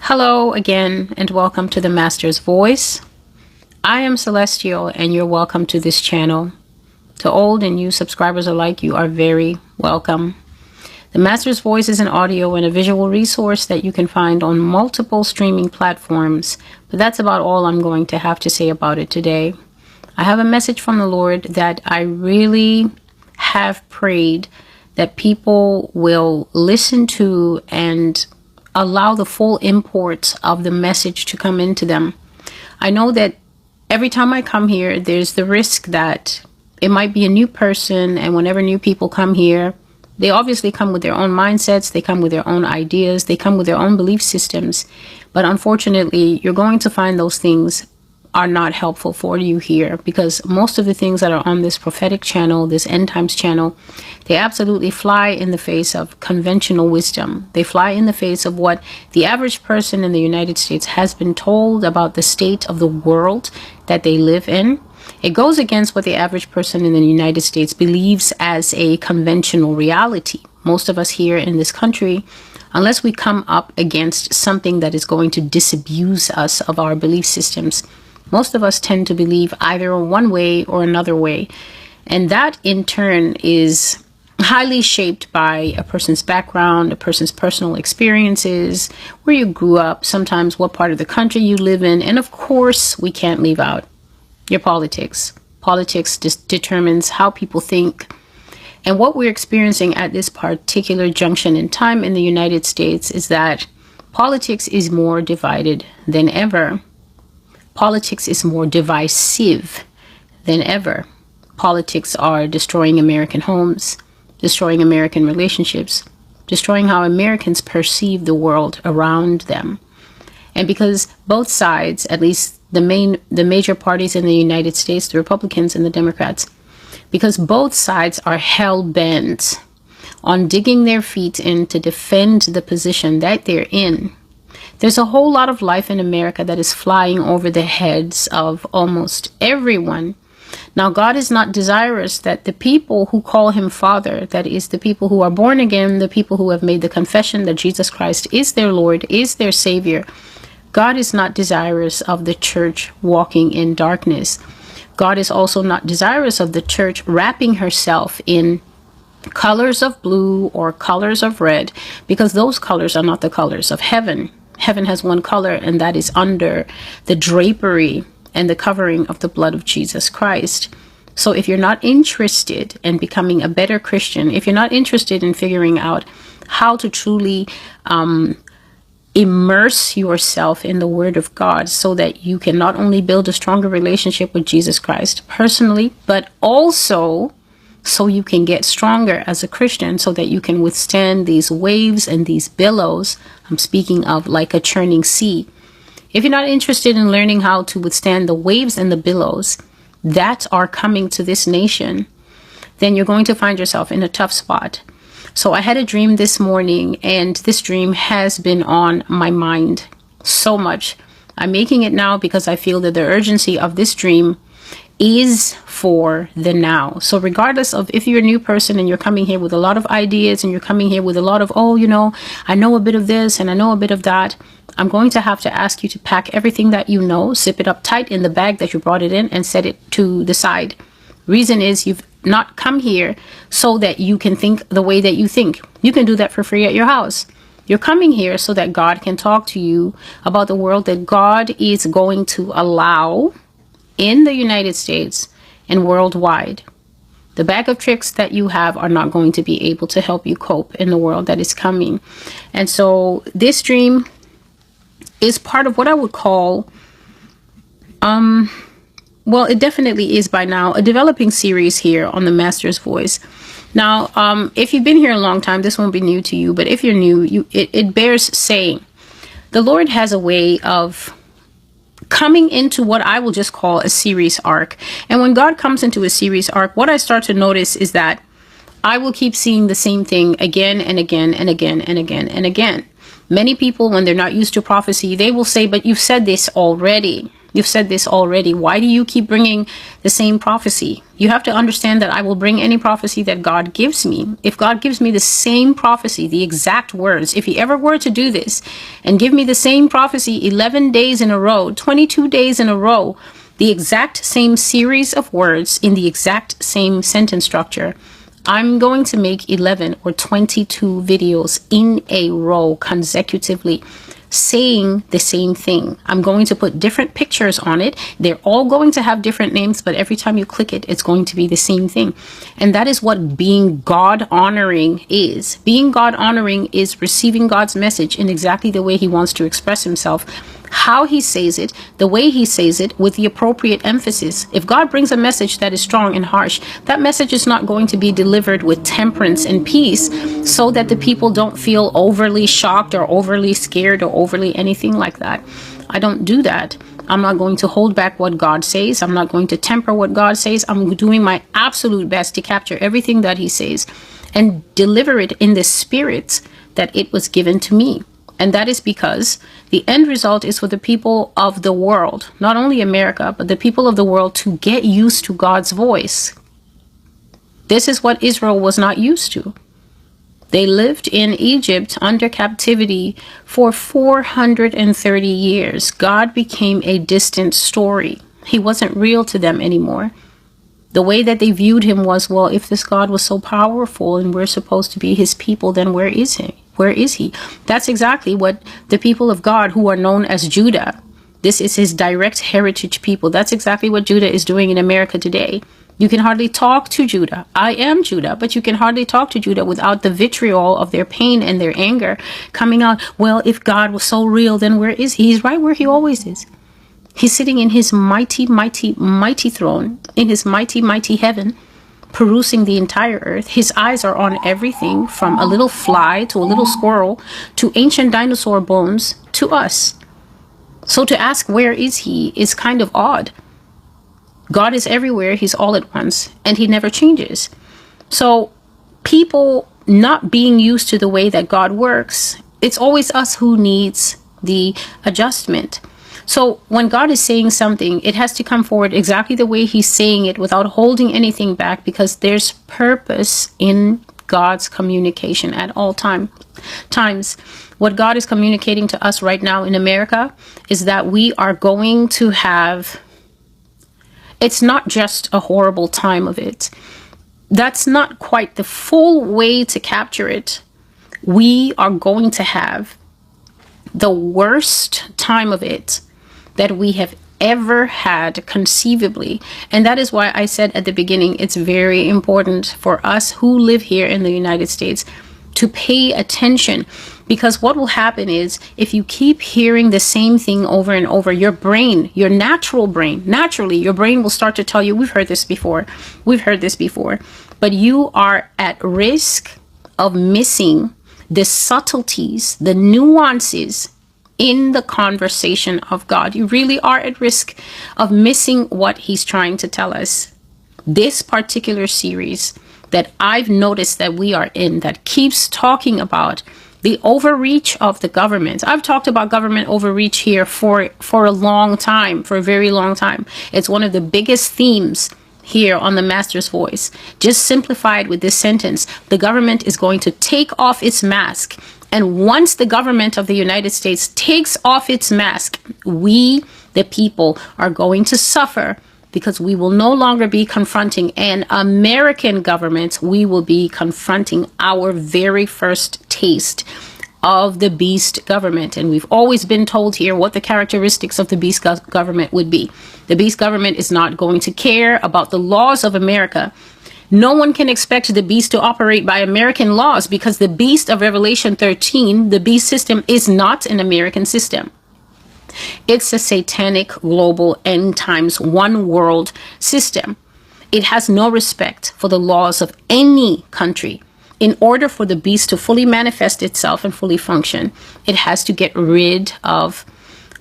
Hello again, and welcome to the Master's Voice. I am Celestial, and you're welcome to this channel. To old and new subscribers alike, you are very welcome. The Master's Voice is an audio and a visual resource that you can find on multiple streaming platforms, but that's about all I'm going to have to say about it today. I have a message from the Lord that I really have prayed that people will listen to and allow the full import of the message to come into them. I know that every time I come here, there's the risk that it might be a new person, and whenever new people come here, they obviously come with their own mindsets, they come with their own ideas, they come with their own belief systems. But unfortunately, you're going to find those things are not helpful for you here, because most of the things that are on this prophetic channel, this end times channel, they absolutely fly in the face of conventional wisdom. They fly in the face of what the average person in the United States has been told about the state of the world that they live in. It goes against what the average person in the United States believes as a conventional reality. Most of us here in this country, unless we come up against something that is going to disabuse us of our belief systems, most of us tend to believe either one way or another way. And that in turn is highly shaped by a person's background, a person's personal experiences, where you grew up, sometimes what part of the country you live in, and of course, we can't leave out your politics. Politics determines how people think. And what we're experiencing at this particular junction in time in the United States is that politics is more divided than ever. Politics is more divisive than ever. Politics are destroying American homes, destroying American relationships, destroying how Americans perceive the world around them. And because both sides, at least the major parties in the United States, the Republicans and the Democrats, because both sides are hell-bent on digging their feet in to defend the position that they're in, there's a whole lot of life in America that is flying over the heads of almost everyone. Now, God is not desirous that the people who call him Father, that is, the people who are born again, the people who have made the confession that Jesus Christ is their Lord, is their Savior, God is not desirous of the church walking in darkness. God is also not desirous of the church wrapping herself in colors of blue or colors of red, because those colors are not the colors of heaven. Heaven has one color, and that is under the drapery and the covering of the blood of Jesus Christ. So if you're not interested in becoming a better Christian, if you're not interested in figuring out how to truly immerse yourself in the Word of God so that you can not only build a stronger relationship with Jesus Christ personally, but also so you can get stronger as a Christian, so that you can withstand these waves and these billows. I'm speaking of like a churning sea. If you're not interested in learning how to withstand the waves and the billows that are coming to this nation, then you're going to find yourself in a tough spot. So I had a dream this morning, and this dream has been on my mind so much. I'm making it now because I feel that the urgency of this dream is for the now. So regardless of if you're a new person and you're coming here with a lot of ideas, and you're coming here with a lot of, I know a bit of this and I know a bit of that, I'm going to have to ask you to pack everything that you know, zip it up tight in the bag that you brought it in, and set it to the side. Reason is, you've not come here so that you can think the way that you think. You can do that for free at your house. You're coming here so that God can talk to you about the world that God is going to allow in the United States and worldwide. The bag of tricks that you have are not going to be able to help you cope in the world that is coming. And so this dream is part of what I would call, well, it definitely is by now, a developing series here on the Master's Voice. Now, if you've been here a long time, this won't be new to you, but if you're new, it bears saying. The Lord has a way of coming into what I will just call a series arc. And when God comes into a series arc, what I start to notice is that I will keep seeing the same thing again and again and again and again and again. Many people, when they're not used to prophecy, they will say, but you've said this already. You've said this already. Why do you keep bringing the same prophecy? You have to understand that I will bring any prophecy that God gives me. If God gives me the same prophecy, the exact words, if he ever were to do this and give me the same prophecy 11 days in a row, 22 days in a row, the exact same series of words in the exact same sentence structure, I'm going to make 11 or 22 videos in a row consecutively saying the same thing. I'm going to put different pictures on it. They're all going to have different names, but every time you click it, it's going to be the same thing. And that is what being God honoring is. Being God honoring is receiving God's message in exactly the way he wants to express himself, how he says it, the way he says it, with the appropriate emphasis. If God brings a message that is strong and harsh, that message is not going to be delivered with temperance and peace so that the people don't feel overly shocked or overly scared or overly anything like that. I don't do that. I'm not going to hold back what God says. I'm not going to temper what God says. I'm doing my absolute best to capture everything that he says and deliver it in the spirit that it was given to me. And that is because the end result is for the people of the world, not only America, but the people of the world, to get used to God's voice. This is what Israel was not used to. They lived in Egypt under captivity for 430 years. God became a distant story. He wasn't real to them anymore. The way that they viewed him was, well, if this God was so powerful and we're supposed to be his people, then where is he? Where is he? That's exactly what the people of God, who are known as Judah, this is his direct heritage people. That's exactly what Judah is doing in America today. You can hardly talk to Judah. I am Judah, but you can hardly talk to Judah without the vitriol of their pain and their anger coming out. Well, if God was so real, then where is he? He's right where he always is. He's sitting in his mighty, mighty, mighty throne, in his mighty, mighty heaven, perusing the entire earth. His eyes are on everything from a little fly to a little squirrel to ancient dinosaur bones to us. So to ask where is he is kind of odd. God is everywhere. He's all at once, and he never changes. So people not being used to the way that God works, it's always us who needs the adjustment. So when God is saying something, it has to come forward exactly the way he's saying it without holding anything back, because there's purpose in God's communication at all times. What God is communicating to us right now in America is that we are going to have, it's not just a horrible time of it. That's not quite the full way to capture it. We are going to have the worst time of it that we have ever had conceivably. And that is why I said at the beginning, it's very important for us who live here in the United States to pay attention, because what will happen is, if you keep hearing the same thing over and over, your brain, your natural brain, naturally your brain will start to tell you, we've heard this before, but you are at risk of missing the subtleties, the nuances in the conversation of God. You really are at risk of missing what he's trying to tell us. This particular series that I've noticed that we are in, that keeps talking about the overreach of the government. I've talked about government overreach here for a long time, for a very long time. It's one of the biggest themes here on the Master's Voice. Just simplified with this sentence: the government is going to take off its mask. And once the government of the United States takes off its mask, we, the people, are going to suffer, because we will no longer be confronting an American government. We will be confronting our very first taste of the beast government. And we've always been told here what the characteristics of the beast government would be. The beast government is not going to care about the laws of America. No one can expect the beast to operate by American laws, because the beast of Revelation 13, the beast system, is not an American system. It's a satanic, global, end times, one world system. It has no respect for the laws of any country. In order for the beast to fully manifest itself and fully function, it has to get rid of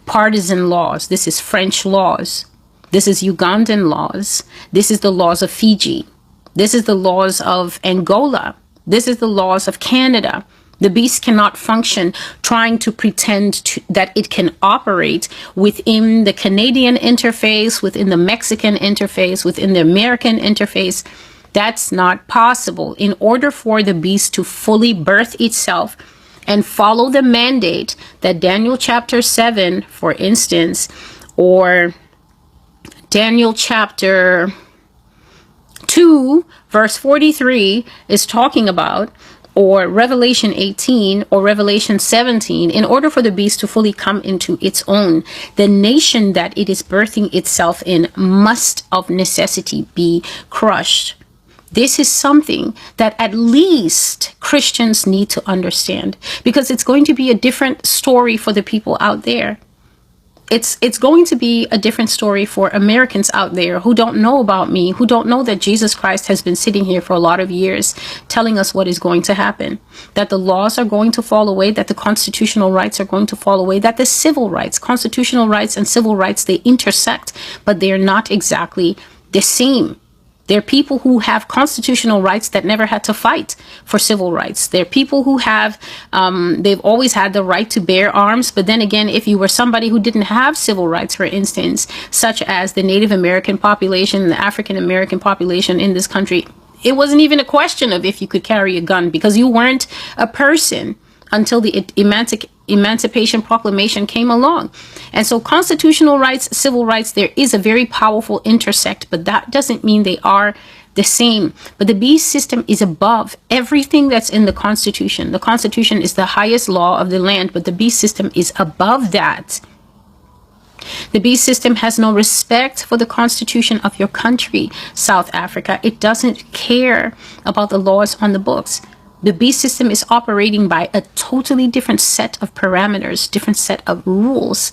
partisan laws. This is French laws. This is Ugandan laws. This is the laws of Fiji. This is the laws of Angola. This is the laws of Canada. The beast cannot function trying to pretend that it can operate within the Canadian interface, within the Mexican interface, within the American interface. That's not possible. In order for the beast to fully birth itself and follow the mandate that Daniel chapter 7, for instance, or Daniel chapter 2, verse 43 is talking about, or Revelation 18 or Revelation 17, in order for the beast to fully come into its own, the nation that it is birthing itself in must of necessity be crushed. This is something that at least Christians need to understand, because it's going to be a different story for the people out there. It's going to be a different story for Americans out there who don't know about me, who don't know that Jesus Christ has been sitting here for a lot of years telling us what is going to happen, that the laws are going to fall away, that the constitutional rights are going to fall away, that the civil rights, constitutional rights and civil rights, they intersect, but they are not exactly the same. There are people who have constitutional rights that never had to fight for civil rights. There are people who have, they've always had the right to bear arms. But then again, if you were somebody who didn't have civil rights, for instance, such as the Native American population, the African American population in this country, it wasn't even a question of if you could carry a gun, because you weren't a person until the Emancipation Proclamation came along. And so constitutional rights, civil rights, there is a very powerful intersect, but that doesn't mean they are the same. But the beast system is above everything that's in the Constitution. The Constitution is the highest law of the land, but the beast system is above that. The beast system has no respect for the Constitution of your country, South Africa. It doesn't care about the laws on the books. The beast system is operating by a totally different set of parameters, different set of rules.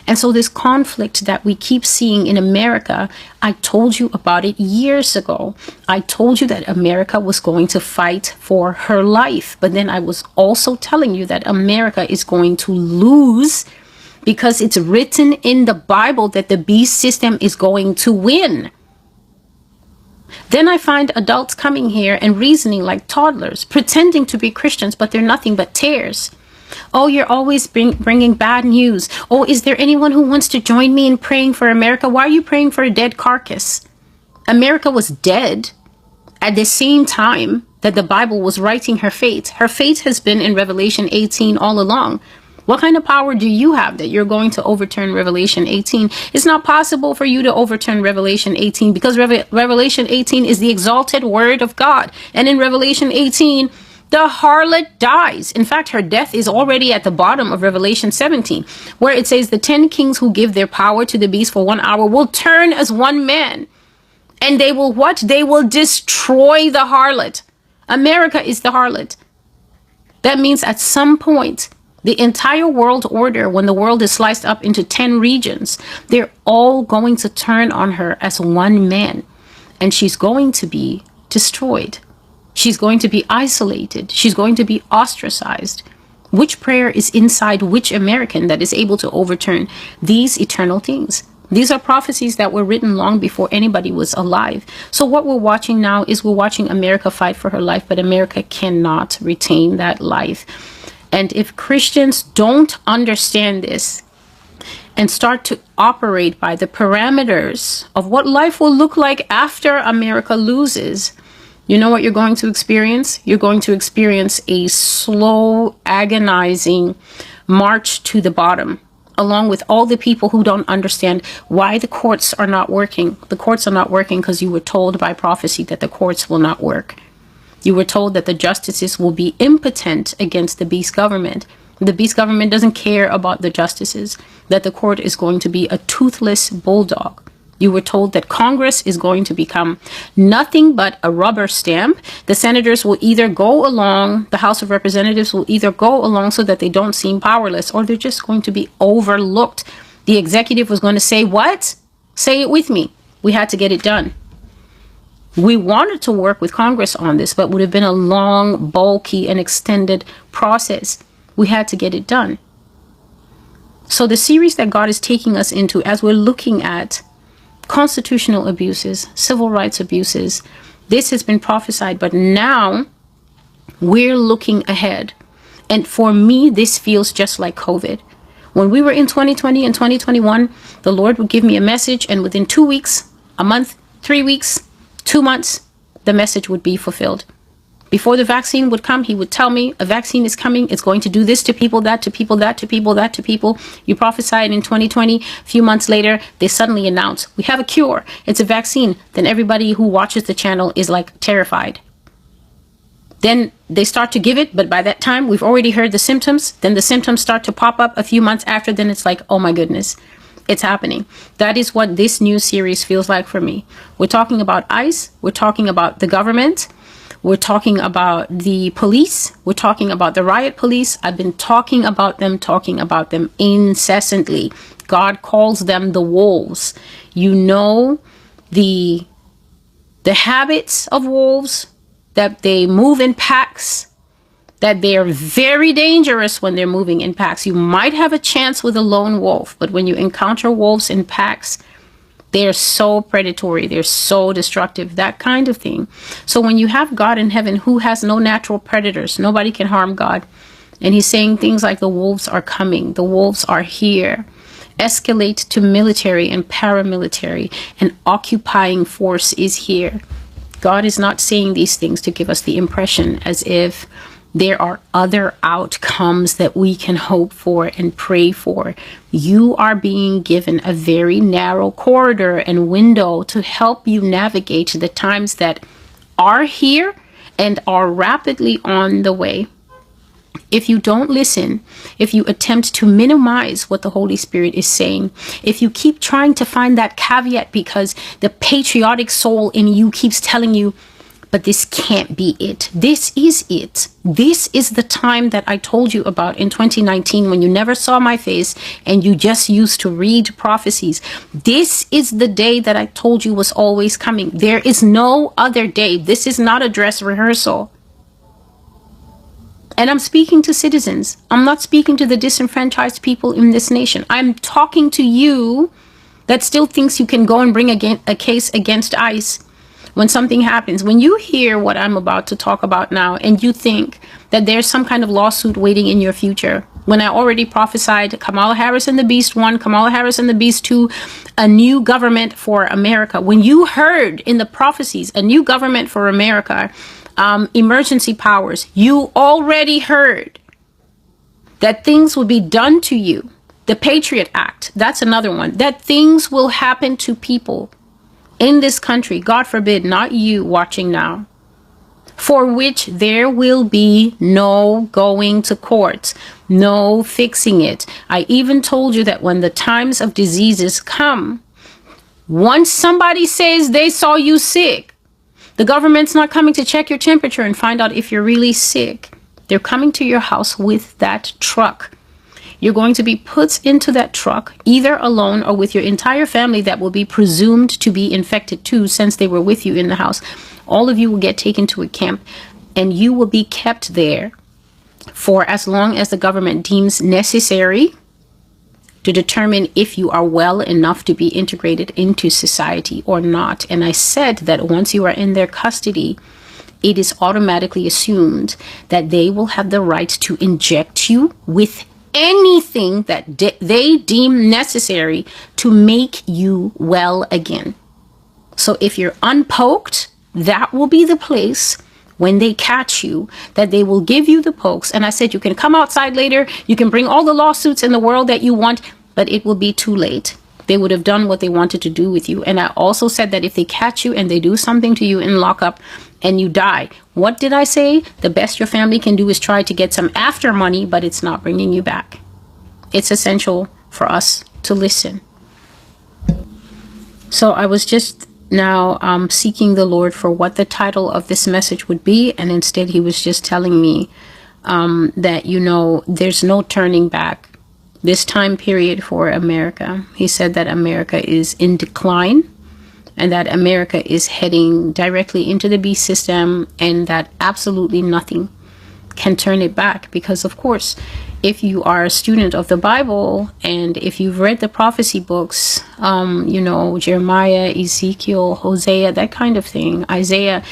And so this conflict that we keep seeing in America, I told you about it years ago. I told you that America was going to fight for her life. But then I was also telling you that America is going to lose, because it's written in the Bible that the beast system is going to win. Then I find adults coming here and reasoning like toddlers, pretending to be Christians, but they're nothing but tares. Oh, you're always bringing bad news. Oh, is there anyone who wants to join me in praying for America? Why are you praying for a dead carcass? America was dead at the same time that the Bible was writing her fate. Her fate has been in Revelation 18 all along. What kind of power do you have that you're going to overturn Revelation 18? It's not possible for you to overturn Revelation 18, because Revelation 18 is the exalted word of God. And in Revelation 18, the harlot dies. In fact, her death is already at the bottom of Revelation 17, where it says the 10 kings who give their power to the beast for 1 hour will turn as one man. And they will what? They will destroy the harlot. America is the harlot. That means at some point, the entire world order, when the world is sliced up into 10 regions, they're all going to turn on her as one man. And she's going to be destroyed. She's going to be isolated. She's going to be ostracized. Which prayer is inside which American that is able to overturn these eternal things? These are prophecies that were written long before anybody was alive. So what we're watching now is we're watching America fight for her life, but America cannot retain that life. And if Christians don't understand this and start to operate by the parameters of what life will look like after America loses, you know what you're going to experience? You're going to experience a slow, agonizing march to the bottom, along with all the people who don't understand why the courts are not working. The courts are not working because you were told by prophecy that the courts will not work. You were told that the justices will be impotent against the beast government. The beast government doesn't care about the justices, that the court is going to be a toothless bulldog. You were told that Congress is going to become nothing but a rubber stamp. The senators will either go along, the House of Representatives will either go along so that they don't seem powerless, or they're just going to be overlooked. The executive was going to say, what? Say it with me. We had to get it done. We wanted to work with Congress on this, but it would have been a long, bulky, and extended process. We had to get it done. So the series that God is taking us into, as we're looking at constitutional abuses, civil rights abuses, this has been prophesied, but now we're looking ahead. And for me, this feels just like COVID. When we were in 2020 and 2021, the Lord would give me a message, and within 2 weeks, a month, 3 weeks, 2 months, the message would be fulfilled. Before the vaccine would come, he would tell me a vaccine is coming. It's going to do this to people, that to people, that to people, that to people. You prophesied in 2020. A few months later, they suddenly announce, we have a cure. It's a vaccine. Then everybody who watches the channel is like terrified. Then they start to give it, but by that time, we've already heard the symptoms. Then the symptoms start to pop up a few months after. Then it's like, oh my goodness, it's happening. That is what this new series feels like for me. We're talking about ICE. We're talking about the government. We're talking about the police. We're talking about the riot police. I've been talking about them incessantly. God calls them the wolves. You know, the habits of wolves, that they move in packs, that they are very dangerous when they're moving in packs. You might have a chance with a lone wolf, but when you encounter wolves in packs, they're so predatory, they're so destructive, that kind of thing. So when you have God in heaven who has no natural predators, nobody can harm God. And he's saying things like the wolves are coming, the wolves are here. Escalate to military and paramilitary, and occupying force is here. God is not saying these things to give us the impression as if there are other outcomes that we can hope for and pray for. You are being given a very narrow corridor and window to help you navigate the times that are here and are rapidly on the way. If you don't listen, if you attempt to minimize what the Holy Spirit is saying, if you keep trying to find that caveat because the patriotic soul in you keeps telling you, but this can't be it. This is it. This is the time that I told you about in 2019 when you never saw my face and you just used to read prophecies. This is the day that I told you was always coming. There is no other day. This is not a dress rehearsal. And I'm speaking to citizens. I'm not speaking to the disenfranchised people in this nation. I'm talking to you that still thinks you can go and bring a case against ICE when something happens. When you hear what I'm about to talk about now and you think that there's some kind of lawsuit waiting in your future, when I already prophesied Kamala Harris and the Beast 1, Kamala Harris and the Beast 2, a new government for America. When you heard in the prophecies, a new government for America, emergency powers, you already heard that things will be done to you. The Patriot Act, that's another one, that things will happen to people in this country, God forbid, not you watching now, for which there will be no going to court, no fixing it. I even told you that when the times of diseases come, once somebody says they saw you sick, the government's not coming to check your temperature and find out if you're really sick. They're coming to your house with that truck. You're going to be put into that truck, either alone or with your entire family that will be presumed to be infected too, since they were with you in the house. All of you will get taken to a camp, and you will be kept there for as long as the government deems necessary to determine if you are well enough to be integrated into society or not. And I said that once you are in their custody, it is automatically assumed that they will have the right to inject you with anything that they deem necessary to make you well again. So if you're unpoked, that will be the place when they catch you, that they will give you the pokes. And I said, you can come outside later. You can bring all the lawsuits in the world that you want, but it will be too late. They would have done what they wanted to do with you. And I also said that if they catch you and they do something to you in lockup and you die, what did I say? The best your family can do is try to get some after money, but it's not bringing you back. It's essential for us to listen. So I was just now seeking the Lord for what the title of this message would be. And instead, he was just telling me that, you know, there's no turning back. This time period for America, he said that America is in decline and that America is heading directly into the beast system, and that absolutely nothing can turn it back. Because, of course, if you are a student of the Bible and if you've read the prophecy books, you know, Jeremiah, Ezekiel, Hosea, that kind of thing, Isaiah,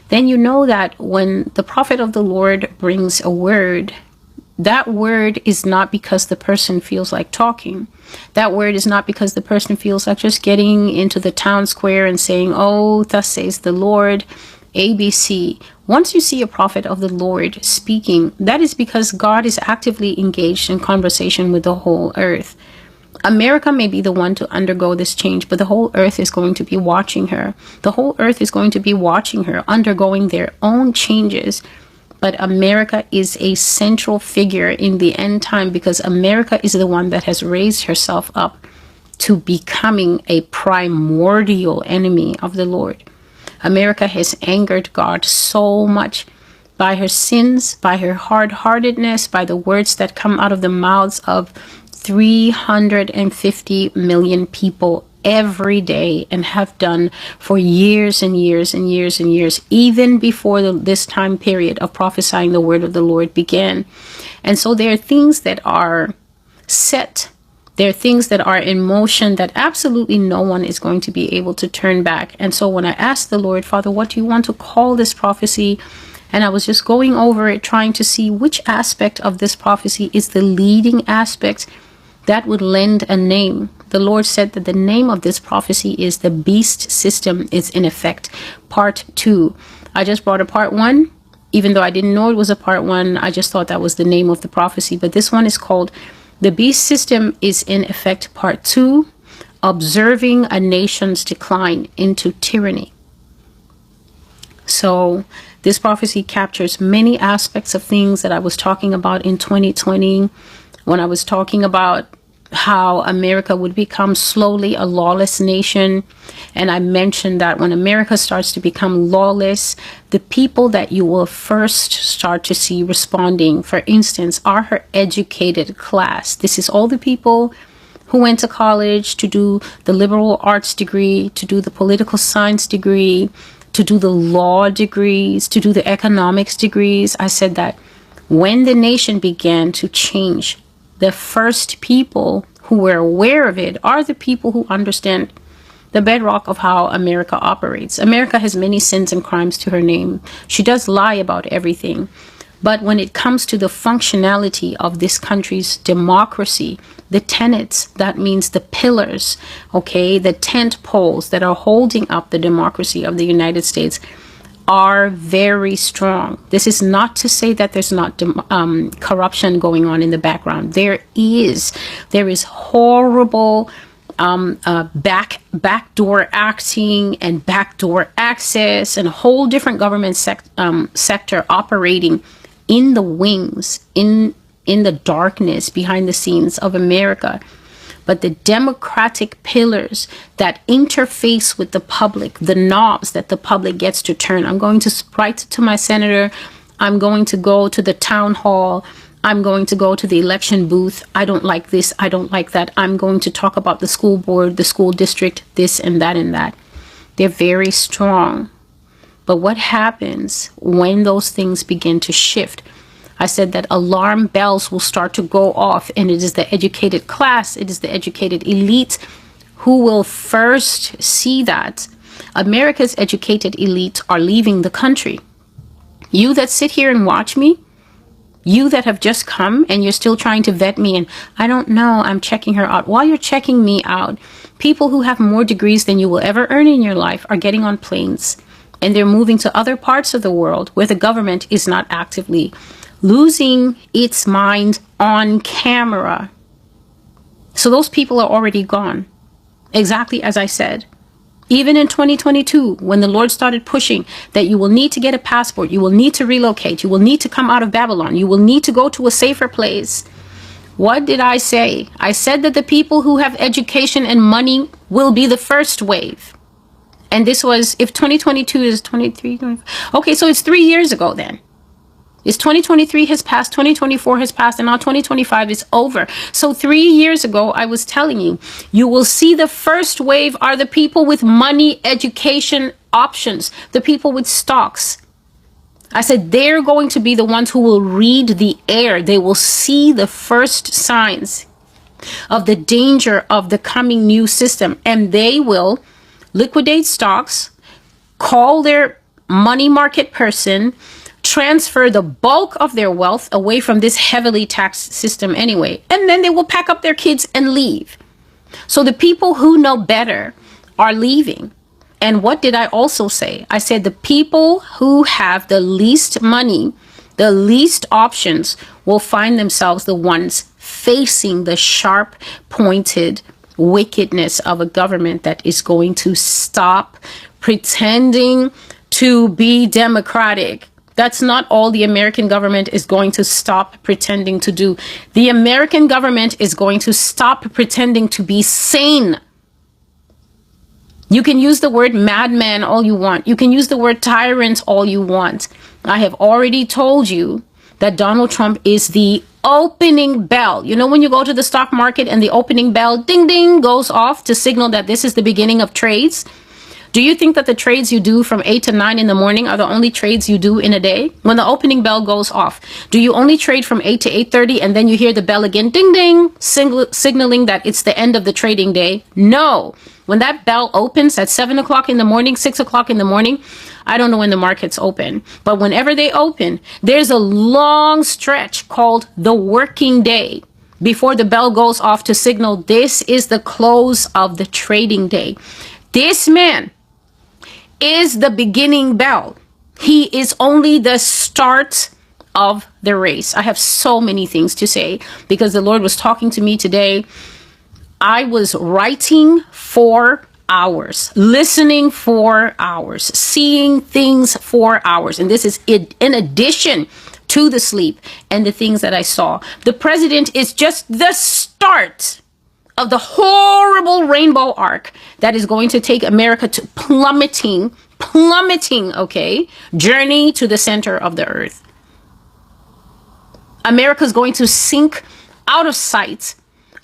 then you know that when the prophet of the Lord brings a word, That word is not because the person feels like talking. That word is not because the person feels like just getting into the town square and saying, oh, thus says the Lord, ABC. Once you see a prophet of the Lord speaking, that is because God is actively engaged in conversation with the whole earth. America may be the one to undergo this change, but the whole earth is going to be watching her. The whole earth is going to be watching her, undergoing their own changes. But America is a central figure in the end time because America is the one that has raised herself up to becoming a primordial enemy of the Lord. America has angered God so much by her sins, by her hard-heartedness, by the words that come out of the mouths of 350 million people every day and have done for years and years and years and years, even before this time period of prophesying the word of the Lord began. And so there are things that are set. There are things that are in motion that absolutely no one is going to be able to turn back. And so when I asked the Lord, Father, what do you want to call this prophecy? And I was just going over it, trying to see which aspect of this prophecy is the leading aspect that would lend a name. The Lord said that the name of this prophecy is the beast system is in effect, part 2. I just brought a part 1, even though I didn't know it was a part 1. I just thought that was the name of the prophecy. But this one is called the beast system is in effect, part 2, observing a nation's decline into tyranny. So this prophecy captures many aspects of things that I was talking about in 2020 when I was talking about how America would become slowly a lawless nation. And I mentioned that when America starts to become lawless, the people that you will first start to see responding, for instance, are her educated class. This is all the people who went to college to do the liberal arts degree, to do the political science degree, to do the law degrees, to do the economics degrees. I said that when the nation began to change, the first people who were aware of it are the people who understand the bedrock of how America operates. America has many sins and crimes to her name. She does lie about everything. But when it comes to the functionality of this country's democracy, the tenets, that means the pillars, okay, the tent poles that are holding up the democracy of the United States are very strong. This is not to say that there's not corruption going on in the background. There is horrible backdoor acting and backdoor access and a whole different government sector operating in the wings, in the darkness behind the scenes of America. But the democratic pillars that interface with the public, the knobs that the public gets to turn. I'm going to write to my senator. I'm going to go to the town hall. I'm going to go to the election booth. I don't like this. I don't like that. I'm going to talk about the school board, the school district, this and that and that. They're very strong. But what happens when those things begin to shift? I said that alarm bells will start to go off, and it is the educated class, it is the educated elite who will first see that. America's educated elite are leaving the country. You that sit here and watch me, you that have just come and you're still trying to vet me and I don't know, I'm checking her out. While you're checking me out, people who have more degrees than you will ever earn in your life are getting on planes and they're moving to other parts of the world where the government is not actively losing its mind on camera. So those people are already gone. Exactly as I said. Even in 2022, when the Lord started pushing that you will need to get a passport, you will need to relocate, you will need to come out of Babylon, you will need to go to a safer place. What did I say? I said that the people who have education and money will be the first wave. And this was, if 2022 is 23, okay, so it's 3 years ago then. It's 2023 has passed, 2024 has passed, and now 2025 is over. So 3 years ago, I was telling you, you will see the first wave are the people with money, education options, the people with stocks. I said they're going to be the ones who will read the air. They will see the first signs of the danger of the coming new system, and they will liquidate stocks, call their money market person, transfer the bulk of their wealth away from this heavily taxed system anyway. And then they will pack up their kids and leave. So the people who know better are leaving. And what did I also say? I said the people who have the least money, the least options, will find themselves the ones facing the sharp pointed wickedness of a government that is going to stop pretending to be democratic. That's not all the American government is going to stop pretending to do. The American government is going to stop pretending to be sane. You can use the word madman all you want. You can use the word tyrant all you want. I have already told you that Donald Trump is the opening bell. You know, when you go to the stock market and the opening bell, ding, ding, goes off to signal that this is the beginning of trades. Do you think that the trades you do from 8 to 9 in the morning are the only trades you do in a day? When the opening bell goes off, do you only trade from 8 to 8:30 and then you hear the bell again, ding, ding, signaling that it's the end of the trading day? No. When that bell opens at 7 o'clock in the morning, 6 o'clock in the morning, I don't know when the markets open, but whenever they open, there's a long stretch called the working day before the bell goes off to signal this is the close of the trading day. This man is the beginning bell. He is only the start of the race. I have so many things to say because the Lord was talking to me today. I was writing for hours, listening for hours, seeing things for hours. And this is in addition to the sleep and the things that I saw. The president is just the start of the horrible rainbow arc that is going to take America to plummeting, okay, journey to the center of the earth. America is going to sink out of sight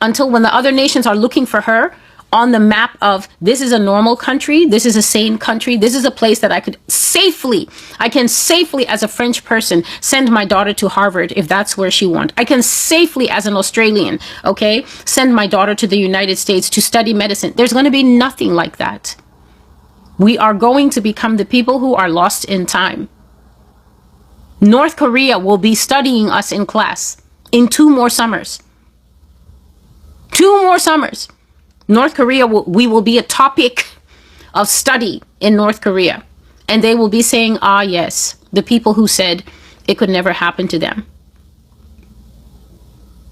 until when the other nations are looking for her on the map of this is a normal country, this is a sane country, this is a place that I can safely as a French person send my daughter to Harvard if that's where she wants. I can safely as an Australian, okay, send my daughter to the United States to study medicine. There's going to be nothing like that. We are going to become the people who are lost in time. North Korea will be studying us in class in 2 more summers. 2 more summers. North Korea, we will be a topic of study in North Korea. And they will be saying, ah, yes, the people who said it could never happen to them.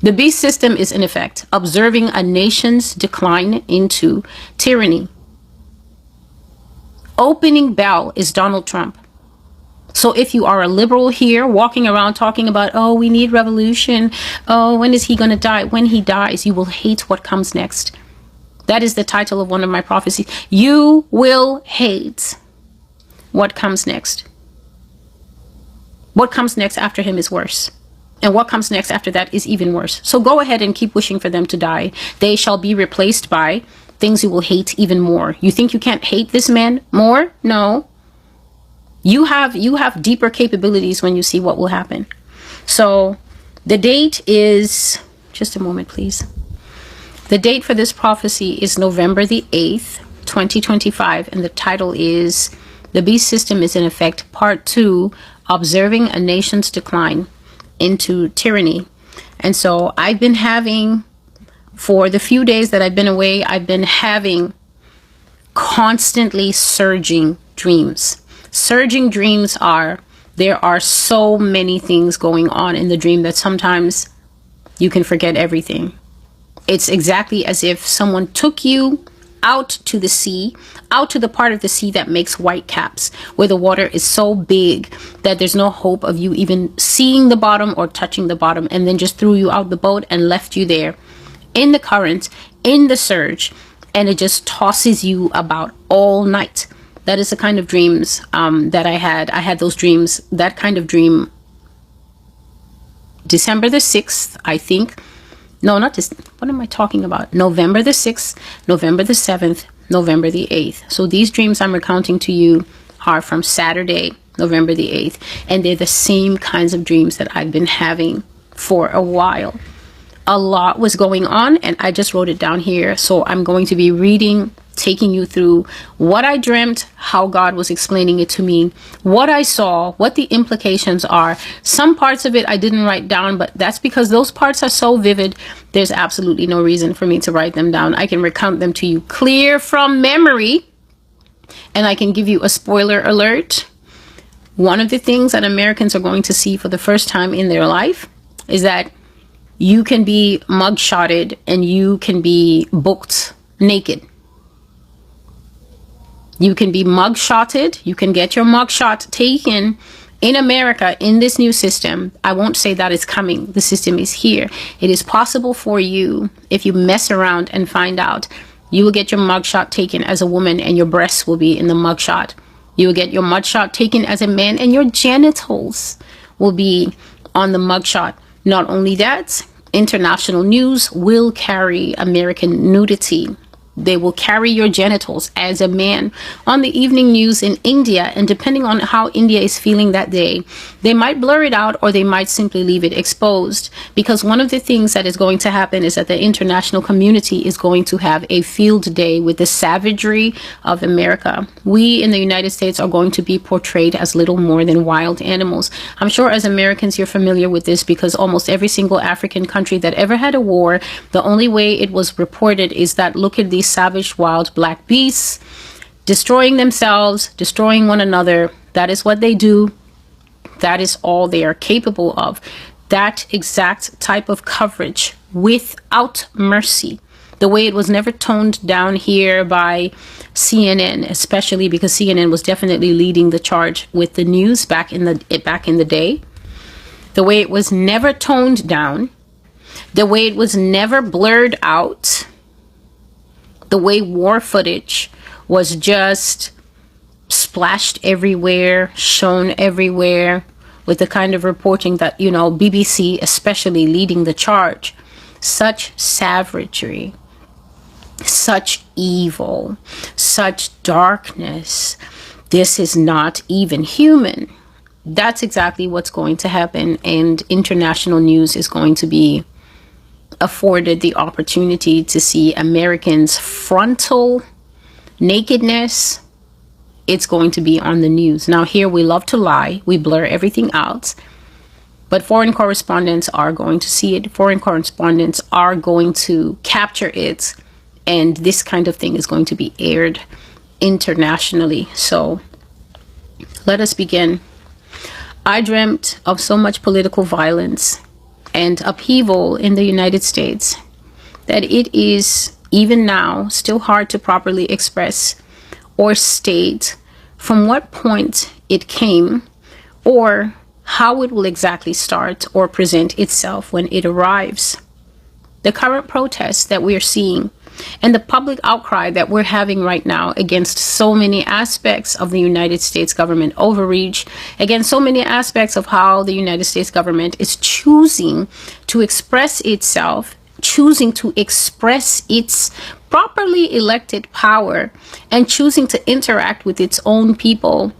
The beast system is in effect observing a nation's decline into tyranny. Opening bell is Donald Trump. So if you are a liberal here walking around talking about, oh, we need revolution. Oh, when is he going to die? When he dies, you will hate what comes next. That is the title of one of my prophecies. You will hate what comes next. What comes next after him is worse. And what comes next after that is even worse. So go ahead and keep wishing for them to die. They shall be replaced by things you will hate even more. You think you can't hate this man more? No. You have deeper capabilities when you see what will happen. So the date is, just a moment, please. The date for this prophecy is November the 8th, 2025. And the title is The Beast System is in Effect, Part 2, Observing a Nation's Decline into Tyranny. And so I've been having, for the few days that I've been away, I've been having constantly surging dreams. Surging dreams there are so many things going on in the dream that sometimes you can forget everything. It's exactly as if someone took you out to the sea, out to the part of the sea that makes white caps, where the water is so big that there's no hope of you even seeing the bottom or touching the bottom, and then just threw you out the boat and left you there in the current, in the surge, and it just tosses you about all night. That is the kind of dreams that I had. I had those dreams, that kind of dream, December the 6th, I think. No, not this. What am I talking about? November the 6th, November the 7th, November the 8th. So these dreams I'm recounting to you are from Saturday, November the 8th. And they're the same kinds of dreams that I've been having for a while. A lot was going on and I just wrote it down here. So I'm going to be reading taking you through what I dreamt, how God was explaining it to me, what I saw, what the implications are. Some parts of it I didn't write down, but that's because those parts are so vivid. There's absolutely no reason for me to write them down. I can recount them to you clear from memory, and I can give you a spoiler alert. One of the things that Americans are going to see for the first time in their life is that you can be mugshotted and you can be booked naked. You can be mugshotted. You can get your mugshot taken in America in this new system. I won't say that it's coming. The system is here. It is possible for you, if you mess around and find out, you will get your mugshot taken as a woman and your breasts will be in the mugshot. You will get your mugshot taken as a man and your genitals will be on the mugshot. Not only that, international news will carry American nudity. They will carry your genitals as a man on the evening news in India. And depending on how India is feeling that day, they might blur it out or they might simply leave it exposed. Because one of the things that is going to happen is that the international community is going to have a field day with the savagery of America. We in the United States are going to be portrayed as little more than wild animals. I'm sure as Americans you're familiar with this because almost every single African country that ever had a war, the only way it was reported is that look at these savage wild black beasts destroying themselves, destroying one another. That is what they do. That is all they are capable of. That exact type of coverage without mercy. The way it was never toned down here by CNN, especially because CNN was definitely leading the charge with the news back in the day. The way it was never toned down. The way it was never blurred out. The way war footage was just splashed everywhere, shown everywhere, with the kind of reporting that, BBC especially leading the charge. Such savagery, such evil, such darkness. This is not even human. That's exactly what's going to happen, and international news is going to be afforded the opportunity to see Americans' frontal nakedness. It's going to be on the news. Now here we love to lie. We blur everything out. But foreign correspondents are going to see it. Foreign correspondents are going to capture it. And this kind of thing is going to be aired internationally. So let us begin. I dreamt of so much political violence and upheaval in the United States that it is even now still hard to properly express or state from what point it came or how it will exactly start or present itself when it arrives. The current protests that we are seeing and the public outcry that we're having right now against so many aspects of the United States government overreach, against so many aspects of how the United States government is choosing to express itself, choosing to express its properly elected power, and choosing to interact with its own people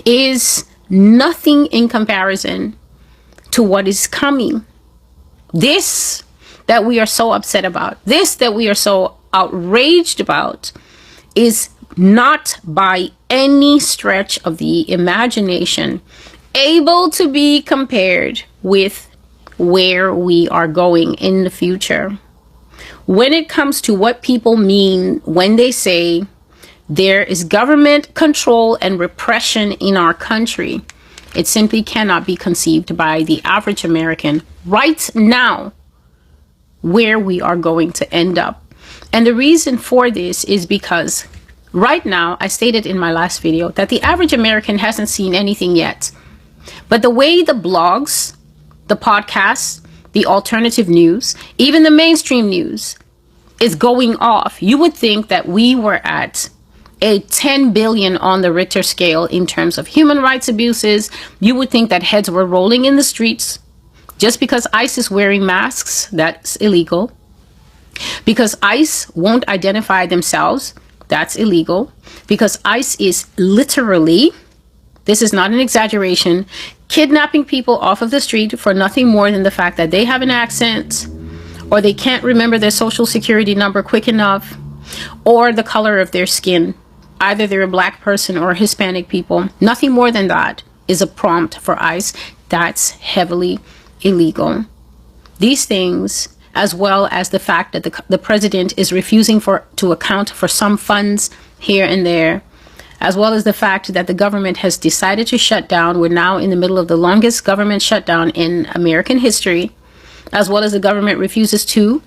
is nothing in comparison to what is coming. This that we are so upset about, this that we are so outraged about, is not by any stretch of the imagination able to be compared with where we are going in the future. When it comes to what people mean when they say there is government control and repression in our country, it simply cannot be conceived by the average American right now where we are going to end up. And the reason for this is because right now, I stated in my last video that the average American hasn't seen anything yet. But the way the blogs, the podcasts, the alternative news, even the mainstream news is going off, you would think that we were at a 10 billion on the Richter scale in terms of human rights abuses. You would think that heads were rolling in the streets. Just because ICE is wearing masks, that's illegal. Because ICE won't identify themselves, that's illegal. Because ICE is literally, this is not an exaggeration, kidnapping people off of the street for nothing more than the fact that they have an accent or they can't remember their social security number quick enough or the color of their skin. Either they're a black person or Hispanic people. Nothing more than that is a prompt for ICE. That's heavily illegal. These things, as well as the fact that the president is refusing to account for some funds here and there, as well as the fact that the government has decided to shut down. We're now in the middle of the longest government shutdown in American history, as well as the government refuses to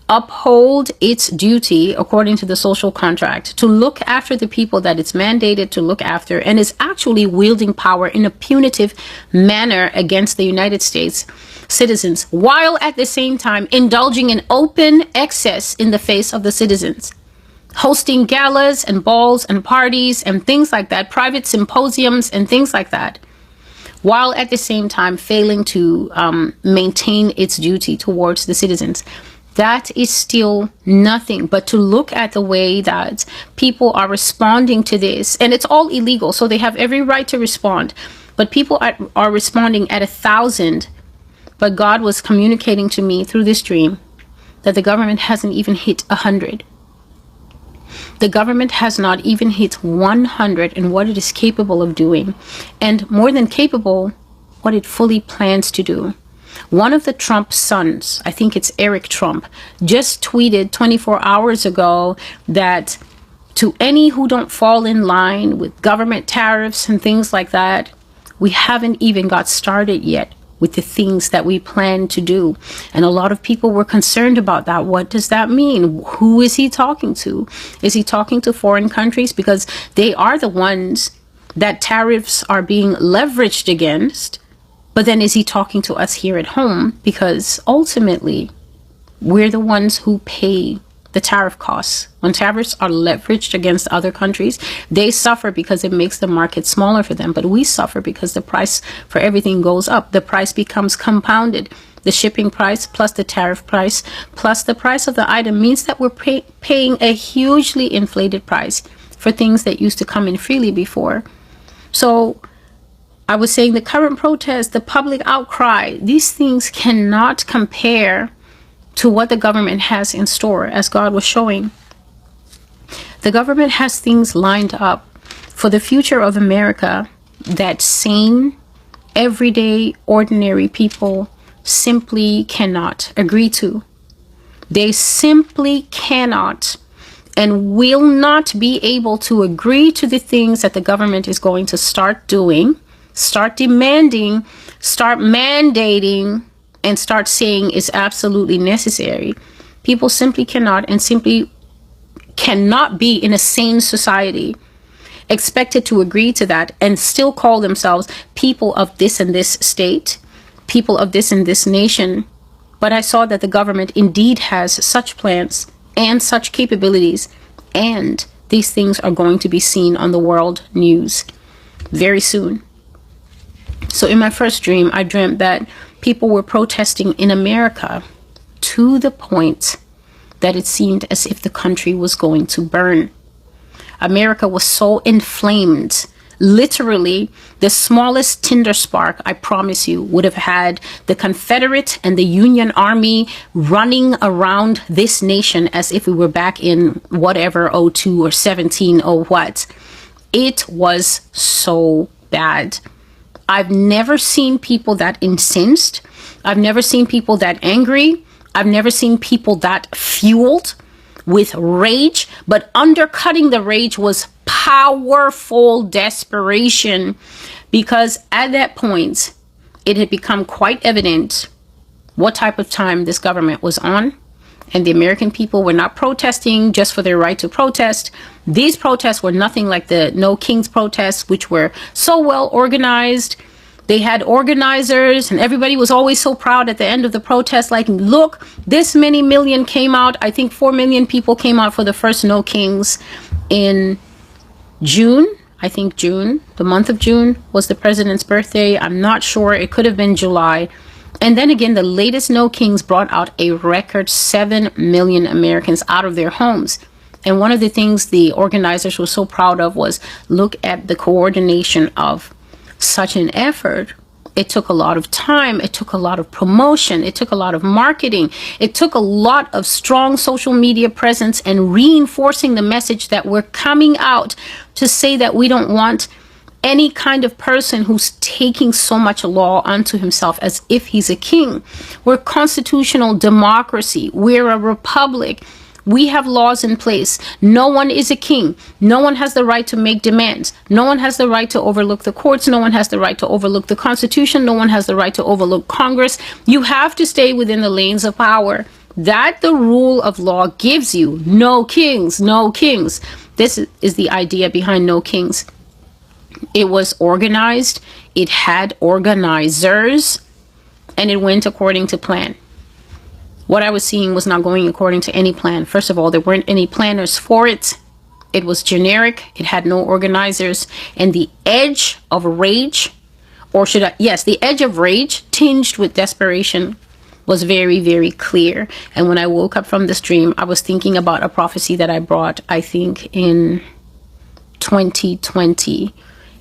uphold its duty according to the social contract to look after the people that it's mandated to look after, and is actually wielding power in a punitive manner against the United States citizens, while at the same time indulging in open excess in the face of the citizens, hosting galas and balls and parties and things like that, private symposiums and things like that, while at the same time failing to maintain its duty towards the citizens. That is still nothing but to look at the way that people are responding to this. And it's all illegal, so they have every right to respond. But people are responding at 1,000. But God was communicating to me through this dream that the government hasn't even hit 100. The government has not even hit 100 in what it is capable of doing. And more than capable, what it fully plans to do. One of the Trump sons, I think it's Eric Trump, just tweeted 24 hours ago that to any who don't fall in line with government tariffs and things like that, we haven't even got started yet with the things that we plan to do. And a lot of people were concerned about that. What does that mean? Who is he talking to? Is he talking to foreign countries? Because they are the ones that tariffs are being leveraged against. But then is he talking to us here at home? Because ultimately, we're the ones who pay the tariff costs. When tariffs are leveraged against other countries, they suffer because it makes the market smaller for them. But we suffer because the price for everything goes up. The price becomes compounded. The shipping price plus the tariff price plus the price of the item means that we're paying a hugely inflated price for things that used to come in freely before. So I was saying the current protest, the public outcry, these things cannot compare to what the government has in store, as God was showing. The government has things lined up for the future of America that sane, everyday, ordinary people simply cannot agree to. They simply cannot and will not be able to agree to the things that the government is going to start doing, start demanding, start mandating, and start saying is absolutely necessary. People simply cannot and simply cannot be in a sane society expected to agree to that and still call themselves people of this and this state, people of this and this nation. But I saw that the government indeed has such plans and such capabilities, and these things are going to be seen on the world news very soon. So in my first dream, I dreamt that people were protesting in America to the point that it seemed as if the country was going to burn. America was so inflamed. Literally, the smallest tinder spark, I promise you, would have had the Confederate and the Union Army running around this nation as if we were back in whatever, 02 or 17 or what. It was so bad. I've never seen people that incensed. I've never seen people that angry. I've never seen people that fueled with rage. But undercutting the rage was powerful desperation, because at that point, it had become quite evident what type of time this government was on. And the American people were not protesting just for their right to protest. These protests were nothing like the No Kings protests, which were so well organized. They had organizers, and everybody was always so proud at the end of the protest, like, look, this many million came out. I think 4 million people came out for the first No Kings in June. I think June, the month of June was the president's birthday. I'm not sure. It could have been July. And then again, the latest No Kings brought out a record 7 million Americans out of their homes. And one of the things the organizers were so proud of was, look at the coordination of such an effort It took a lot of time. It took a lot of promotion. It took a lot of marketing. It took a lot of strong social media presence and reinforcing the message that we're coming out to say that we don't want any kind of person who's taking so much law unto himself as if he's a king. We're constitutional democracy. We're a republic. We have laws in place. No one is a king. No one has the right to make demands. No one has the right to overlook the courts. No one has the right to overlook the Constitution. No one has the right to overlook Congress. You have to stay within the lanes of power that the rule of law gives you. No kings, no kings. This is the idea behind no kings. It was organized. It had organizers, and it went according to plan. What I was seeing was not going according to any plan. First of all, there weren't any planners for it. It was generic. It had no organizers. And the edge of rage, the edge of rage tinged with desperation was very, very clear. And when I woke up from this dream, I was thinking about a prophecy that I brought, I think, in 2020.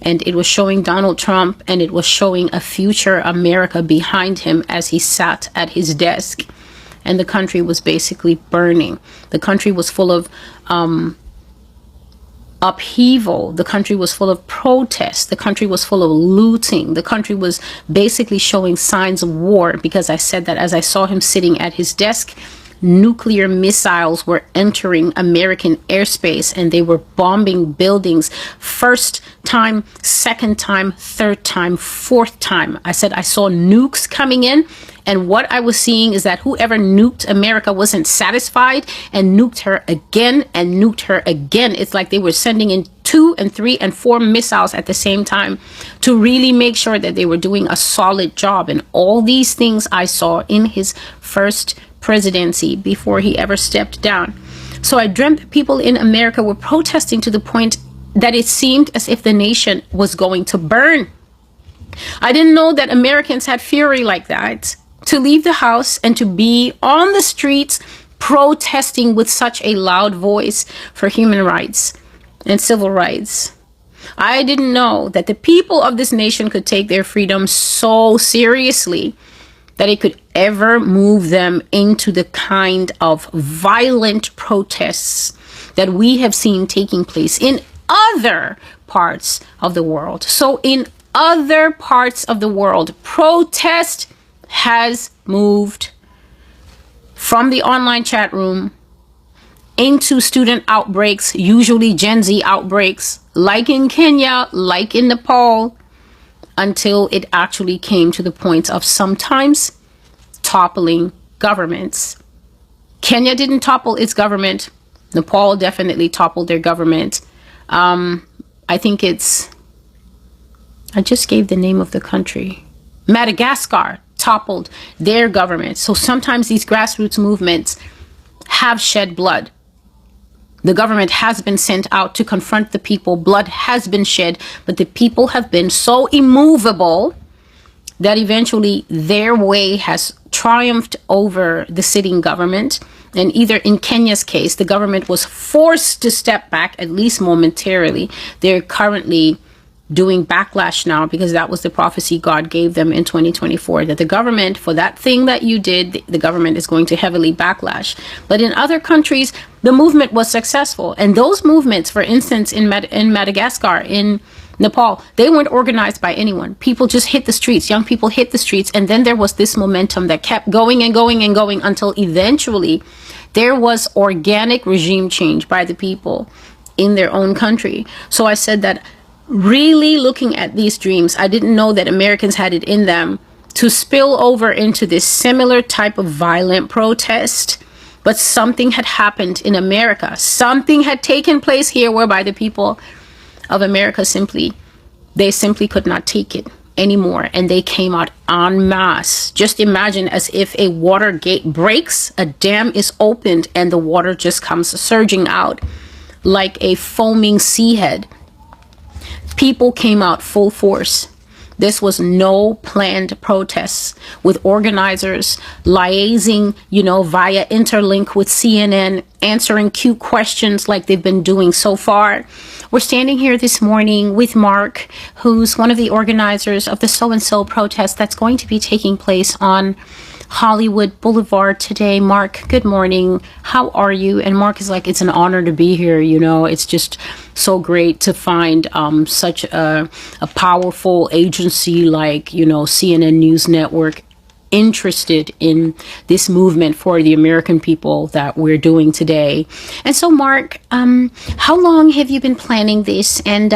And it was showing Donald Trump, and it was showing a future America behind him as he sat at his desk. And the country was basically burning. The country was full of upheaval. The country was full of protests. The country was full of looting. The country was basically showing signs of war, because I said that as I saw him sitting at his desk, nuclear missiles were entering American airspace and they were bombing buildings. First time, second time, third time, fourth time. I said I saw nukes coming in. And what I was seeing is that whoever nuked America wasn't satisfied and nuked her again and nuked her again. It's like they were sending in 2 and 3 and 4 missiles at the same time to really make sure that they were doing a solid job. And all these things I saw in his first presidency before he ever stepped down. So I dreamt that people in America were protesting to the point that it seemed as if the nation was going to burn. I didn't know that Americans had fury like that, to leave the house and to be on the streets protesting with such a loud voice for human rights and civil rights. I didn't know that the people of this nation could take their freedom so seriously that it could ever move them into the kind of violent protests that we have seen taking place in other parts of the world. So in other parts of the world, protest has moved from the online chat room into student outbreaks, usually Gen Z outbreaks, like in Kenya, like in Nepal, until it actually came to the point of sometimes toppling governments. Kenya didn't topple its government. Nepal definitely toppled their government. I just gave the name of the country. Madagascar toppled their government. So sometimes these grassroots movements have shed blood. The government has been sent out to confront the people. Blood has been shed, but the people have been so immovable that eventually their way has triumphed over the sitting government. And either in Kenya's case, the government was forced to step back, at least momentarily. They're currently doing backlash now, because that was the prophecy God gave them in 2024, that the government, for that thing that you did, the government is going to heavily backlash. But in other countries, the movement was successful. And those movements, for instance, in Madagascar, in Nepal, they weren't organized by anyone. People just hit the streets. Young people hit the streets. And then there was this momentum that kept going and going and going until eventually there was organic regime change by the people in their own country. So I said that really looking at these dreams, I didn't know that Americans had it in them to spill over into this similar type of violent protest. But something had happened in America. Something had taken place here whereby the people of America simply could not take it anymore. And they came out en masse. Just imagine as if a water gate breaks, a dam is opened, and the water just comes surging out like a foaming sea head. People came out full force. This was no planned protests with organizers liaising, via interlink with CNN, answering cute questions like they've been doing so far. We're standing here this morning with Mark, who's one of the organizers of the So-and-So protest that's going to be taking place on Hollywood Boulevard today. Mark, good morning. How are you? And Mark is like, it's an honor to be here. It's just so great to find such a powerful agency like, CNN News Network interested in this movement for the American people that we're doing today. And so, Mark, how long have you been planning this? And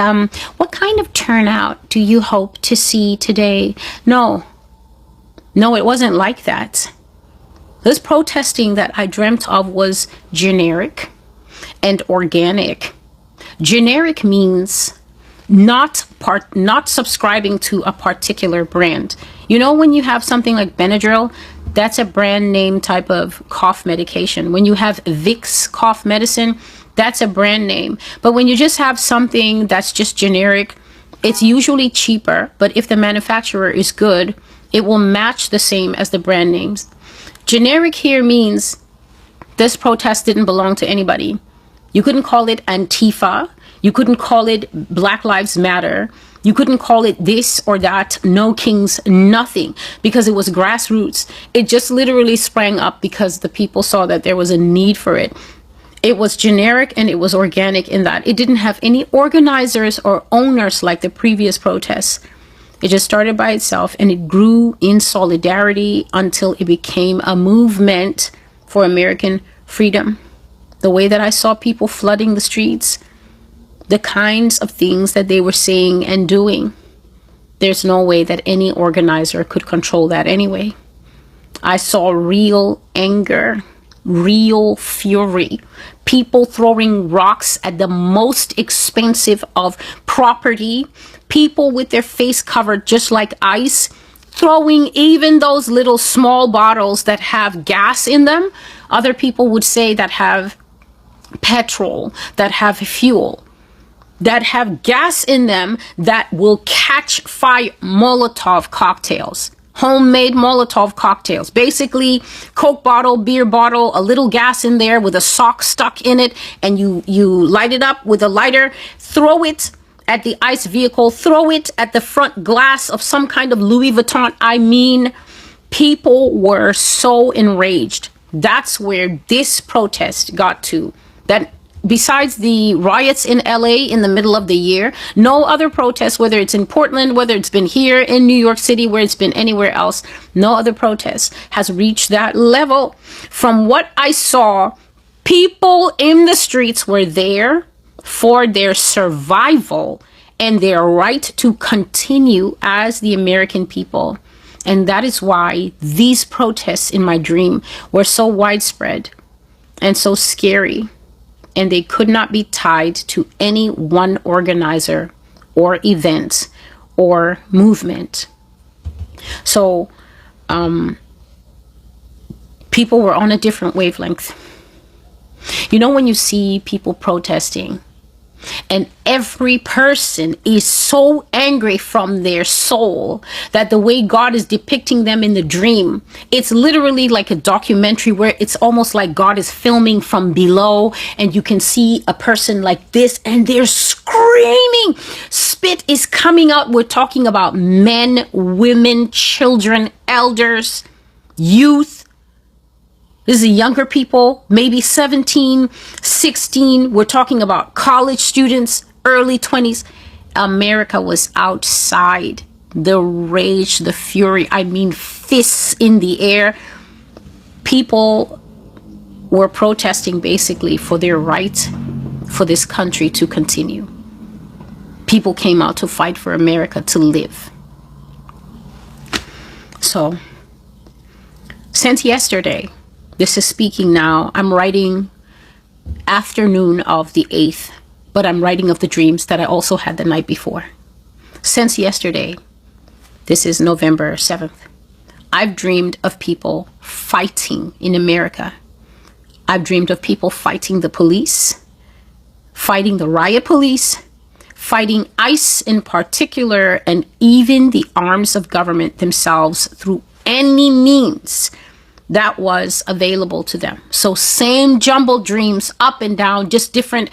what kind of turnout do you hope to see today? No, it wasn't like that. This protesting that I dreamt of was generic and organic. Generic means not subscribing to a particular brand. When you have something like Benadryl, that's a brand name type of cough medication. When you have Vicks cough medicine, that's a brand name. But when you just have something that's just generic, it's usually cheaper. But if the manufacturer is good, it will match the same as the brand names. Generic here means this protest didn't belong to anybody. You couldn't call it Antifa. You couldn't call it Black Lives Matter. You couldn't call it this or that, no kings, nothing, because it was grassroots. It just literally sprang up because the people saw that there was a need for it. It was generic and it was organic in that it didn't have any organizers or owners like the previous protests. It just started by itself and it grew in solidarity until it became a movement for American freedom. The way that I saw people flooding the streets, the kinds of things that they were saying and doing, there's no way that any organizer could control that anyway. I saw real anger, real fury, people throwing rocks at the most expensive of property, people with their face covered just like ice, throwing even those little small bottles that have gas in them. Other people would say that have petrol, that have fuel, that have gas in them that will catch fire. Molotov cocktails, homemade Molotov cocktails, basically Coke bottle, beer bottle, a little gas in there with a sock stuck in it, and you light it up with a lighter, throw it at the ICE vehicle, throw it at the front glass of some kind of Louis Vuitton. I mean, people were so enraged. That's where this protest got to. That besides the riots in LA in the middle of the year, no other protest, whether it's in Portland, whether it's been here in New York City, where it's been anywhere else, no other protest has reached that level. From what I saw, people in the streets were there for their survival and their right to continue as the American people. And that is why these protests in my dream were so widespread and so scary. And they could not be tied to any one organizer or event or movement. So people were on a different wavelength. When you see people protesting and every person is so angry from their soul that the way God is depicting them in the dream, it's literally like a documentary where it's almost like God is filming from below and you can see a person like this and they're screaming. Spit is coming out. We're talking about men, women, children, elders, youth. This is younger people, maybe 17, 16. We're talking about college students, early 20s. America was outside. The rage, the fury, I mean, fists in the air. People were protesting basically for their right for this country to continue. People came out to fight for America to live. So, since yesterday, this is speaking now. I'm writing afternoon of the 8th, but I'm writing of the dreams that I also had the night before. Since yesterday, this is November 7th, I've dreamed of people fighting in America. I've dreamed of people fighting the police, fighting the riot police, fighting ICE in particular, and even the arms of government themselves through any means that was available to them. So same jumbled dreams up and down, just different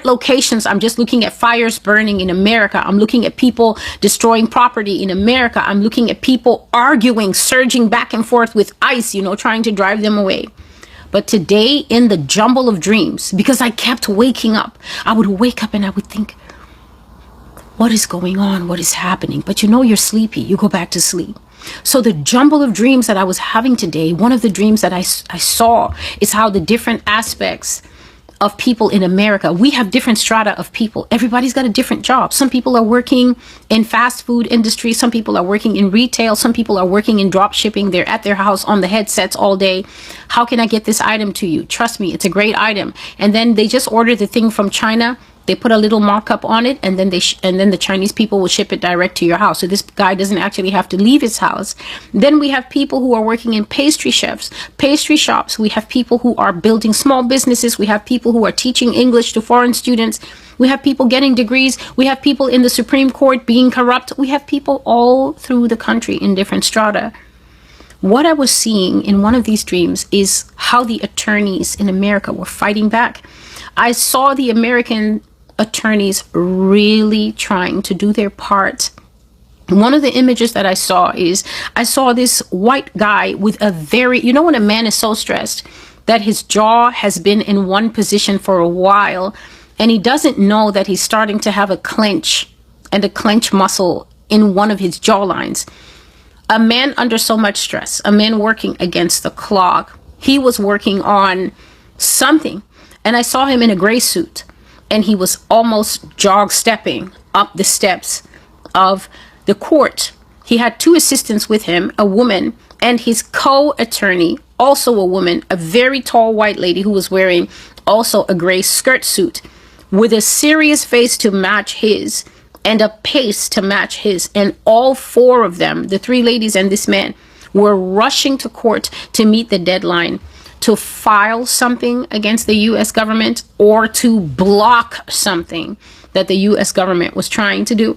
locations. I'm just looking at fires burning in America. I'm looking at people destroying property in America. I'm looking at people arguing, surging back and forth with ICE, trying to drive them away. But today, in the jumble of dreams, because I kept waking up, I would wake up and I would think, what is going on? What is happening? But you're sleepy. You go back to sleep. So the jumble of dreams that I was having today, one of the dreams that I saw is how the different aspects of people in America, we have different strata of people. Everybody's got a different job. Some people are working in fast food industry. Some people are working in retail. Some people are working in drop shipping. They're at their house on the headsets all day. How can I get this item to you? Trust me, it's a great item. And then they just order the thing from China. They put a little markup on it, and then then the Chinese people will ship it direct to your house. So this guy doesn't actually have to leave his house. Then we have people who are working in pastry shops. We have people who are building small businesses. We have people who are teaching English to foreign students. We have people getting degrees. We have people in the Supreme Court being corrupt. We have people all through the country in different strata. What I was seeing in one of these dreams is how the attorneys in America were fighting back. I saw the American attorneys really trying to do their part. One of the images that I saw this white guy with a very, when a man is so stressed that his jaw has been in one position for a while, and he doesn't know that he's starting to have a clench muscle in one of his jawlines. A man under so much stress, a man working against the clock. He was working on something, and I saw him in a gray suit. And he was almost jog stepping up the steps of the court. He had two assistants with him, a woman and his co-attorney, also a woman, a very tall white lady who was wearing also a gray skirt suit with a serious face to match his and a pace to match his. And all four of them, the three ladies and this man, were rushing to court to meet the deadline to file something against the U.S. government or to block something that the U.S. government was trying to do.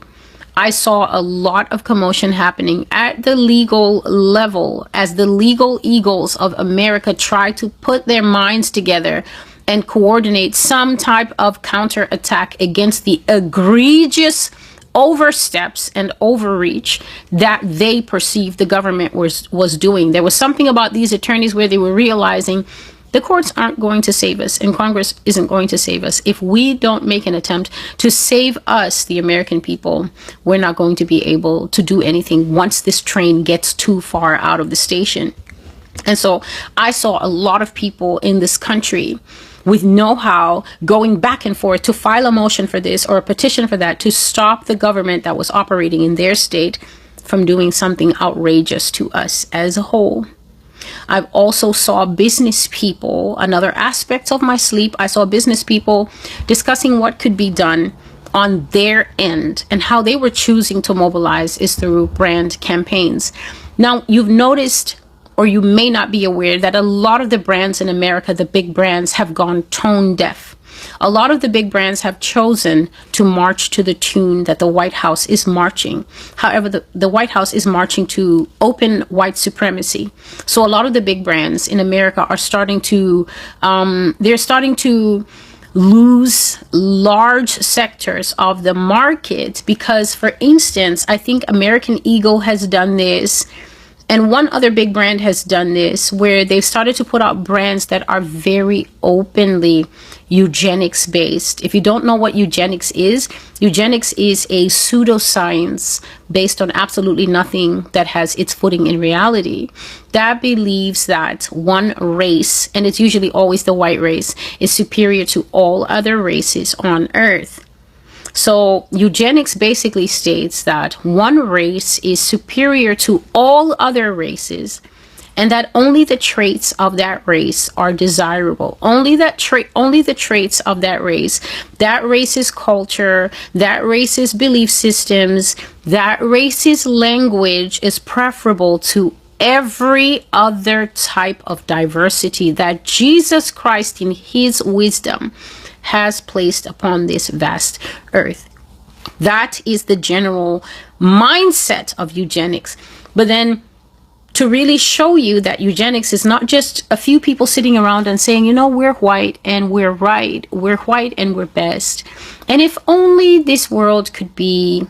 I saw a lot of commotion happening at the legal level as the legal eagles of America try to put their minds together and coordinate some type of counterattack against the egregious oversteps and overreach that they perceived the government was doing. There was something about these attorneys where they were realizing the courts aren't going to save us and Congress isn't going to save us. If we don't make an attempt to save us, the American people, we're not going to be able to do anything once this train gets too far out of the station. And so I saw a lot of people in this country with know-how going back and forth to file a motion for this or a petition for that to stop the government that was operating in their state from doing something outrageous to us as a whole. I've also saw business people, another aspect of my sleep, I saw business people discussing what could be done on their end, and how they were choosing to mobilize is through brand campaigns. Now, you've noticed, or you may not be aware, that a lot of the brands in America, the big brands, have gone tone deaf. A lot of the big brands have chosen to march to the tune that the White House is marching. However, the White House is marching to open white supremacy. So a lot of the big brands in America are starting to, lose large sectors of the market because, for instance, I think American Eagle has done this. And one other big brand has done this, where they've started to put out brands that are very openly eugenics based. If you don't know what eugenics is a pseudoscience based on absolutely nothing that has its footing in reality, that believes that one race, and it's usually always the white race, is superior to all other races on Earth. So eugenics basically states that one race is superior to all other races, and that only the traits of that race are desirable. Only the traits of that race's culture, that race's belief systems, that race's language is preferable to every other type of diversity that Jesus Christ in his wisdom has placed upon this vast earth. That is the general mindset of eugenics. But then to really show you that eugenics is not just a few people sitting around and saying, you know, we're white and we're right, we're white and we're best. And if only this world could be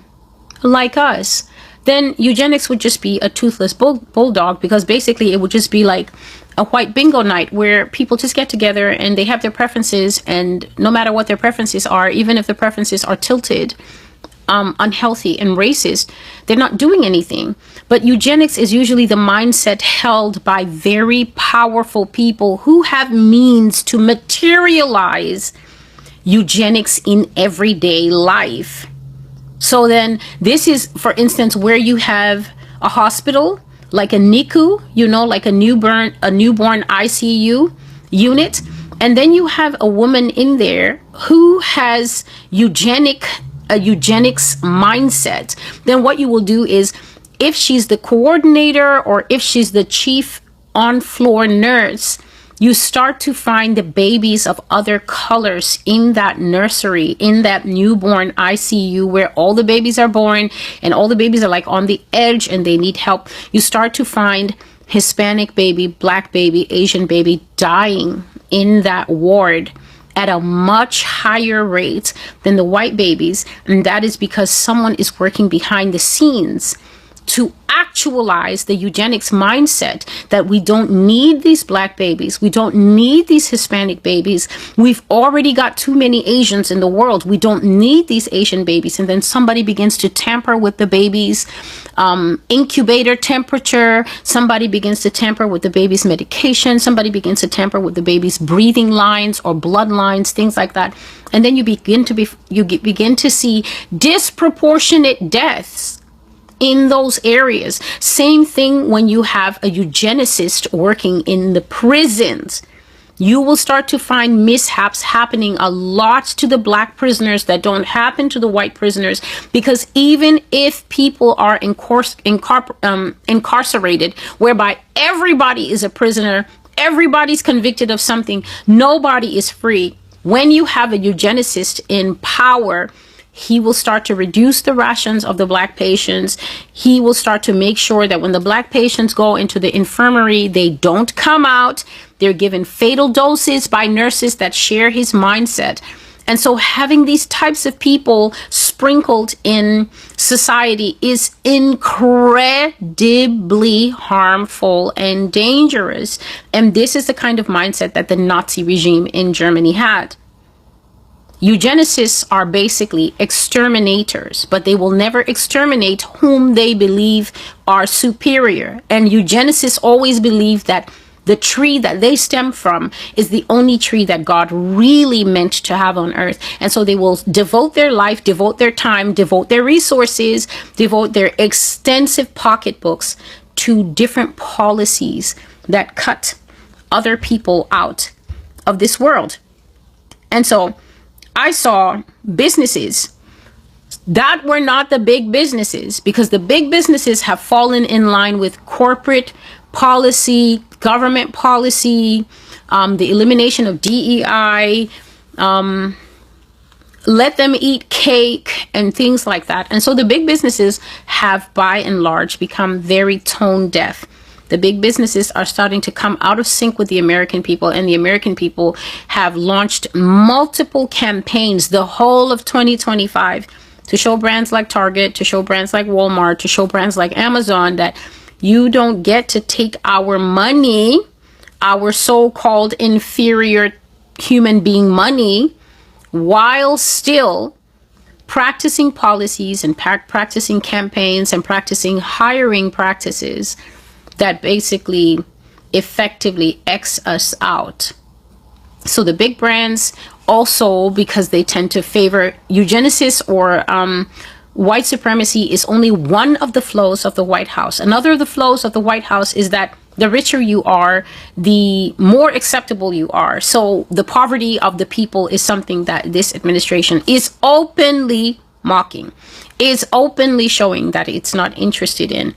like us, then eugenics would just be a toothless bulldog, because basically it would just be like a white bingo night where people just get together and they have their preferences, and no matter what their preferences are, even if the preferences are tilted, unhealthy and racist, they're not doing anything. But eugenics is usually the mindset held by very powerful people who have means to materialize eugenics in everyday life. So then this is, for instance, where you have a hospital like a NICU, you know, like a newborn ICU unit, and then you have a woman in there who has a eugenics mindset. Then what you will do is, if she's the coordinator or if she's the chief on-floor nurse, you start to find the babies of other colors in that nursery, in that newborn ICU where all the babies are born and all the babies are like on the edge and they need help. You start to find Hispanic baby, black baby, Asian baby dying in that ward at a much higher rate than the white babies. And that is because someone is working behind the scenes to actualize the eugenics mindset that we don't need these black babies. We don't need these Hispanic babies. We've already got too many Asians in the world. We don't need these Asian babies. And then somebody begins to tamper with the baby's incubator temperature. Somebody begins to tamper with the baby's medication. Somebody begins to tamper with the baby's breathing lines or blood lines, things like that. And then you begin to see disproportionate deaths in those areas. Same thing when you have a eugenicist working in the prisons. You will start to find mishaps happening a lot to the black prisoners that don't happen to the white prisoners, because even if people are incarcerated, whereby everybody is a prisoner, everybody's convicted of something, nobody is free. When you have a eugenicist in power, he will start to reduce the rations of the black patients. He will start to make sure that when the black patients go into the infirmary, they don't come out. They're given fatal doses by nurses that share his mindset. And so having these types of people sprinkled in society is incredibly harmful and dangerous. And this is the kind of mindset that the Nazi regime in Germany had. Eugenicists are basically exterminators, but they will never exterminate whom they believe are superior. And eugenicists always believe that the tree that they stem from is the only tree that God really meant to have on earth. And so they will devote their life, devote their time, devote their resources, devote their extensive pocketbooks to different policies that cut other people out of this world. And so I saw businesses that were not the big businesses, because the big businesses have fallen in line with corporate policy, government policy, the elimination of DEI, let them eat cake and things like that. And so the big businesses have by and large become very tone deaf. The big businesses are starting to come out of sync with the American people, and the American people have launched multiple campaigns the whole of 2025 to show brands like Target, to show brands like Walmart, to show brands like Amazon that you don't get to take our money, our so-called inferior human being money, while still practicing policies and practicing campaigns and practicing hiring practices that basically effectively X us out. So the big brands also, because they tend to favor eugenicists or white supremacy, is only one of the flows of the White House. Another of the flows of the White House is that the richer you are, the more acceptable you are. So the poverty of the people is something that this administration is openly mocking, is openly showing that it's not interested in.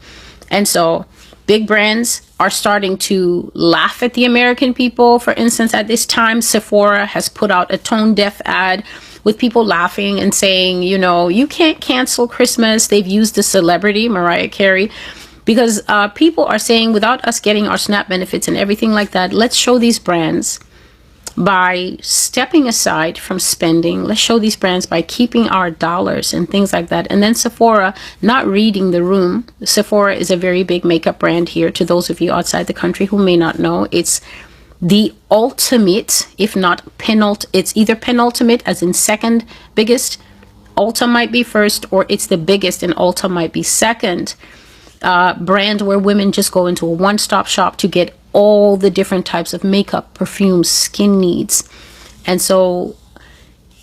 And so big brands are starting to laugh at the American people. For instance, at this time, Sephora has put out a tone deaf ad with people laughing and saying, you know, you can't cancel Christmas. They've used the celebrity, Mariah Carey, because people are saying, without us getting our SNAP benefits and everything like that, let's show these brands by stepping aside from spending. Let's show these brands by keeping our dollars and things like that. And then Sephora not reading the room. Sephora is a very big makeup brand here. To those of you outside the country who may not know, it's the ultimate, if not it's either penultimate as in second biggest. Ulta might be first, or it's the biggest and Ulta might be second. Brand where women just go into a one-stop shop to get all the different types of makeup, perfumes, skin needs. And so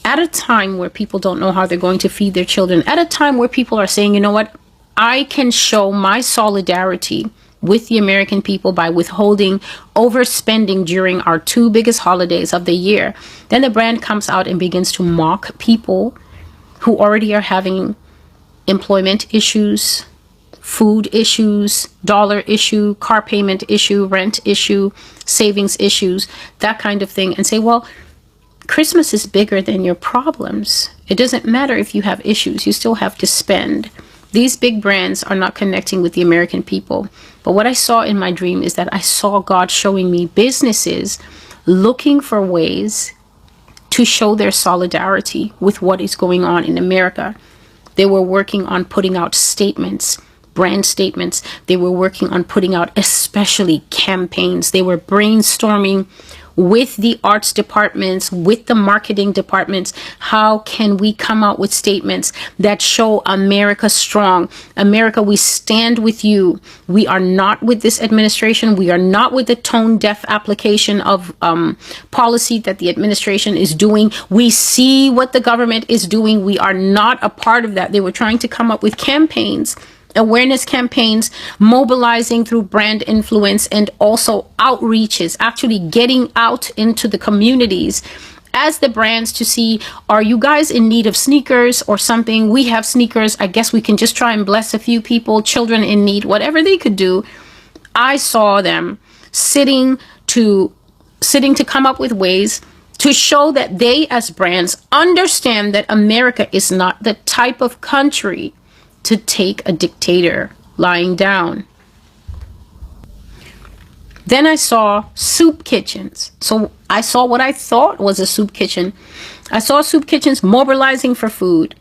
at a time where people don't know how they're going to feed their children, at a time where people are saying, you know what, I can show my solidarity with the American people by withholding overspending during our two biggest holidays of the year, then the brand comes out and begins to mock people who already are having employment issues, food issues, dollar issue, car payment issue, rent issue, savings issues, that kind of thing, and say, well, Christmas is bigger than your problems. It doesn't matter if you have issues, you still have to spend. These big brands are not connecting with the American people. But what I saw in my dream is that I saw God showing me businesses looking for ways to show their solidarity with what is going on in America. They were working on putting out statements, brand statements. They were working on putting out especially campaigns. They were brainstorming with the arts departments, with the marketing departments. How can we come out with statements that show America strong? America, we stand with you. We are not with this administration. We are not with the tone deaf application of policy that the administration is doing. We see what the government is doing. We are not a part of that. They were trying to come up with campaigns, awareness campaigns, mobilizing through brand influence, and also outreaches, actually getting out into the communities as the brands to see, are you guys in need of sneakers or something? We have sneakers. I guess we can just try and bless a few people, children in need, whatever they could do. I saw them sitting to come up with ways to show that they as brands understand that America is not the type of country to take a dictator lying down. Then I saw soup kitchens. So I saw what I thought was a soup kitchen. I saw soup kitchens mobilizing for food,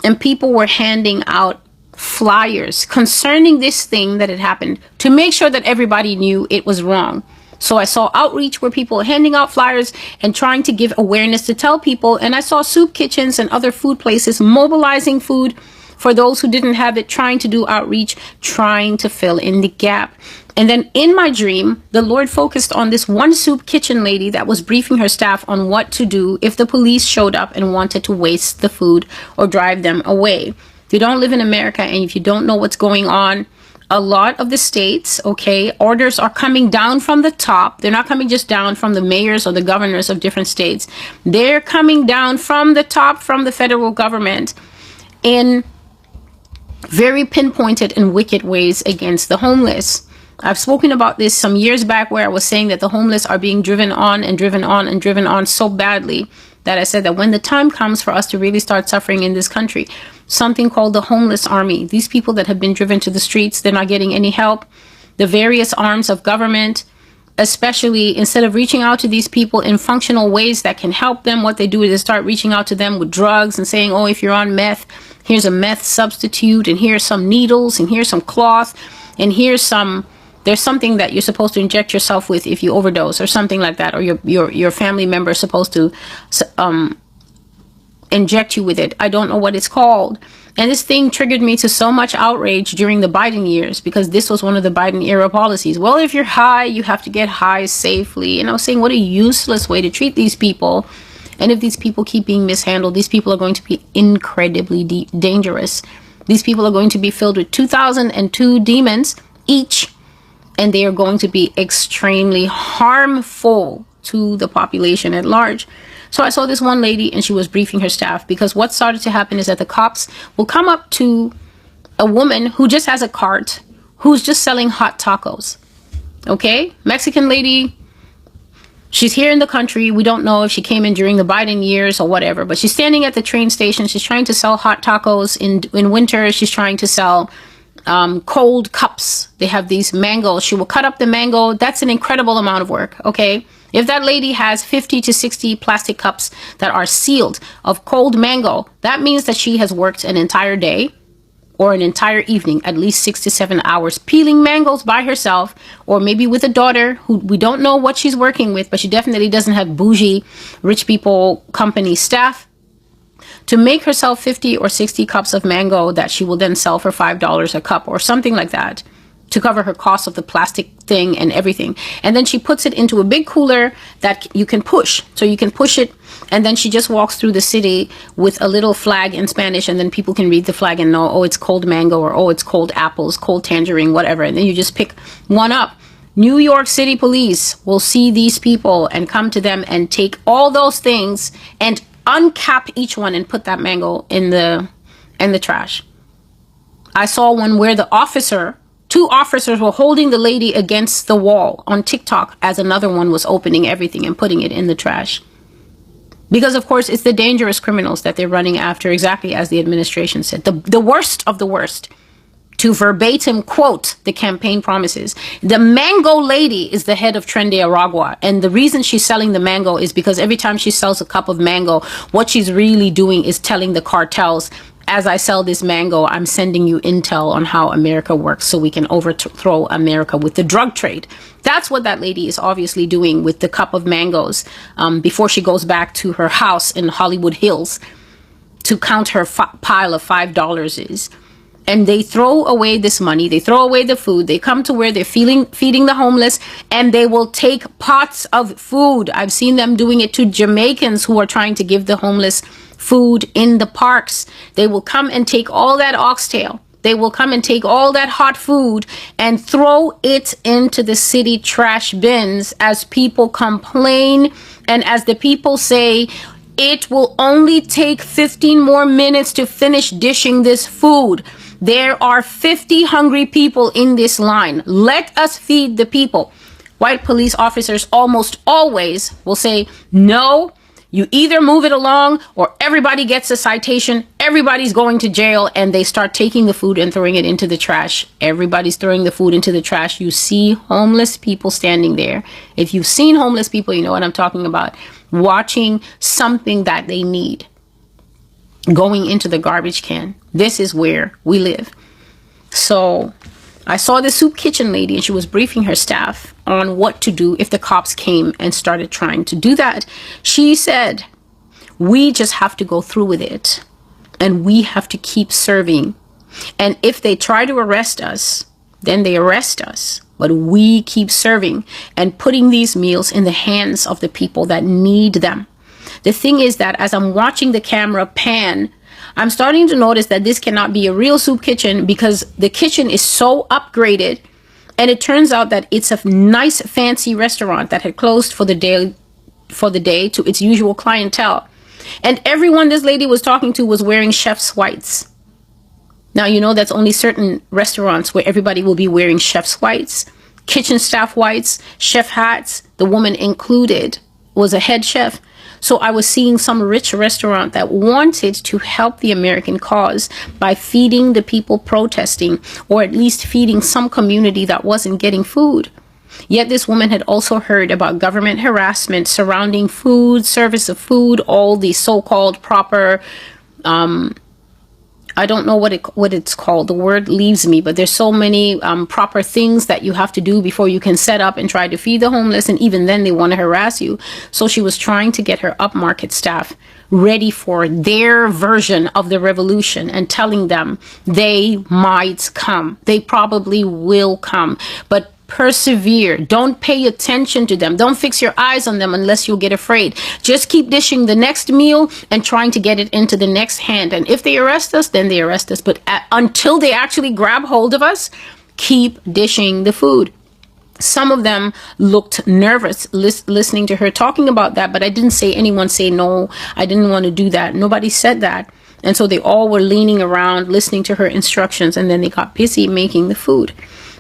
and people were handing out flyers concerning this thing that had happened to make sure that everybody knew it was wrong. So I saw outreach where people were handing out flyers and trying to give awareness to tell people. And I saw soup kitchens and other food places mobilizing food for those who didn't have it, trying to do outreach, trying to fill in the gap. And then in my dream, the Lord focused on this one soup kitchen lady that was briefing her staff on what to do if the police showed up and wanted to waste the food or drive them away. If you don't live in America and if you don't know what's going on, a lot of the states, okay, orders are coming down from the top. They're not coming just down from the mayors or the governors of different states. They're coming down from the top, from the federal government, in very pinpointed and wicked ways against the homeless. I've spoken about this some years back where I was saying that the homeless are being driven on and driven on and driven on so badly that I said that when the time comes for us to really start suffering in this country, something called the homeless army, these people that have been driven to the streets, they're not getting any help. The various arms of government, especially, instead of reaching out to these people in functional ways that can help them, what they do is they start reaching out to them with drugs and saying, oh, if you're on meth, here's a meth substitute, and here's some needles, and here's some cloth, and there's something that you're supposed to inject yourself with if you overdose or something like that, or your family member is supposed to inject you with it. I don't know what it's called. And this thing triggered me to so much outrage during the Biden years, because this was one of the Biden era policies. Well, if you're high, you have to get high safely. And I was saying, what a useless way to treat these people. And if these people keep being mishandled, these people are going to be incredibly dangerous. These people are going to be filled with 2002 demons each, and they are going to be extremely harmful to the population at large. So I saw this one lady, and she was briefing her staff, because what started to happen is that the cops will come up to a woman who just has a cart, who's just selling hot tacos. Okay? Mexican lady. She's here in the country. We don't know if she came in during the Biden years or whatever, but she's standing at the train station. She's trying to sell hot tacos in winter. She's trying to sell cold cups. They have these mangoes. She will cut up the mango. That's an incredible amount of work. Okay. If that lady has 50 to 60 plastic cups that are sealed of cold mango, that means that she has worked an entire day or an entire evening, at least 6 to 7 hours, peeling mangoes by herself, or maybe with a daughter who we don't know what she's working with, but she definitely doesn't have bougie, rich people company staff, to make herself 50 or 60 cups of mango that she will then sell for $5 a cup or something like that, to cover her cost of the plastic thing and everything. And then she puts it into a big cooler that you can push. So you can push it, and then she just walks through the city with a little flag in Spanish, and then people can read the flag and know, oh, it's cold mango, or oh, it's cold apples, cold tangerine, whatever. And then you just pick one up. New York City police will see these people and come to them and take all those things and uncap each one and put that mango in the trash. I saw one where two officers were holding the lady against the wall on TikTok as another one was opening everything and putting it in the trash. Because, of course, it's the dangerous criminals that they're running after, exactly as the administration said. The worst of the worst. To verbatim quote the campaign promises. The mango lady is the head of Trendy Aragua. And the reason she's selling the mango is because every time she sells a cup of mango, what she's really doing is telling the cartels, as I sell this mango, I'm sending you intel on how America works so we can overthrow America with the drug trade. That's what that lady is obviously doing with the cup of mangoes before she goes back to her house in Hollywood Hills to count her pile of $5 is. And they throw away this money. They throw away the food. They come to where they're feeding the homeless, and they will take pots of food. I've seen them doing it to Jamaicans who are trying to give the homeless food in the parks. They will come and take all that oxtail. They will come and take all that hot food and throw it into the city trash bins as people complain. And as the people say, it will only take 15 more minutes to finish dishing this food. There are 50 hungry people in this line. Let us feed the people. White police officers almost always will say, no, you either move it along or everybody gets a citation. Everybody's going to jail, and they start taking the food and throwing it into the trash. Everybody's throwing the food into the trash. You see homeless people standing there. If you've seen homeless people, you know what I'm talking about. Watching something that they need going into the garbage can. This is where we live. So I saw the soup kitchen lady, and she was briefing her staff on what to do if the cops came and started trying to do that. She said, we just have to go through with it, and we have to keep serving. And if they try to arrest us, then they arrest us. But we keep serving and putting these meals in the hands of the people that need them. The thing is that as I'm watching the camera pan, I'm starting to notice that this cannot be a real soup kitchen, because the kitchen is so upgraded. And it turns out that it's a nice fancy restaurant that had closed for the day to its usual clientele. And everyone this lady was talking to was wearing chef's whites. Now, you know, that's only certain restaurants where everybody will be wearing chef's whites, kitchen staff whites, chef hats. The woman included was a head chef. So I was seeing some rich restaurant that wanted to help the American cause by feeding the people protesting, or at least feeding some community that wasn't getting food. Yet this woman had also heard about government harassment surrounding food, service of food, all the so-called proper, I don't know what it's called. The word leaves me, but there's so many proper things that you have to do before you can set up and try to feed the homeless. And even then they want to harass you. So she was trying to get her upmarket staff ready for their version of the revolution and telling them they might come. They probably will come, but persevere. Don't pay attention to them. Don't fix your eyes on them unless you'll get afraid. Just keep dishing the next meal and trying to get it into the next hand. And if they arrest us, then they arrest us. But until they actually grab hold of us, keep dishing the food. Some of them looked nervous listening to her talking about that, but I didn't see anyone say, no, I didn't want to do that. Nobody said that. And so they all were leaning around, listening to her instructions, and then they got busy making the food.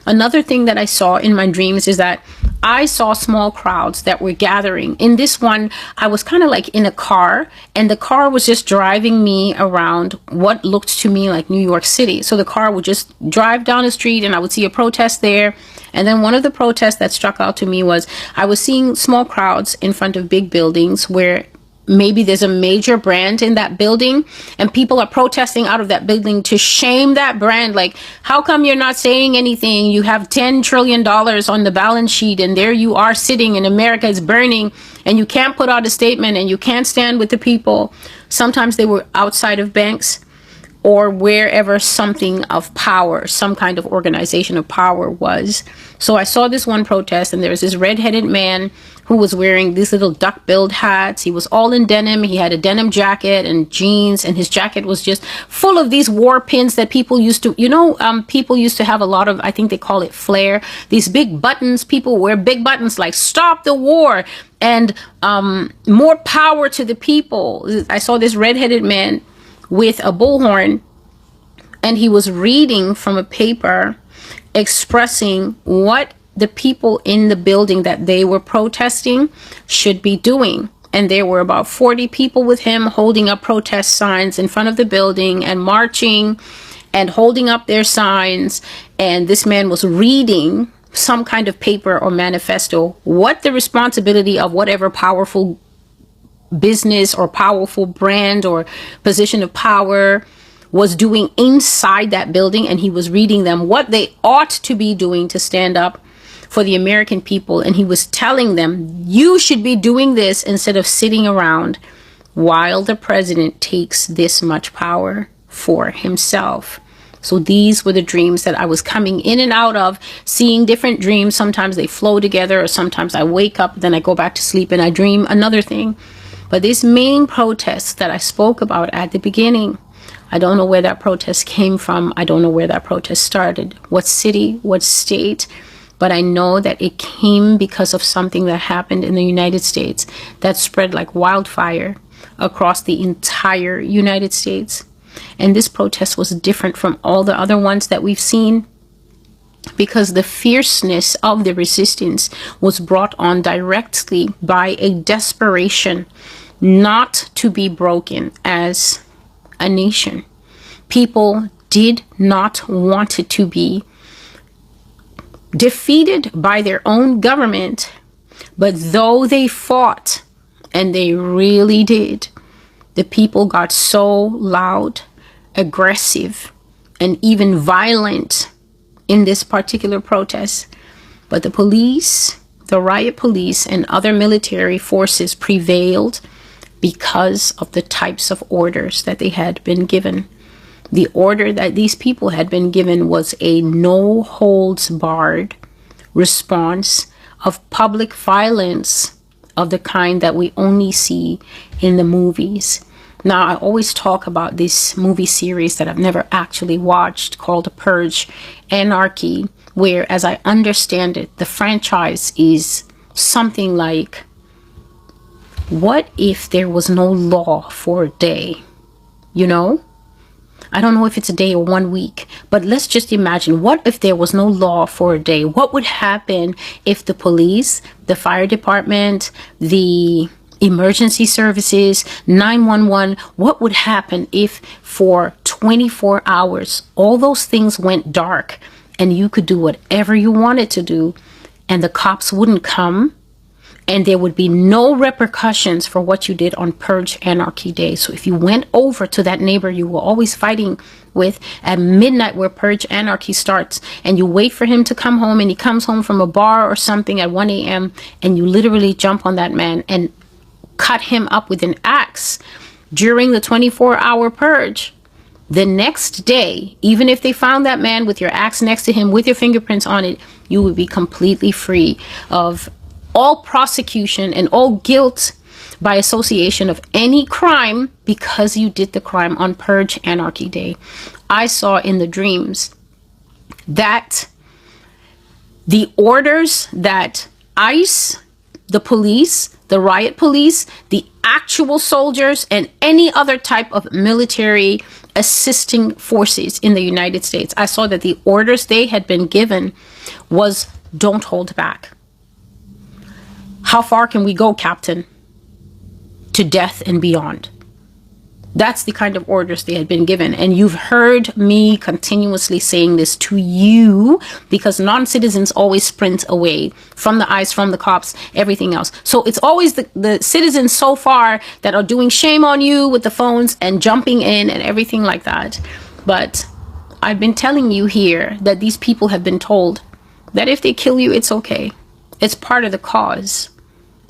Another thing that I saw in my dreams is that I saw small crowds that were gathering. In this one, I was kind of like in a car, and the car was just driving me around what looked to me like New York City. So the car would just drive down the street and I would see a protest there. And then one of the protests that struck out to me was I was seeing small crowds in front of big buildings where maybe there's a major brand in that building and people are protesting out of that building to shame that brand. Like, how come you're not saying anything? You have $10 trillion on the balance sheet and there you are sitting and America is burning and you can't put out a statement and you can't stand with the people. Sometimes they were outside of banks or wherever something of power, some kind of organization of power was. So I saw this one protest and there was this red-headed man who was wearing these little duck-billed hats. He was all in denim. He had a denim jacket and jeans, and his jacket was just full of these war pins that people used to, people used to have a lot of, I think they call it flair, these big buttons. People wear big buttons like "Stop the War" and "More power to the people." I saw this red-headed man with a bullhorn, and he was reading from a paper expressing what the people in the building that they were protesting should be doing. And there were about 40 people with him holding up protest signs in front of the building and marching and holding up their signs. And this man was reading some kind of paper or manifesto, what the responsibility of whatever powerful business or powerful brand or position of power was doing inside that building. And he was reading them what they ought to be doing to stand up for the American people. And he was telling them, you should be doing this instead of sitting around while the president takes this much power for himself. So these were the dreams that I was coming in and out of, seeing different dreams. Sometimes they flow together, or sometimes I wake up, then I go back to sleep and I dream another thing. But this main protest that I spoke about at the beginning, I don't know where that protest came from. I don't know where that protest started, what city, what state. But I know that it came because of something that happened in the United States that spread like wildfire across the entire United States. And this protest was different from all the other ones that we've seen because the fierceness of the resistance was brought on directly by a desperation not to be broken as a nation. People did not want it to be defeated by their own government, but though they fought, and they really did, the people got so loud, aggressive, and even violent in this particular protest. But the police, the riot police, and other military forces prevailed because of the types of orders that they had been given. The order that these people had been given was a no-holds-barred response of public violence of the kind that we only see in the movies. Now, I always talk about this movie series that I've never actually watched called The Purge, Anarchy, where, as I understand it, the franchise is something like, what if there was no law for a day? I don't know if it's a day or 1 week, but let's just imagine, what if there was no law for a day? What would happen if the police, the fire department, the emergency services, 911, what would happen if for 24 hours, all those things went dark and you could do whatever you wanted to do and the cops wouldn't come? And there would be no repercussions for what you did on Purge Anarchy Day. So if you went over to that neighbor you were always fighting with at midnight where Purge Anarchy starts, and you wait for him to come home, and he comes home from a bar or something at 1 a.m., and you literally jump on that man and cut him up with an axe during the 24-hour purge. The next day, even if they found that man with your axe next to him with your fingerprints on it, you would be completely free of all prosecution and all guilt by association of any crime because you did the crime on Purge Anarchy Day. I saw in the dreams that the orders that ICE, the police, the riot police, the actual soldiers, and any other type of military assisting forces in the United States, I saw that the orders they had been given was don't hold back. How far can we go, Captain? To death and beyond. That's the kind of orders they had been given. And you've heard me continuously saying this to you, because non-citizens always sprint away from the ICE, from the cops, everything else. So it's always the citizens so far that are doing shame on you with the phones and jumping in and everything like that. But I've been telling you here that these people have been told that if they kill you, it's okay. It's part of the cause.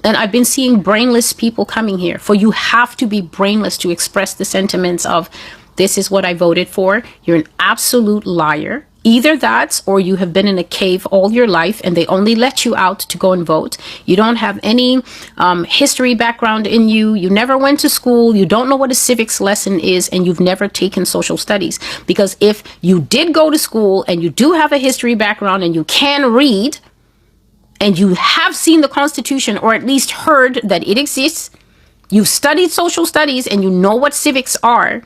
And I've been seeing brainless people coming here. For you have to be brainless to express the sentiments of, this is what I voted for. You're an absolute liar. Either that, or you have been in a cave all your life and they only let you out to go and vote. You don't have any history background in you. You never went to school. You don't know what a civics lesson is, and you've never taken social studies. Because if you did go to school and you do have a history background and you can read, and you have seen the Constitution, or at least heard that it exists, you've studied social studies and you know what civics are,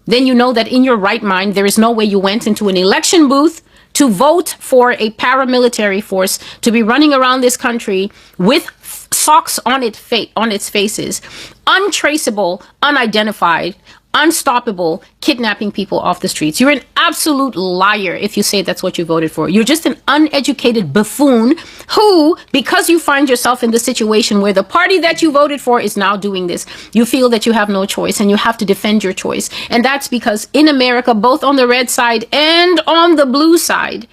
then you know that in your right mind, there is no way you went into an election booth to vote for a paramilitary force to be running around this country with socks on its faces, untraceable, unidentified, unstoppable, kidnapping people off the streets. You're an absolute liar if you say that's what you voted for. You're just an uneducated buffoon who, because you find yourself in the situation where the party that you voted for is now doing this, you feel that you have no choice and you have to defend your choice. And that's because in America, both on the red side and on the blue side,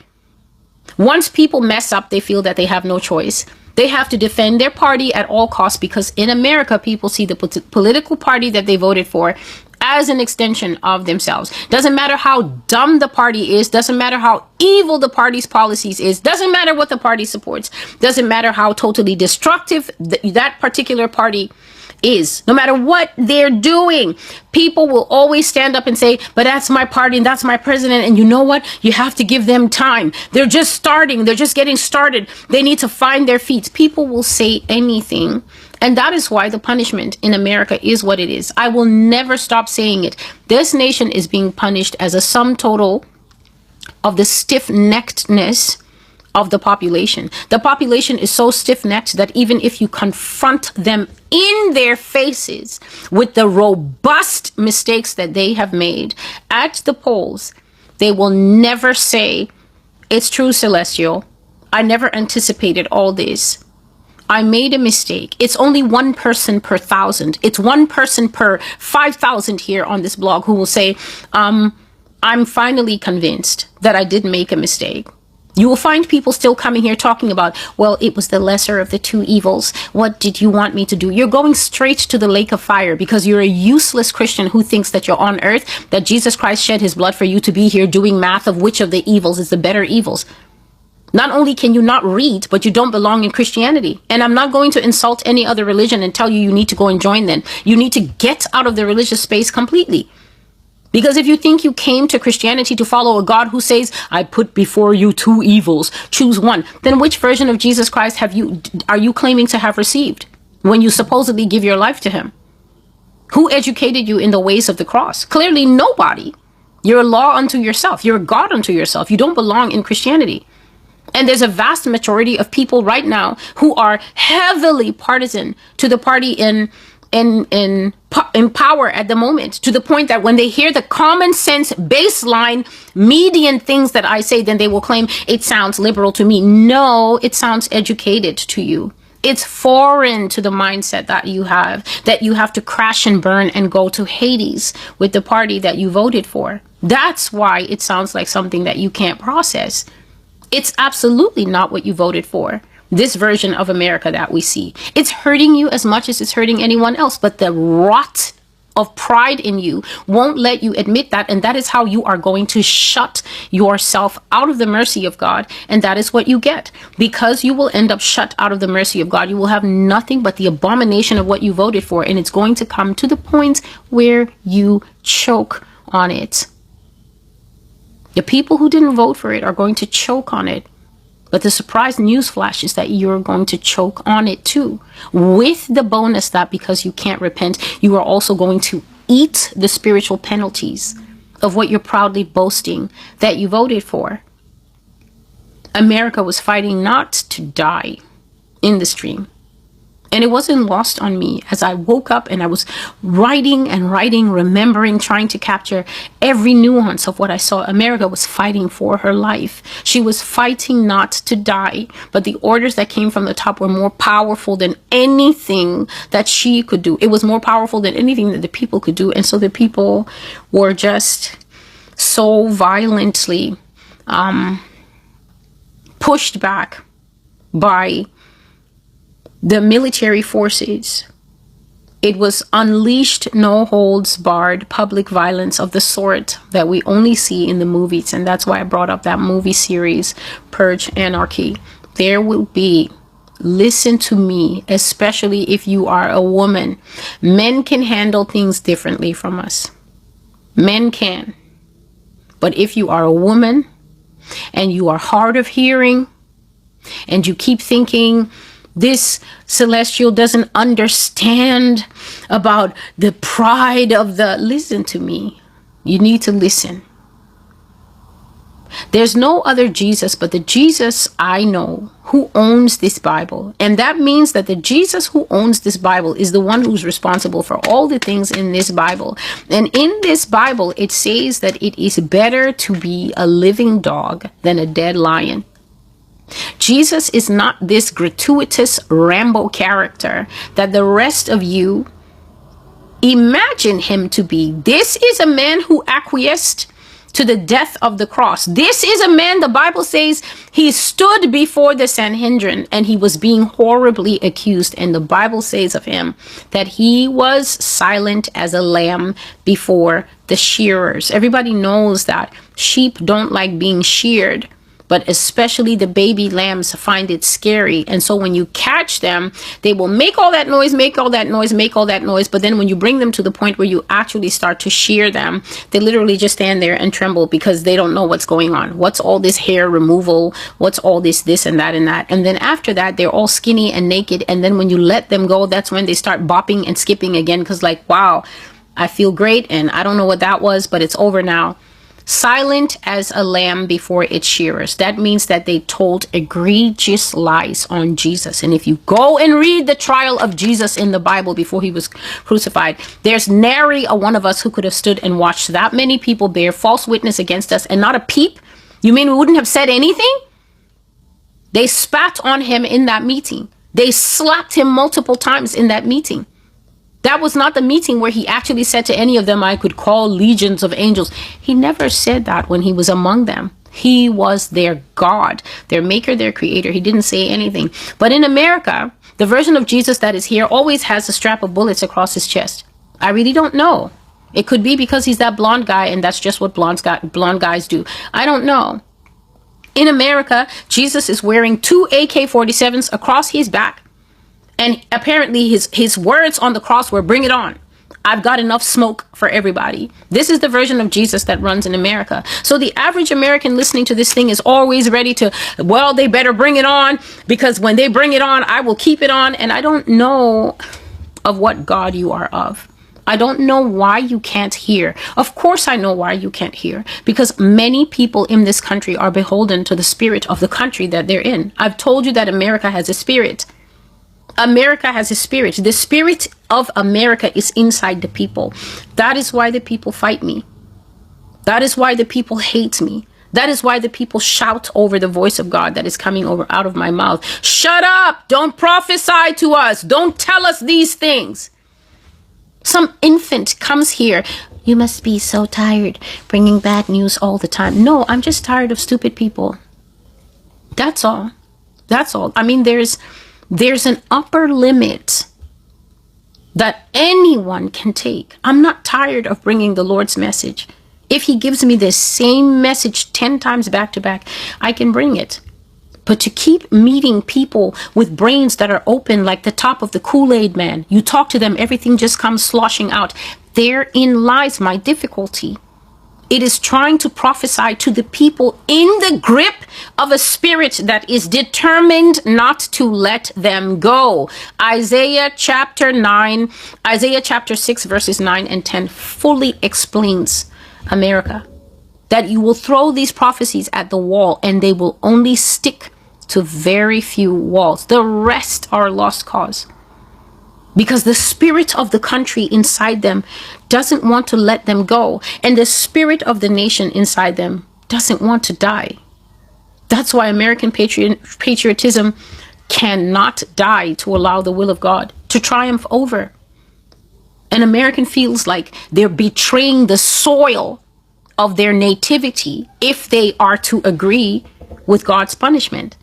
once people mess up, they feel that they have no choice. They have to defend their party at all costs, because in America, people see the political party that they voted for as an extension of themselves. Doesn't matter how dumb the party is, doesn't matter how evil the party's policies is, doesn't matter what the party supports, doesn't matter how totally destructive that particular party is. No matter what they're doing, people will always stand up and say, but that's my party and that's my president, and you know what? You have to give them time. They're just starting. They're just getting started. They need to find their feet. People will say anything. And that is why the punishment in America is what it is. I will never stop saying it. This nation is being punished as a sum total of the stiff-neckedness of the population. The population is so stiff-necked that even if you confront them in their faces with the robust mistakes that they have made at the polls, they will never say, it's true, Celestial. I never anticipated all this. I made a mistake. It's only one person per 1,000. It's one person per 5,000 here on this blog who will say, I'm finally convinced that I did make a mistake. You will find people still coming here talking about, well, it was the lesser of the two evils. What did you want me to do? You're going straight to the lake of fire because you're a useless Christian who thinks that you're on earth, that Jesus Christ shed his blood for you to be here doing math of which of the evils is the better evils. Not only can you not read, but you don't belong in Christianity. And I'm not going to insult any other religion and tell you you need to go and join them. You need to get out of the religious space completely. Because if you think you came to Christianity to follow a God who says, I put before you two evils, choose one, then which version of Jesus Christ are you claiming to have received when you supposedly give your life to him? Who educated you in the ways of the cross? Clearly nobody. You're a law unto yourself. You're a God unto yourself. You don't belong in Christianity. And there's a vast majority of people right now who are heavily partisan to the party in power at the moment, to the point that when they hear the common sense baseline median things that I say, then they will claim it sounds liberal to me. No, it sounds educated to you. It's foreign to the mindset that you have to crash and burn and go to Hades with the party that you voted for. That's why it sounds like something that you can't process. It's absolutely not what you voted for. This version of America that we see. It's hurting you as much as it's hurting anyone else. But the rot of pride in you won't let you admit that. And that is how you are going to shut yourself out of the mercy of God. And that is what you get. Because you will end up shut out of the mercy of God, you will have nothing but the abomination of what you voted for. And it's going to come to the point where you choke on it. The people who didn't vote for it are going to choke on it. But the surprise news flash is that you're going to choke on it too. With the bonus that because you can't repent, you are also going to eat the spiritual penalties of what you're proudly boasting that you voted for. America was fighting not to die in the stream. And it wasn't lost on me as I woke up and I was writing and writing, remembering, trying to capture every nuance of what I saw. America was fighting for her life. She was fighting not to die, but the orders that came from the top were more powerful than anything that she could do. It was more powerful than anything that the people could do. And so the people were just so violently pushed back by the military forces. It was unleashed, no holds barred public violence of the sort that we only see in the movies. And that's why I brought up that movie series, Purge Anarchy. There will be, listen to me, especially if you are a woman. Men can handle things differently from us. Men can. But if you are a woman and you are hard of hearing and you keep thinking, this celestial doesn't understand about the pride of the... Listen to me. You need to listen. There's no other Jesus but the Jesus I know who owns this Bible. And that means that the Jesus who owns this Bible is the one who's responsible for all the things in this Bible. And in this Bible, it says that it is better to be a living dog than a dead lion. Jesus is not this gratuitous Rambo character that the rest of you imagine him to be. This is a man who acquiesced to the death of the cross. This is a man, the Bible says, he stood before the Sanhedrin and he was being horribly accused. And the Bible says of him that he was silent as a lamb before the shearers. Everybody knows that sheep don't like being sheared, but especially the baby lambs find it scary. And so when you catch them, they will make all that noise, make all that noise, make all that noise. But then when you bring them to the point where you actually start to shear them, they literally just stand there and tremble because they don't know what's going on. What's all this hair removal? What's all this and that and that? And then after that, they're all skinny and naked. And then when you let them go, that's when they start bopping and skipping again. Because like, wow, I feel great. And I don't know what that was, but it's over now. Silent as a lamb before its shearers. That means that they told egregious lies on Jesus. And if you go and read the trial of Jesus in the Bible before he was crucified, there's nary a one of us who could have stood and watched that many people bear false witness against us and not a peep. You mean we wouldn't have said anything? They spat on him in that meeting. They slapped him multiple times in that meeting. That was not the meeting where he actually said to any of them, I could call legions of angels. He never said that when he was among them. He was their God, their maker, their creator. He didn't say anything. But in America, the version of Jesus that is here always has a strap of bullets across his chest. I really don't know. It could be because he's that blonde guy and that's just what blonde guys do. I don't know. In America, Jesus is wearing 2 AK-47s across his back. And apparently his words on the cross were, bring it on. I've got enough smoke for everybody. This is the version of Jesus that runs in America. So the average American listening to this thing is always ready to, well, they better bring it on because when they bring it on, I will keep it on. And I don't know of what God you are of. I don't know why you can't hear. Of course I know why you can't hear. Because many people in this country are beholden to the spirit of the country that they're in. I've told you that America has a spirit. America has a spirit. The spirit of America is inside the people. That is why the people fight me. That is why the people hate me. That is why the people shout over the voice of God that is coming over out of my mouth. Shut up! Don't prophesy to us. Don't tell us these things. Some infant comes here. You must be so tired bringing bad news all the time. No, I'm just tired of stupid people. That's all. That's all. I mean, there's an upper limit that anyone can take. I'm not tired of bringing the Lord's message. If he gives me the same message 10 times back to back, I can bring it. But to keep meeting people with brains that are open like the top of the Kool-Aid man, you talk to them, everything just comes sloshing out. Therein lies my difficulty. It is trying to prophesy to the people in the grip of a spirit that is determined not to let them go. Isaiah chapter 6 verses 9 and 10 fully explains America. That you will throw these prophecies at the wall and they will only stick to very few walls. The rest are lost cause. because the spirit of the country inside them doesn't want to let them go. And the spirit of the nation inside them doesn't want to die. That's why American patriotism cannot die to allow the will of God to triumph over. An American feels like they're betraying the soil of their nativity if they are to agree with God's punishment.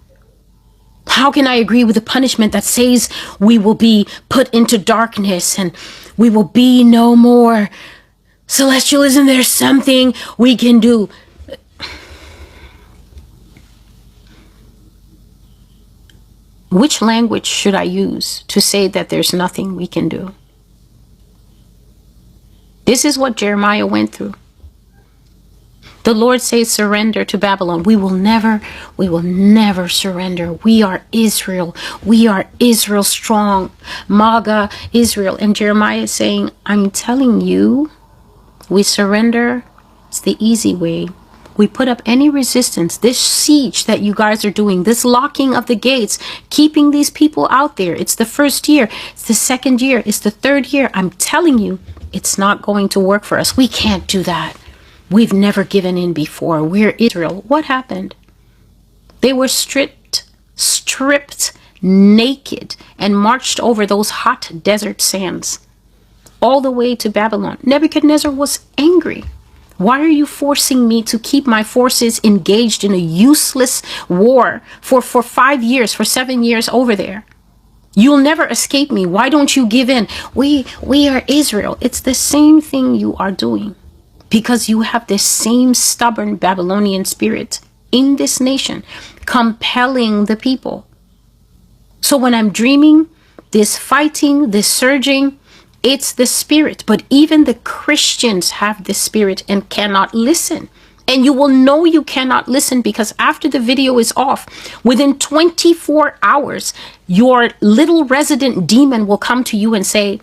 How can I agree with a punishment that says we will be put into darkness and we will be no more? Celestial, isn't there something we can do? Which language should I use to say that there's nothing we can do? This is what Jeremiah went through. The Lord says, surrender to Babylon. We will never surrender. We are Israel. We are Israel strong. MAGA Israel. And Jeremiah is saying, I'm telling you, we surrender. It's the easy way. We put up any resistance. This siege that you guys are doing, this locking of the gates, keeping these people out there. It's the first year. It's the second year. It's the third year. I'm telling you, it's not going to work for us. We can't do that. We've never given in before. We're Israel. What happened? They were stripped naked and marched over those hot desert sands all the way to Babylon. Nebuchadnezzar was angry. Why are you forcing me to keep my forces engaged in a useless war for 5 years, for 7 years over there? You'll never escape me. Why don't you give in? We are Israel. It's the same thing you are doing. Because you have this same stubborn Babylonian spirit in this nation, compelling the people. So when I'm dreaming, this fighting, this surging, it's the spirit. But even the Christians have this spirit and cannot listen. And you will know you cannot listen because after the video is off, within 24 hours, your little resident demon will come to you and say,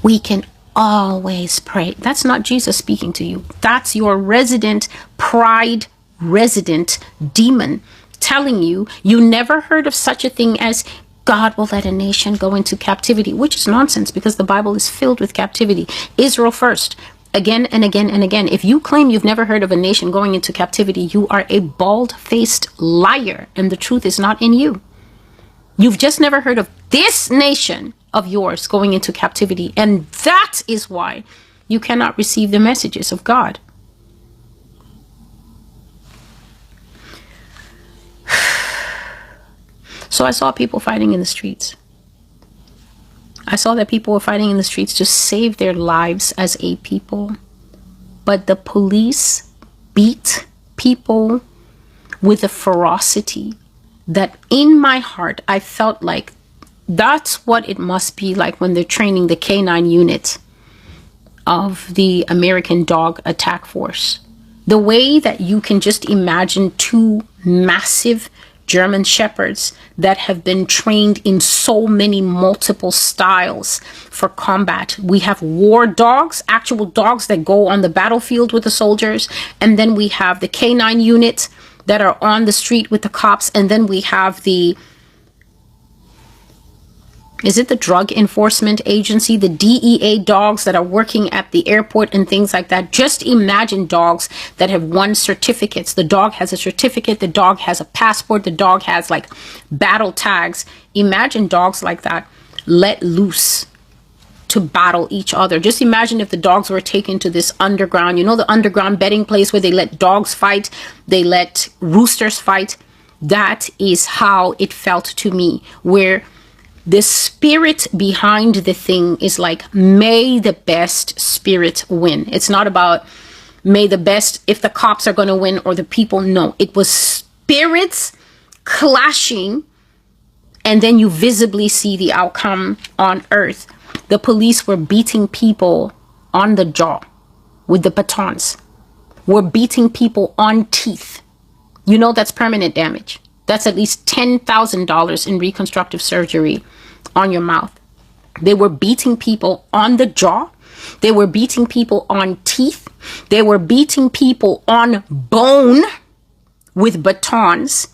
we can always pray. That's not Jesus speaking to you. That's your resident pride resident demon telling you you never heard of such a thing as God will let a nation go into captivity, which is nonsense because the Bible is filled with captivity. Israel first, again and again and again. If you claim you've never heard of a nation going into captivity, you are a bald-faced liar and the truth is not in you. You've just never heard of this nation of yours going into captivity. And that is why you cannot receive the messages of God. So I saw people fighting in the streets. I saw that people were fighting in the streets to save their lives as a people. But the police beat people with a ferocity that in my heart, I felt like that's what it must be like when they're training the K9 unit of the American Dog Attack Force. The way that you can just imagine two massive German shepherds that have been trained in so many multiple styles for combat. We have war dogs, actual dogs that go on the battlefield with the soldiers. And then we have the K9 unit that are on the street with the cops. And then we have the, is it the Drug Enforcement Agency, the DEA dogs that are working at the airport and things like that. Just imagine dogs that have won certificates. The dog has a certificate. The dog has a passport. The dog has like battle tags. Imagine dogs like that let loose to battle each other. Just imagine if the dogs were taken to this underground, you know, the underground bedding place where they let dogs fight. They let roosters fight. That is how it felt to me, where the spirit behind the thing is like, may the best spirit win. It's not about may the best, if the cops are going to win or the people. No, it was spirits clashing. And then you visibly see the outcome on earth. The police were beating people on the jaw with the batons. Were beating people on teeth. You know, that's permanent damage. That's at least $10,000 in reconstructive surgery on your mouth. They were beating people on the jaw. They were beating people on teeth. They were beating people on bone with batons.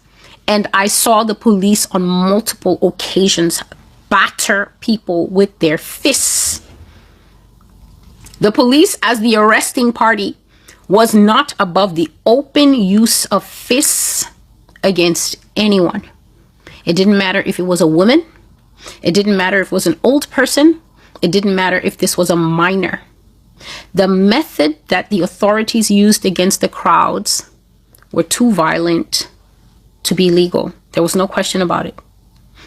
And I saw the police on multiple occasions batter people with their fists. The police, as the arresting party, was not above the open use of fists against anyone. It didn't matter if it was a woman. It didn't matter if it was an old person. It didn't matter if this was a minor. The method that the authorities used against the crowds were too violent to be legal. There was no question about it.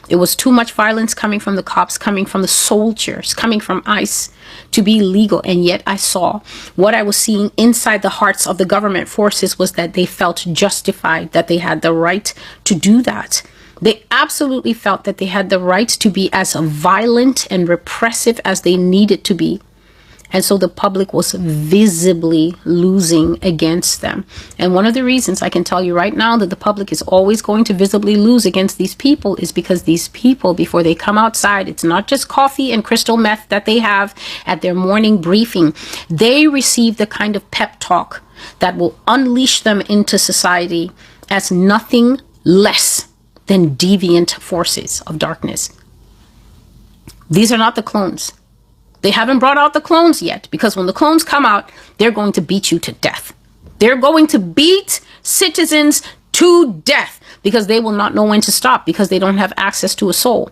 It was too much violence coming from the cops, coming from the soldiers, coming from ICE to be legal. And yet I saw what I was seeing inside the hearts of the government forces was that they felt justified, that they had the right to do that. They absolutely felt that they had the right to be as violent and repressive as they needed to be. And so the public was visibly losing against them. And one of the reasons I can tell you right now that the public is always going to visibly lose against these people is because these people, before they come outside, it's not just coffee and crystal meth that they have at their morning briefing. They receive the kind of pep talk that will unleash them into society as nothing less than deviant forces of darkness. These are not the clones. They haven't brought out the clones yet, because when the clones come out, they're going to beat you to death. They're going to beat citizens to death because they will not know when to stop, because they don't have access to a soul.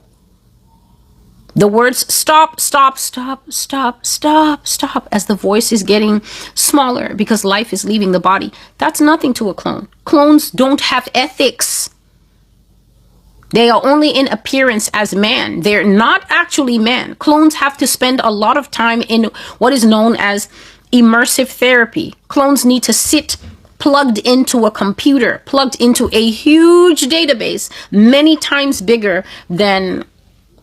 The words stop, stop, stop, stop, stop, stop, as the voice is getting smaller because life is leaving the body. That's nothing to a clone. Clones don't have ethics. They are only in appearance as man. They're not actually man. Clones have to spend a lot of time in what is known as immersive therapy. Clones need to sit plugged into a computer, plugged into a huge database, many times bigger than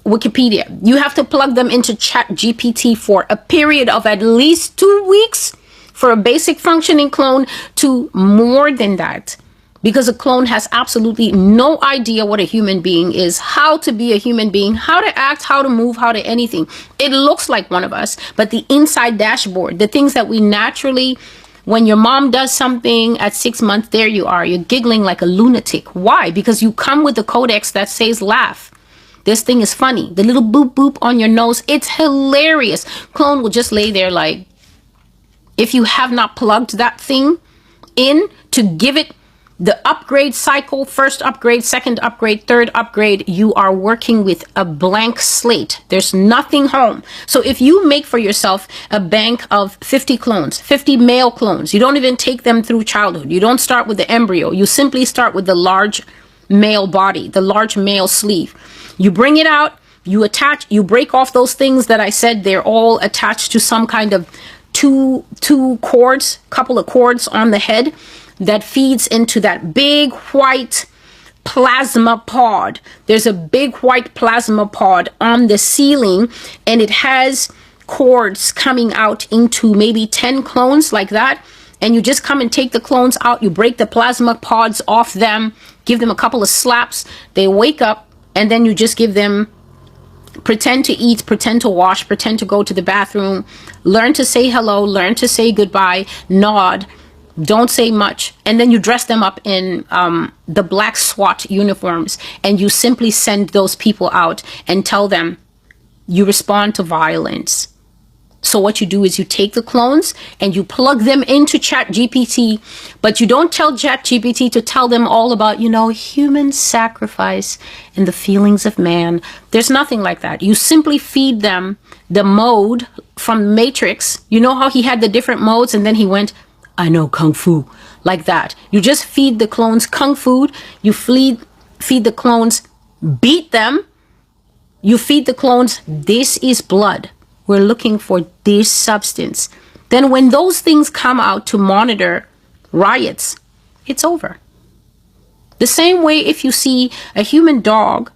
Wikipedia. You have to plug them into ChatGPT for a period of at least 2 weeks for a basic functioning clone, to more than that. Because a clone has absolutely no idea what a human being is, how to be a human being, how to act, how to move, how to anything. It looks like one of us, but the inside dashboard, the things that we naturally, when your mom does something at 6 months, there you are, you're giggling like a lunatic. Why? Because you come with the codex that says laugh. This thing is funny. The little boop boop on your nose, it's hilarious. Clone will just lay there like, if you have not plugged that thing in to give it the upgrade cycle, first upgrade, second upgrade, third upgrade, you are working with a blank slate. There's nothing home. So if you make for yourself a bank of 50 clones, 50 male clones, you don't even take them through childhood. You don't start with the embryo. You simply start with the large male body, the large male sleeve. You bring it out, you attach, you break off those things that I said, they're all attached to some kind of two cords, couple of cords on the head that feeds into that big white plasma pod. There's a big white plasma pod on the ceiling, and it has cords coming out into maybe 10 clones like that. And you just come and take the clones out, you break the plasma pods off them, give them a couple of slaps, they wake up, and then you just give them, pretend to eat, pretend to wash, pretend to go to the bathroom, learn to say hello, learn to say goodbye, nod, don't say much, and then you dress them up in the black SWAT uniforms, and you simply send those people out and tell them you respond to violence. So what you do is you take the clones and you plug them into ChatGPT, but you don't tell ChatGPT to tell them all about, human sacrifice and the feelings of man. There's nothing like that. You simply feed them the mode from Matrix. You know how he had the different modes and then he went, I know Kung Fu, like that. You just feed the clones Kung Fu. You feed the clones, beat them. You feed the clones, this is blood. We're looking for this substance. Then when those things come out to monitor riots, it's over. The same way if you see a human dog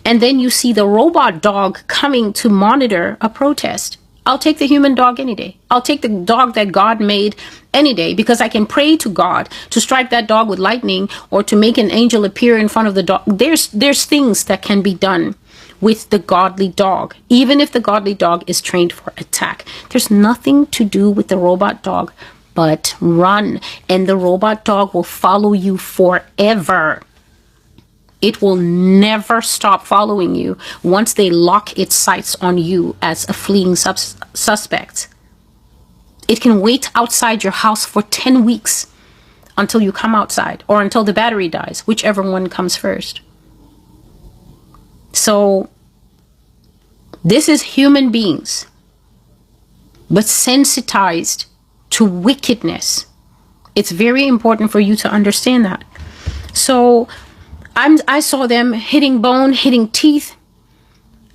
and then you see the robot dog coming to monitor a protest. I'll take the human dog any day. I'll take the dog that God made any day, because I can pray to God to strike that dog with lightning or to make an angel appear in front of the dog. There's things that can be done with the godly dog, even if the godly dog is trained for attack. There's nothing to do with the robot dog but run, and the robot dog will follow you forever. It will never stop following you once they lock its sights on you as a fleeing suspect. It can wait outside your house for 10 weeks until you come outside, or until the battery dies, whichever one comes first. So this is human beings, but sensitized to wickedness. It's very important for you to understand that. So I saw them hitting bone, hitting teeth,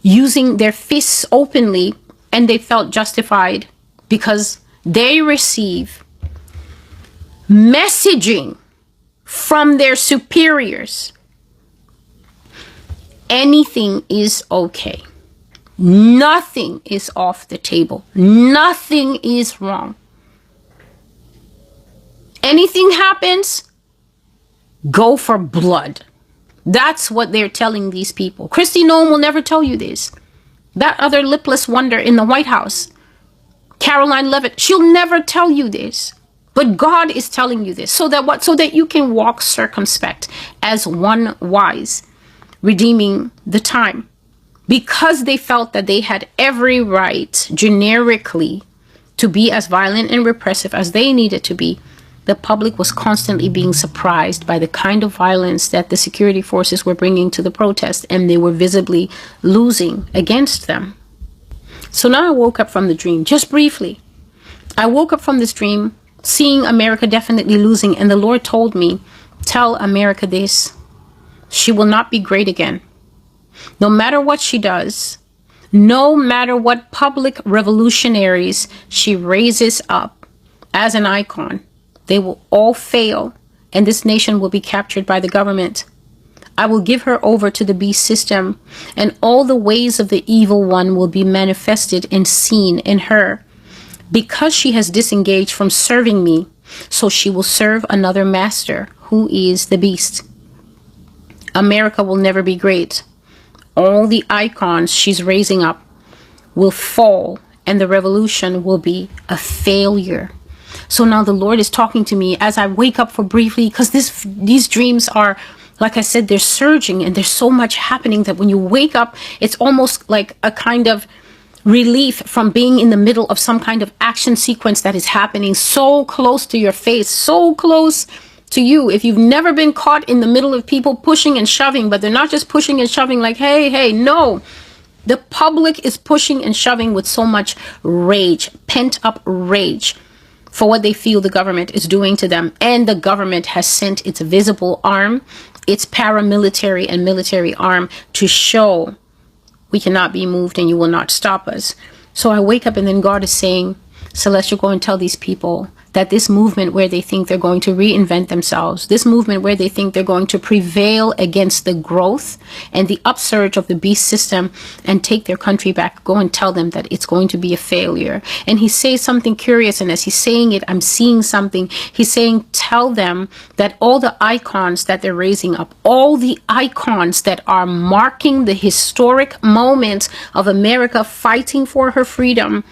using their fists openly, and they felt justified because they receive messaging from their superiors. Anything is okay. Nothing is off the table. Nothing is wrong. Anything happens, go for blood. That's what they're telling these people. Kristi Noem will never tell you this. That other lipless wonder in the White House, Caroline Levitt, she'll never tell you this. But God is telling you this so that what? So that you can walk circumspect as one wise, redeeming the time. Because they felt that they had every right generically to be as violent and repressive as they needed to be, the public was constantly being surprised by the kind of violence that the security forces were bringing to the protest, and they were visibly losing against them. So now I woke up from the dream, just briefly. I woke up from this dream, seeing America definitely losing, and the Lord told me, tell America this: she will not be great again. No matter what she does, no matter what public revolutionaries she raises up as an icon, they will all fail, and this nation will be captured by the government. I will give her over to the beast system, and all the ways of the evil one will be manifested and seen in her. Because she has disengaged from serving me, so she will serve another master, who is the beast. America will never be great. All the icons she's raising up will fall, and the revolution will be a failure. So now the Lord is talking to me as I wake up for briefly, because these dreams are, like I said, they're surging, and there's so much happening that when you wake up, it's almost like a kind of relief from being in the middle of some kind of action sequence that is happening so close to your face, so close to you. If you've never been caught in the middle of people pushing and shoving, but they're not just pushing and shoving like, hey, no. The public is pushing and shoving with so much rage, pent up rage, for what they feel the government is doing to them. And the government has sent its visible arm, its paramilitary and military arm, to show we cannot be moved and you will not stop us. So I wake up, and then God is saying, Celestial, go and tell these people that this movement where they think they're going to reinvent themselves, this movement where they think they're going to prevail against the growth and the upsurge of the beast system and take their country back, go and tell them that it's going to be a failure. And he says something curious, and as he's saying it, I'm seeing something. He's saying, tell them that all the icons that they're raising up, all the icons that are marking the historic moment of America fighting for her freedom,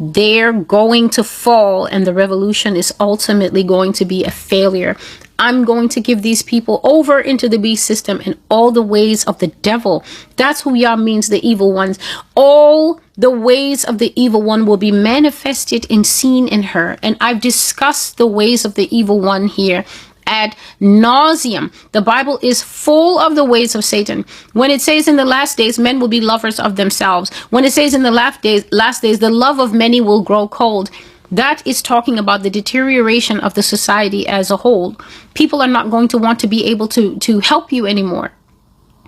they're going to fall, and the revolution is ultimately going to be a failure. I'm going to give these people over into the beast system and all the ways of the devil. That's who Yah means, the evil ones. All the ways of the evil one will be manifested and seen in her. And I've discussed the ways of the evil one here ad nauseum. The Bible is full of the ways of Satan. When it says in the last days, men will be lovers of themselves. When it says in the last days, the love of many will grow cold. That is talking about the deterioration of the society as a whole. People are not going to want to be able to help you anymore.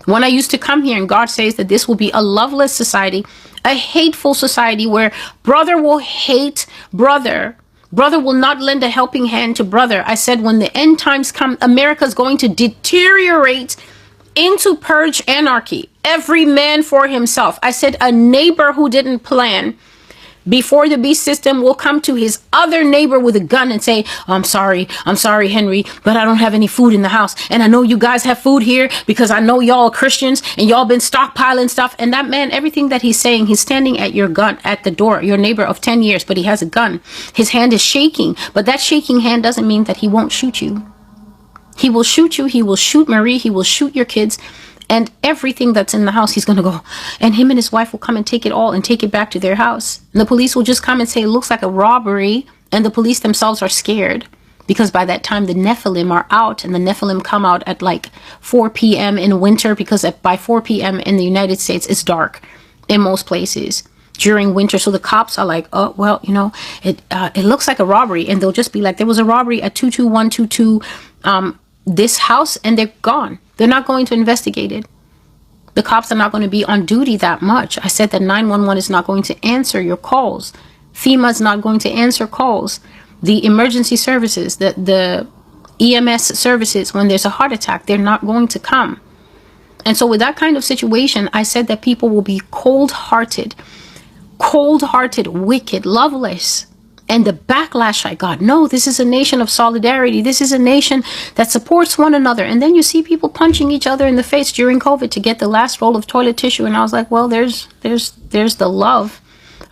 When I used to come here, and God says that this will be a loveless society, a hateful society where brother will hate brother. Brother will not lend a helping hand to brother. I said, when the end times come, America's going to deteriorate into purge anarchy. Every man for himself. I said, a neighbor who didn't plan before the beast system will come to his other neighbor with a gun and say, I'm sorry, Henry, but I don't have any food in the house. And I know you guys have food here because I know y'all are Christians and y'all been stockpiling stuff. And that man, everything that he's saying, he's standing at your gun, at the door, your neighbor of 10 years, but he has a gun. His hand is shaking, but that shaking hand doesn't mean that he won't shoot you. He will shoot you. He will shoot Marie. He will shoot your kids. And everything that's in the house, he's going to go. And him and his wife will come and take it all and take it back to their house. And the police will just come and say, it looks like a robbery. And the police themselves are scared. Because by that time, the Nephilim are out. And the Nephilim come out at like 4 p.m. in winter. Because by 4 p.m. in the United States, it's dark in most places during winter. So the cops are like, oh, well, you know, it looks like a robbery. And they'll just be like, there was a robbery at 22122 this house, and they're gone. They're not going to investigate it. The cops are not going to be on duty that much. I said that 911 is not going to answer your calls. FEMA is not going to answer calls. The emergency services, the EMS services, when there's a heart attack, they're not going to come. And so with that kind of situation, I said that people will be cold-hearted, wicked, loveless. And the backlash I got, no, this is a nation of solidarity. This is a nation that supports one another. And then you see people punching each other in the face during COVID to get the last roll of toilet tissue. And I was like, well, there's the love,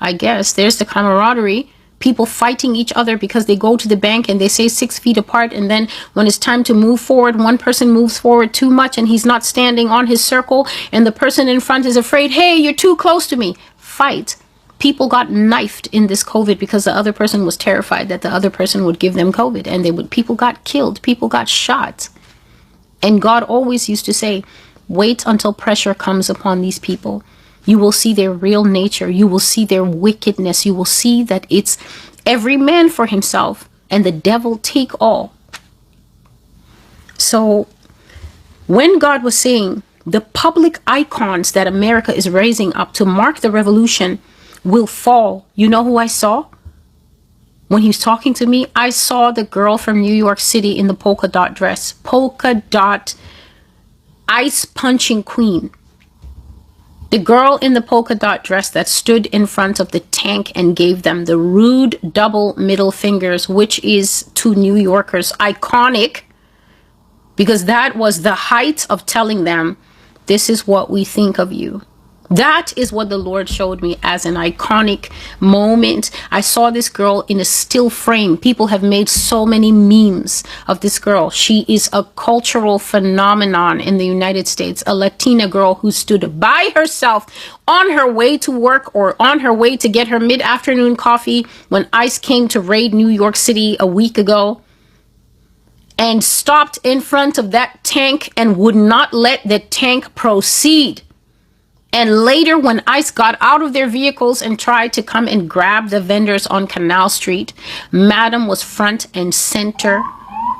I guess. There's the camaraderie. People fighting each other because they go to the bank and they say 6 feet apart. And then when it's time to move forward, one person moves forward too much and he's not standing on his circle. And the person in front is afraid, hey, you're too close to me. Fight. People got knifed in this COVID because the other person was terrified that the other person would give them COVID, and people got killed, people got shot. And God always used to say, wait until pressure comes upon these people. You will see their real nature. You will see their wickedness. You will see that it's every man for himself and the devil take all. So when God was saying the public icons that America is raising up to mark the revolution will fall, you know who I saw? When he was talking to me, I saw the girl from New York City in the polka dot dress. Polka dot ice punching queen. The girl in the polka dot dress that stood in front of the tank and gave them the rude double middle fingers, which is to New Yorkers iconic, because that was the height of telling them, this is what we think of you. That is what the Lord showed me as an iconic moment. I saw this girl in a still frame. People have made so many memes of this girl. She is a cultural phenomenon in the United States. A Latina girl who stood by herself on her way to work or on her way to get her mid-afternoon coffee when ICE came to raid New York City a week ago, and stopped in front of that tank and would not let the tank proceed. And later, when ICE got out of their vehicles and tried to come and grab the vendors on Canal Street, Madam was front and center,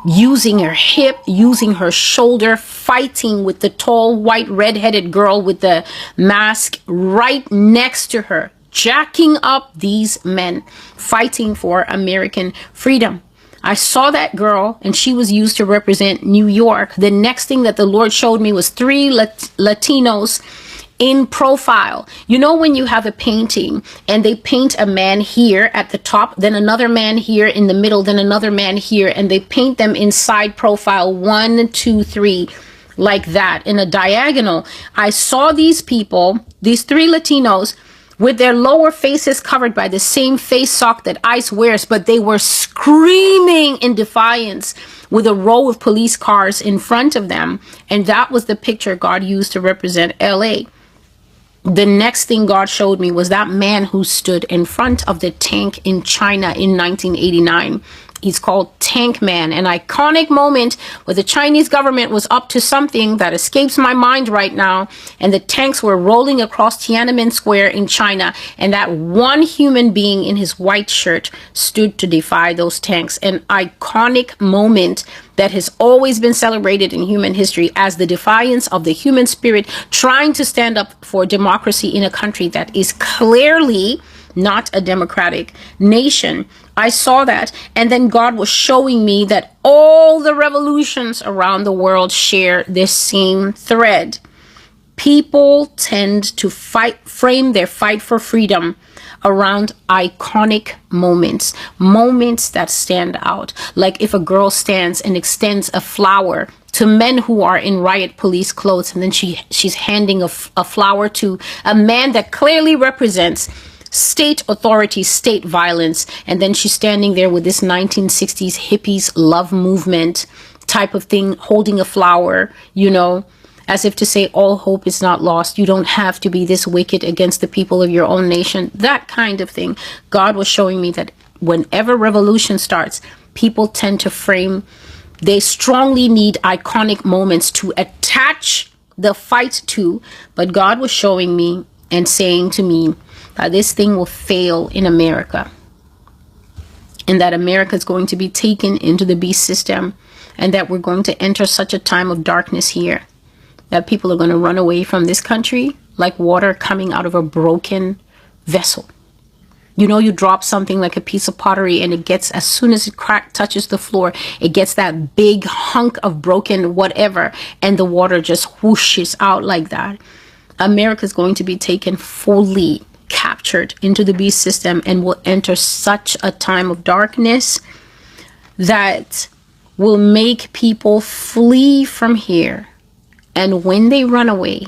using her hip, using her shoulder, fighting with the tall, white, red-headed girl with the mask right next to her, jacking up these men, fighting for American freedom. I saw that girl, and she was used to represent New York. The next thing that the Lord showed me was 3 Latinos in profile. You know, when you have a painting and they paint a man here at the top, then another man here in the middle, then another man here, and they paint them in side profile 1, 2, 3, like that in a diagonal. I saw these people, these 3 Latinos, with their lower faces covered by the same face sock that ICE wears, but they were screaming in defiance with a row of police cars in front of them. And that was the picture God used to represent LA. The next thing God showed me was that man who stood in front of the tank in China in 1989. He's called Tank Man, an iconic moment where the Chinese government was up to something that escapes my mind right now. And the tanks were rolling across Tiananmen Square in China. And that one human being in his white shirt stood to defy those tanks. An iconic moment that has always been celebrated in human history as the defiance of the human spirit trying to stand up for democracy in a country that is clearly not a democratic nation. I saw that, and then God was showing me that all the revolutions around the world share this same thread. People tend to frame their fight for freedom around iconic moments, moments that stand out. Like if a girl stands and extends a flower to men who are in riot police clothes, and then she's handing a flower to a man that clearly represents state authority, state violence, and then she's standing there with this 1960s hippies love movement type of thing, holding a flower, as if to say all hope is not lost. You don't have to be this wicked against the people of your own nation. That kind of thing. God was showing me that whenever revolution starts, people tend to frame, they strongly need iconic moments to attach the fight to. But God was showing me and saying to me that this thing will fail in America, and that America is going to be taken into the beast system, and that we're going to enter such a time of darkness here that people are going to run away from this country like water coming out of a broken vessel. You drop something like a piece of pottery, and it gets, as soon as it touches the floor, it gets that big hunk of broken whatever, and the water just whooshes out like that. America is going to be taken fully captured into the beast system, and will enter such a time of darkness that will make people flee from here. And when they run away,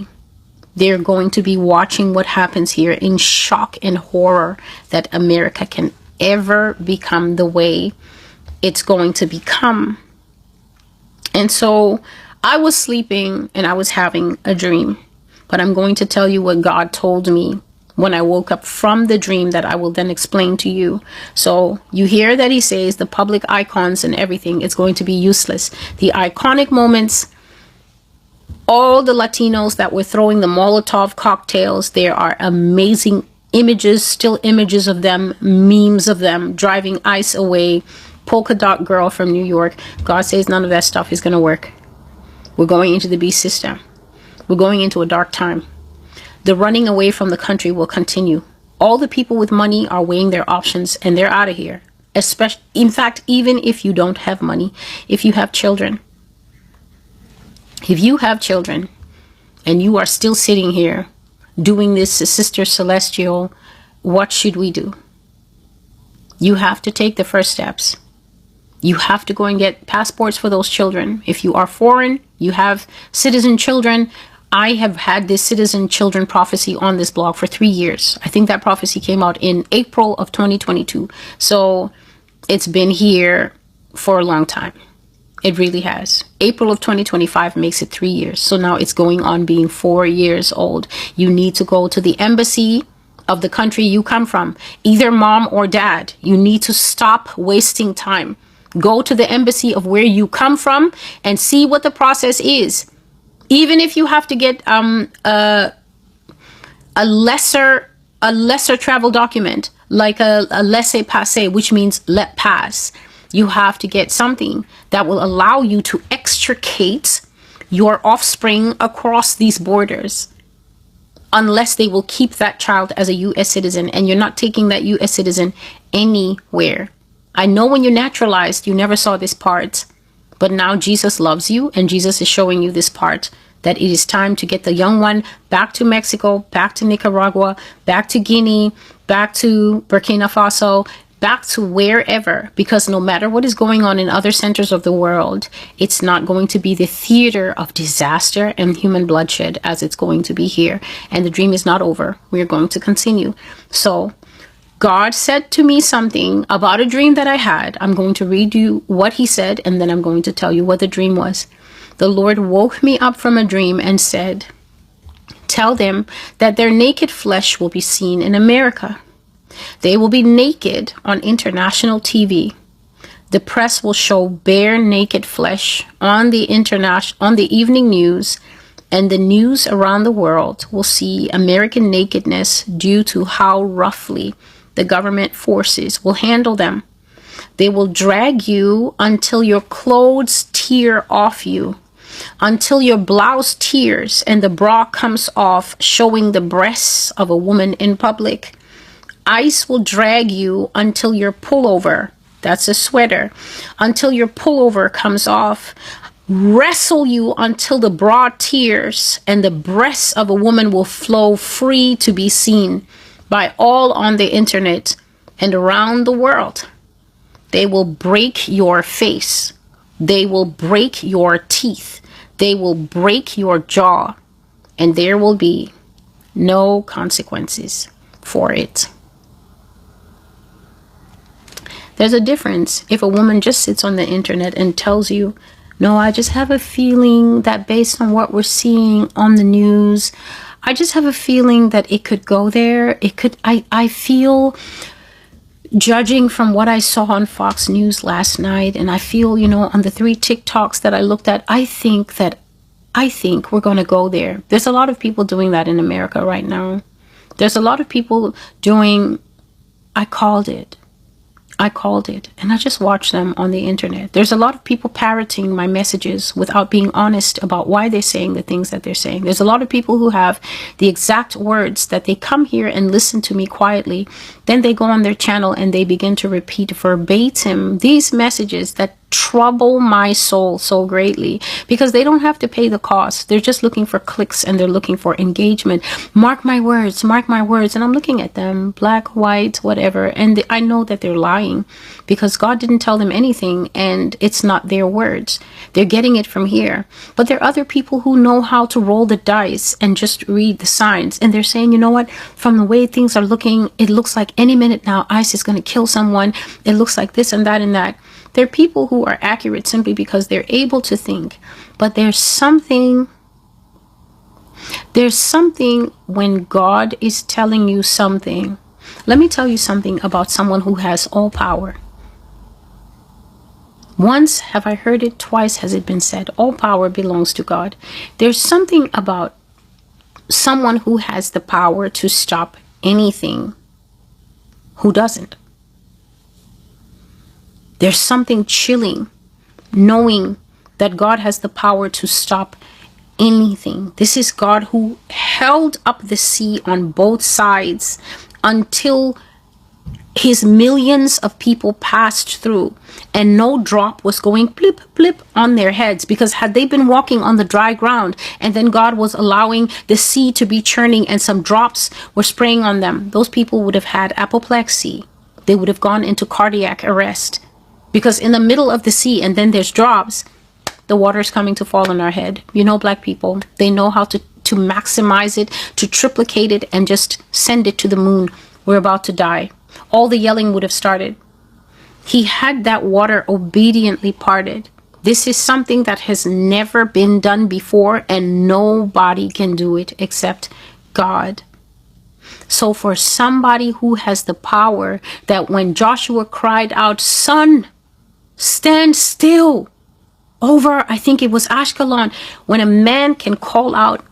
they're going to be watching what happens here in shock and horror that America can ever become the way it's going to become. And so I was sleeping and I was having a dream, but I'm going to tell you what God told me when I woke up from the dream, that I will then explain to you. So you hear that he says the public icons and everything is going to be useless. The iconic moments, all the Latinos that were throwing the Molotov cocktails, there are amazing images, still images of them, memes of them driving ICE away. Polka dot girl from New York. God says none of that stuff is going to work. We're going into the beast system. We're going into a dark time. The running away from the country will continue. All the people with money are weighing their options, and they're out of here. Especially, in fact, even if you don't have money, if you have children. If you have children and you are still sitting here doing this, Sister Celestial, what should we do? You have to take the first steps. You have to go and get passports for those children. If you are foreign, you have citizen children. I have had this citizen children prophecy on this blog for 3 years. I think that prophecy came out in April of 2022. So it's been here for a long time. It really has. April of 2025 makes it 3 years. So now it's going on being 4 years old. You need to go to the embassy of the country you come from, either mom or dad. You need to stop wasting time. Go to the embassy of where you come from and see what the process is. Even if you have to get a lesser travel document, like a laissez-passer, which means let pass. You have to get something that will allow you to extricate your offspring across these borders, unless they will keep that child as a U.S. citizen, and you're not taking that U.S. citizen anywhere. I know when you're naturalized, you never saw this part, but now Jesus loves you, and Jesus is showing you this part, that it is time to get the young one back to Mexico, back to Nicaragua, back to Guinea, back to Burkina Faso, back to wherever, because no matter what is going on in other centers of the world, it's not going to be the theater of disaster and human bloodshed as it's going to be here. And the dream is not over. We are going to continue. So God said to me something about a dream that I had. I'm going to read you what he said, and then I'm going to tell you what the dream was. The Lord woke me up from a dream and said, tell them that their naked flesh will be seen in America. They will be naked on international TV. The press will show bare naked flesh on the evening news, and the news around the world will see American nakedness due to how roughly the government forces will handle them. They will drag you until your clothes tear off you, until your blouse tears and the bra comes off, showing the breasts of a woman in public. ICE will drag you until your pullover, that's a sweater, until your pullover comes off, wrestle you until the bra tears and the breasts of a woman will flow free to be seen by all on the internet and around the world. They will break your face. They will break your teeth. They will break your jaw, and there will be no consequences for it. There's a difference if a woman just sits on the internet and tells you No, I just have a feeling that based on what we're seeing on the news, I just have a feeling that it could go there. It could, I feel, judging from what I saw on Fox News last night, and I feel, on the 3 TikToks that I looked at, I think we're going to go there. There's a lot of people doing that in America right now. There's a lot of people doing, I called it, and I just watch them on the internet. There's a lot of people parroting my messages without being honest about why they're saying the things that they're saying. There's a lot of people who have the exact words that they come here and listen to me quietly. Then they go on their channel and they begin to repeat verbatim these messages that trouble my soul so greatly, because they don't have to pay the cost. They're just looking for clicks and they're looking for engagement. Mark my words, mark my words. And I'm looking at them, black, white, whatever. And I know that they're lying, because God didn't tell them anything and it's not their words. They're getting it from here. But there are other people who know how to roll the dice and just read the signs. And they're saying, you know what, from the way things are looking, it looks like any minute now ICE is going to kill someone. It looks like this and that and that. There are people who are accurate simply because they're able to think. But there's something when God is telling you something. Let me tell you something about someone who has all power. Once have I heard it, twice has it been said. All power belongs to God. There's something about someone who has the power to stop anything who doesn't. There's something chilling knowing that God has the power to stop anything. This is God who held up the sea on both sides until his millions of people passed through and no drop was going blip, blip on their heads, because had they been walking on the dry ground and then God was allowing the sea to be churning and some drops were spraying on them, those people would have had apoplexy. They would have gone into cardiac arrest. Because in the middle of the sea and then there's drops, the water is coming to fall on our head. Black people, they know how to maximize it, to triplicate it and just send it to the moon. We're about to die. All the yelling would have started. He had that water obediently parted. This is something that has never been done before, and nobody can do it except God. So for somebody who has the power, that when Joshua cried out, "Sun, stand still," over, I think it was Ashkelon, when a man can call out,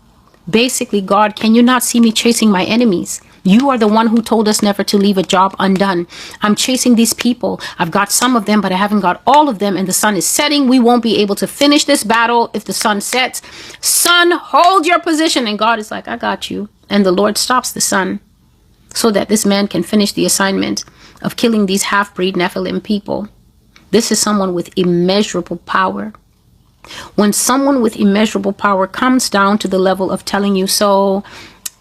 basically, God, can you not see me chasing my enemies? You are the one who told us never to leave a job undone. I'm chasing these people. I've got some of them, but I haven't got all of them. And the sun is setting. We won't be able to finish this battle if the sun sets. Sun, hold your position. And God is like, I got you. And the Lord stops the sun so that this man can finish the assignment of killing these half-breed Nephilim people. This is someone with immeasurable power. When someone with immeasurable power comes down to the level of telling you, so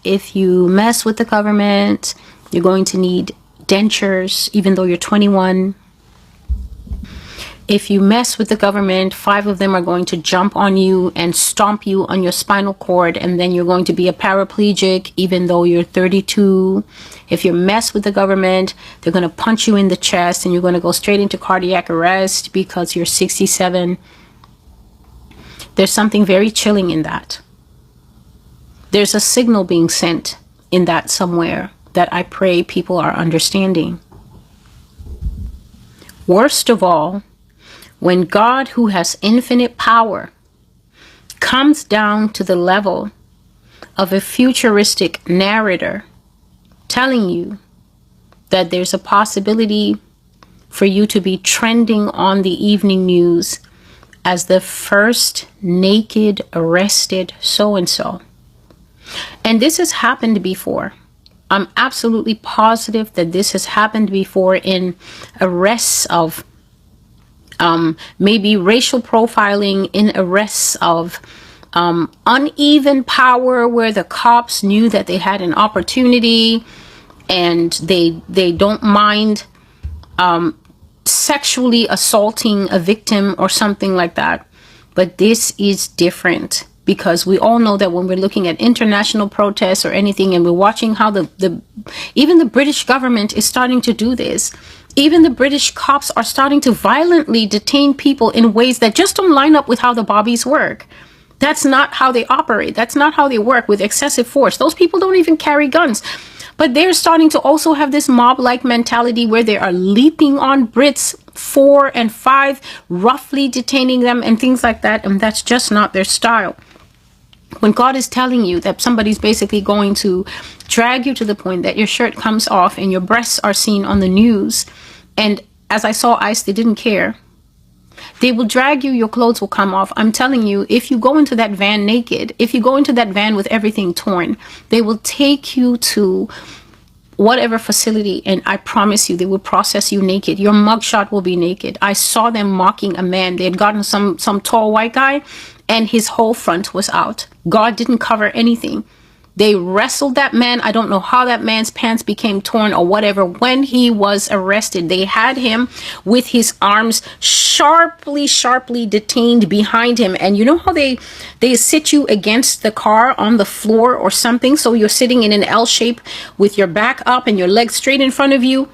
if you mess with the government, you're going to need dentures, even though you're 21. If you mess with the government, 5 of them are going to jump on you and stomp you on your spinal cord, and then you're going to be a paraplegic, even though you're 32. If you mess with the government, they're going to punch you in the chest and you're going to go straight into cardiac arrest because you're 67. There's something very chilling in that. There's a signal being sent in that somewhere that I pray people are understanding. Worst of all, when God, who has infinite power, comes down to the level of a futuristic narrator telling you that there's a possibility for you to be trending on the evening news as the first naked arrested so-and-so. And this has happened before. I'm absolutely positive that this has happened before in arrests of maybe racial profiling, in arrests of uneven power where the cops knew that they had an opportunity and they don't mind sexually assaulting a victim or something like that. But this is different, because we all know that when we're looking at international protests or anything, and we're watching how even the British government is starting to do this, Even the British cops are starting to violently detain people in ways that just don't line up with how the bobbies work. That's not how they operate. That's not how they work, with excessive force. Those people don't even carry guns. But they're starting to also have this mob-like mentality where they are leaping on Brits 4 and 5, roughly detaining them and things like that. And that's just not their style. When God is telling you that somebody's basically going to drag you to the point that your shirt comes off and your breasts are seen on the news, and as I saw ICE, they didn't care. They will drag you, your clothes will come off. I'm telling you, if you go into that van naked, if you go into that van with everything torn, they will take you to whatever facility, and I promise you, they will process you naked. Your mugshot will be naked. I saw them mocking a man. They had gotten some tall white guy, and his whole front was out. God didn't cover anything. They wrestled that man. I don't know how that man's pants became torn or whatever. When he was arrested, they had him with his arms sharply detained behind him. And you know how they sit you against the car on the floor or something? So you're sitting in an L shape with your back up and your legs straight in front of you.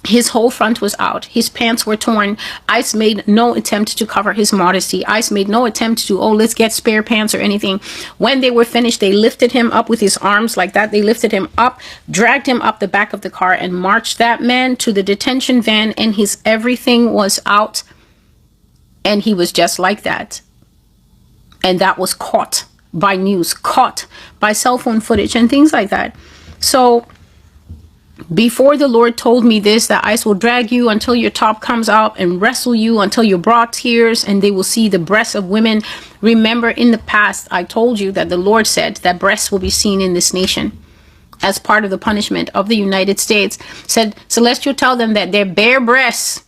His whole front was out. His pants were torn. ICE made no attempt to cover his modesty. ICE made no attempt to, oh, let's get spare pants or anything. When they were finished, they lifted him up with his arms like that. They lifted him up, dragged him up the back of the car, and marched that man to the detention van, and his everything was out. And he was just like that. And that was caught by news, caught by cell phone footage and things like that. So before the Lord told me this, that ICE will drag you until your top comes out and wrestle you until your bra tears, and they will see the breasts of women. Remember, in the past, I told you that the Lord said that breasts will be seen in this nation as part of the punishment of the United States. Said, Celestial, tell them that their bare breasts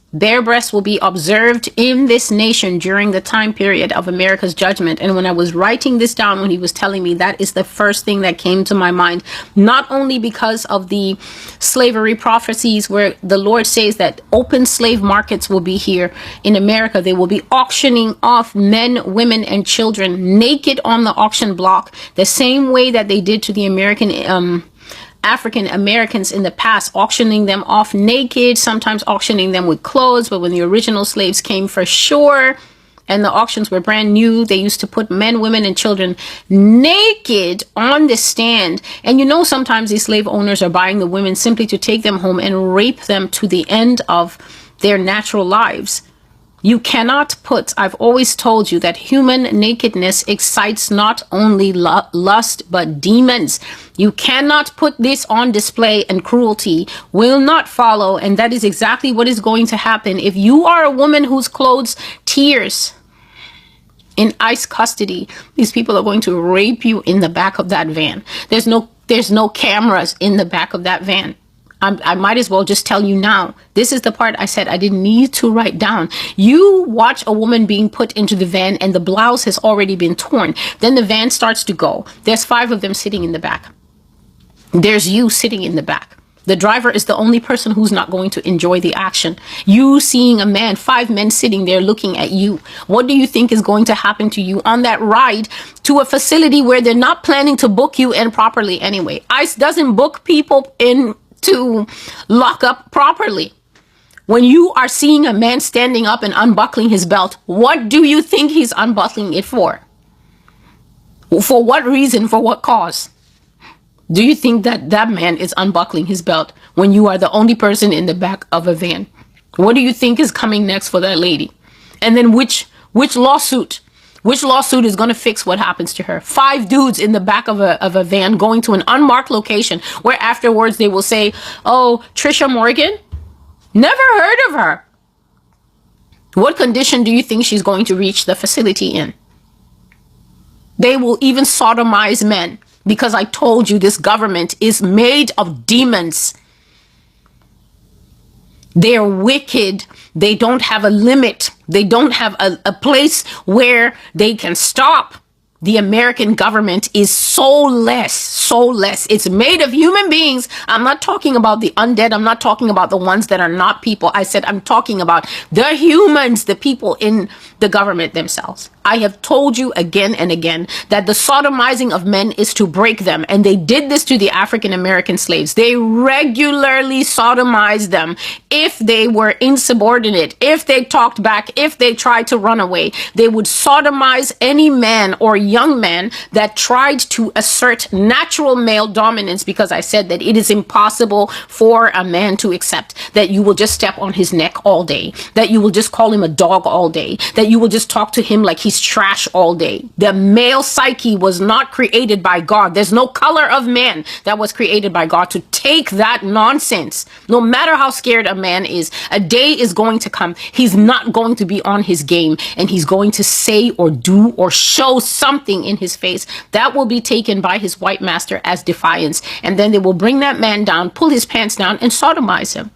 will be observed in this nation during the time period of America's judgment. And when I was writing this down, when he was telling me, that is the first thing that came to my mind, not only because of the slavery prophecies where the Lord says that open slave markets will be here in America. They will be auctioning off men, women, and children naked on the auction block, the same way that they did to the African Americans in the past, auctioning them off naked, sometimes auctioning them with clothes. But when the original slaves came, for sure, and the auctions were brand new, they used to put men, women, and children naked on the stand. And you know, sometimes these slave owners are buying the women simply to take them home and rape them to the end of their natural lives. You cannot put, I've always told you that human nakedness excites not only lust, but demons. You cannot put this on display, and cruelty will not follow. And that is exactly what is going to happen. If you are a woman whose clothes tears in ICE custody, these people are going to rape you in the back of that van. There's no cameras in the back of that van. I might as well just tell you now. This is the part I said I didn't need to write down. You watch a woman being put into the van and the blouse has already been torn. Then the van starts to go. There's 5 of them sitting in the back. There's you sitting in the back. The driver is the only person who's not going to enjoy the action. You seeing a man, 5 men sitting there looking at you. What do you think is going to happen to you on that ride to a facility where they're not planning to book you in properly anyway? ICE doesn't book people in to lock up properly. When you are seeing a man standing up and unbuckling his belt, what do you think he's unbuckling it for? For what reason? For what cause? Do you think that that man is unbuckling his belt when you are the only person in the back of a van? What do you think is coming next for that lady? And then which lawsuit? Which lawsuit is going to fix what happens to her? 5 dudes in the back of a van going to an unmarked location where afterwards they will say, oh, Trisha Morgan? Never heard of her. What condition do you think she's going to reach the facility in? They will even sodomize men because I told you this government is made of demons. They're wicked. They don't have a limit. They don't have a place where they can stop. The American government is so less. It's made of human beings. I'm not talking about the undead. I'm not talking about the ones that are not people. I said I'm talking about the humans, the people in the government themselves. I have told you again and again that the sodomizing of men is to break them. And they did this to the African American slaves. They regularly sodomized them if they were insubordinate, if they talked back, if they tried to run away. They would sodomize any man or young man that tried to assert natural male dominance, because I said that it is impossible for a man to accept that you will just step on his neck all day, that you will just call him a dog all day, that you will just talk to him like he's trash all day. The male psyche was not created by God. There's no color of man that was created by God to take that nonsense. No matter how scared a man is, a day is going to come. He's not going to be on his game, and he's going to say or do or show something in his face that will be taken by his white master as defiance. And then they will bring that man down, pull his pants down, and sodomize him.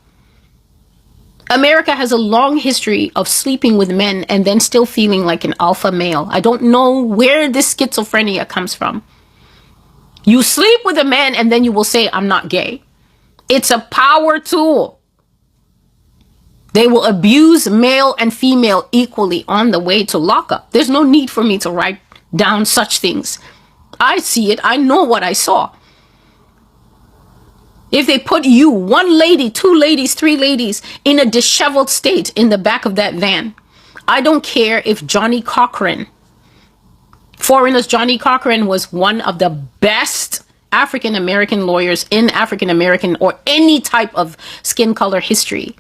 America has a long history of sleeping with men and then still feeling like an alpha male. I don't know where this schizophrenia comes from. You sleep with a man and then you will say, I'm not gay. It's a power tool. They will abuse male and female equally on the way to lockup. There's no need for me to write down such things. I see it. I know what I saw. If they put you, one lady, two ladies, three ladies, in a disheveled state in the back of that van, I don't care if Johnny Cochran, foreigners, Johnny Cochran was one of the best African American lawyers in African American or any type of skin color history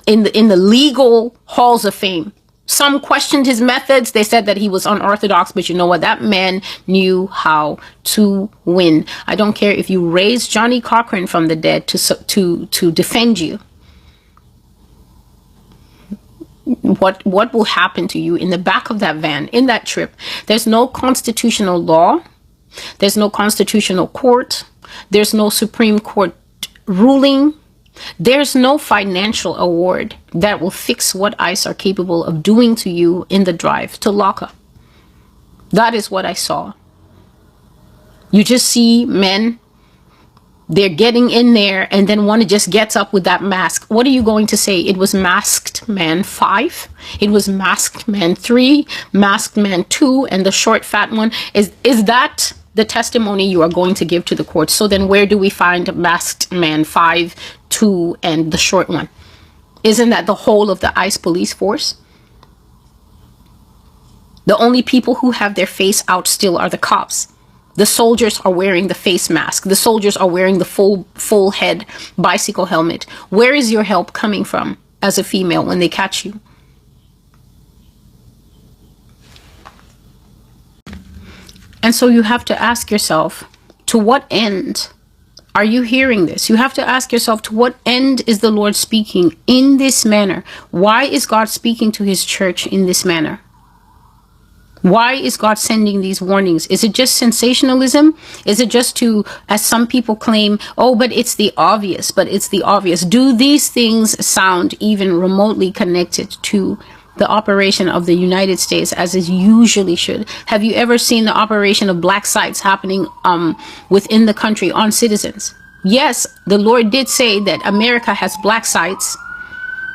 in the legal halls of fame. Some questioned his methods. They said that he was unorthodox, but you know what? That man knew how to win. I don't care if you raise Johnny Cochran from the dead to defend you. What will happen to you in the back of that van, in that trip? There's no constitutional law. There's no constitutional court. There's no Supreme Court ruling. There's no financial award that will fix what ICE are capable of doing to you in the drive to lockup. That is what I saw. You just see men, they're getting in there, and then one just gets up with that mask. What are you going to say? It was masked man 5. It was masked man 3, masked man 2, and the short fat one. Is that the testimony you are going to give to the court? So then where do we find masked man 5, 2, and the short one? Isn't that the whole of the ICE police force? The only people who have their face out still are the cops. The soldiers are wearing the face mask. The soldiers are wearing the full head bicycle helmet. Where is your help coming from as a female when they catch you? And so you have to ask yourself, to what end are you hearing this? You have to ask yourself, to what end is the Lord speaking in this manner? Why is God speaking to his church in this manner? Why is God sending these warnings? Is it just sensationalism? Is it just to, as some people claim, oh, but it's the obvious, Do these things sound even remotely connected to the operation of the United States as it usually should? Have you ever seen the operation of black sites happening within the country on citizens? Yes, the Lord did say that America has black sites.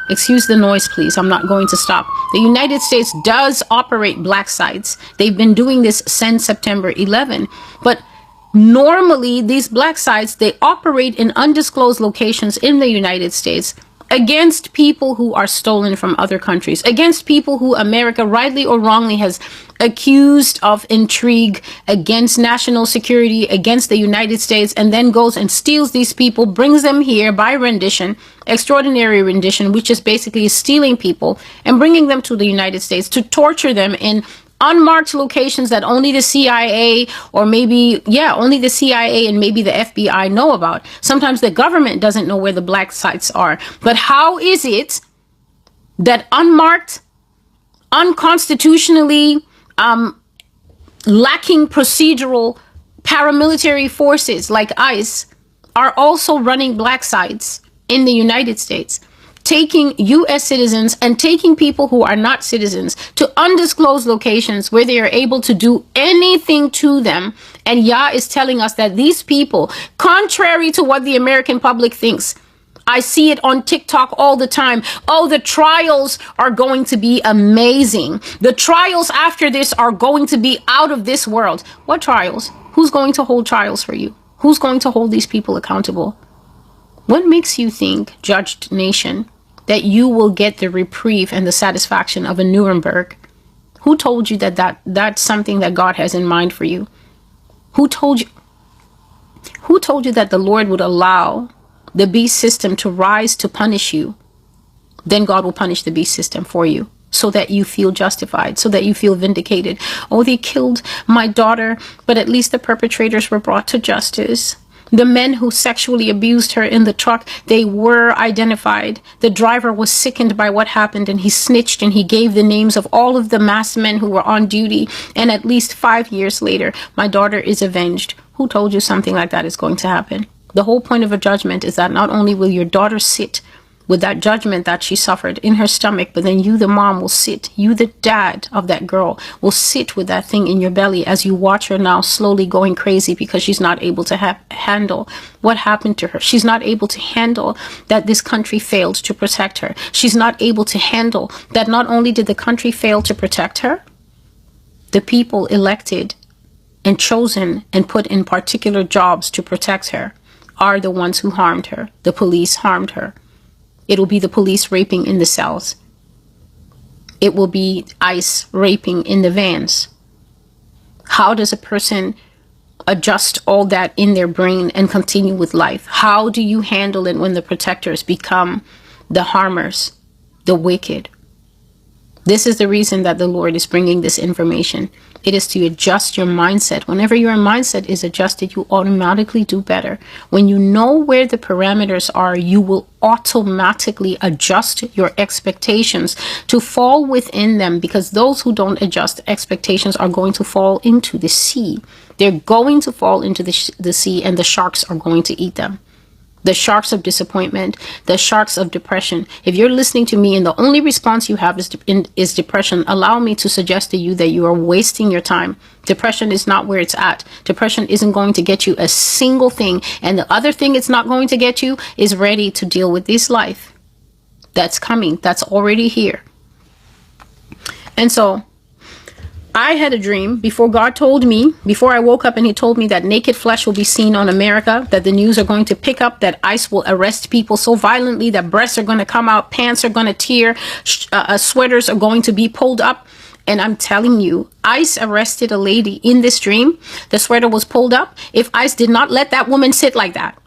Excuse the noise, please. I'm not going to stop. The United States does operate black sites. They've been doing this since September 11. But normally, these black sites, they operate in undisclosed locations in the United States against people who are stolen from other countries, against people who America, rightly or wrongly, has accused of intrigue against national security, against the United States, and then goes and steals these people, brings them here by rendition, extraordinary rendition, which is basically stealing people and bringing them to the United States to torture them in unmarked locations that only the CIA or maybe, only the CIA and maybe the FBI know about. Sometimes the government doesn't know where the black sites are. But how is it that unmarked, unconstitutionally lacking procedural paramilitary forces like ICE are also running black sites in the United States, taking U.S. citizens and taking people who are not citizens to undisclosed locations where they are able to do anything to them? And Yah is telling us that these people, contrary to what the American public thinks, I see it on TikTok all the time. Oh, the trials are going to be amazing. The trials after this are going to be out of this world. What trials? Who's going to hold trials for you? Who's going to hold these people accountable? What makes you think, judged nation, that you will get the reprieve and the satisfaction of a Nuremberg? Who told you that that's something that God has in mind for you? Who told you that the Lord would allow the beast system to rise to punish you? Then God will punish the beast system for you so that you feel justified, so that you feel vindicated. Oh, they killed my daughter, but at least the perpetrators were brought to justice. The men who sexually abused her in the truck, they were identified. The driver was sickened by what happened, and he snitched, and he gave the names of all of the masked men who were on duty. And at least 5 years later, my daughter is avenged. Who told you something like that is going to happen? The whole point of a judgment is that not only will your daughter sit with that judgment that she suffered in her stomach, but then you, the mom, will sit. You, the dad of that girl, will sit with that thing in your belly as you watch her now slowly going crazy because she's not able to handle what happened to her. She's not able to handle that this country failed to protect her. She's not able to handle that not only did the country fail to protect her, the people elected and chosen and put in particular jobs to protect her are the ones who harmed her. The police harmed her. It'll be the police raping in the cells. It will be ICE raping in the vans. How does a person adjust all that in their brain and continue with life? How do you handle it when the protectors become the harmers, the wicked? This is the reason that the Lord is bringing this information. It is to adjust your mindset. Whenever your mindset is adjusted, you automatically do better. When you know where the parameters are, you will automatically adjust your expectations to fall within them, because those who don't adjust expectations are going to fall into the sea. They're going to fall into the sea, and the sharks are going to eat them. The sharks of disappointment, the sharks of depression. If you're listening to me and the only response you have is depression, allow me to suggest to you that you are wasting your time. Depression is not where it's at. Depression isn't going to get you a single thing. And the other thing it's not going to get you is ready to deal with this life that's coming, that's already here. And so I had a dream before God told me, before I woke up and he told me that naked flesh will be seen on America, that the news are going to pick up, that ICE will arrest people so violently that breasts are going to come out, pants are going to tear, sweaters are going to be pulled up. And I'm telling you, ICE arrested a lady in this dream. The sweater was pulled up. If ICE did not let that woman sit like that,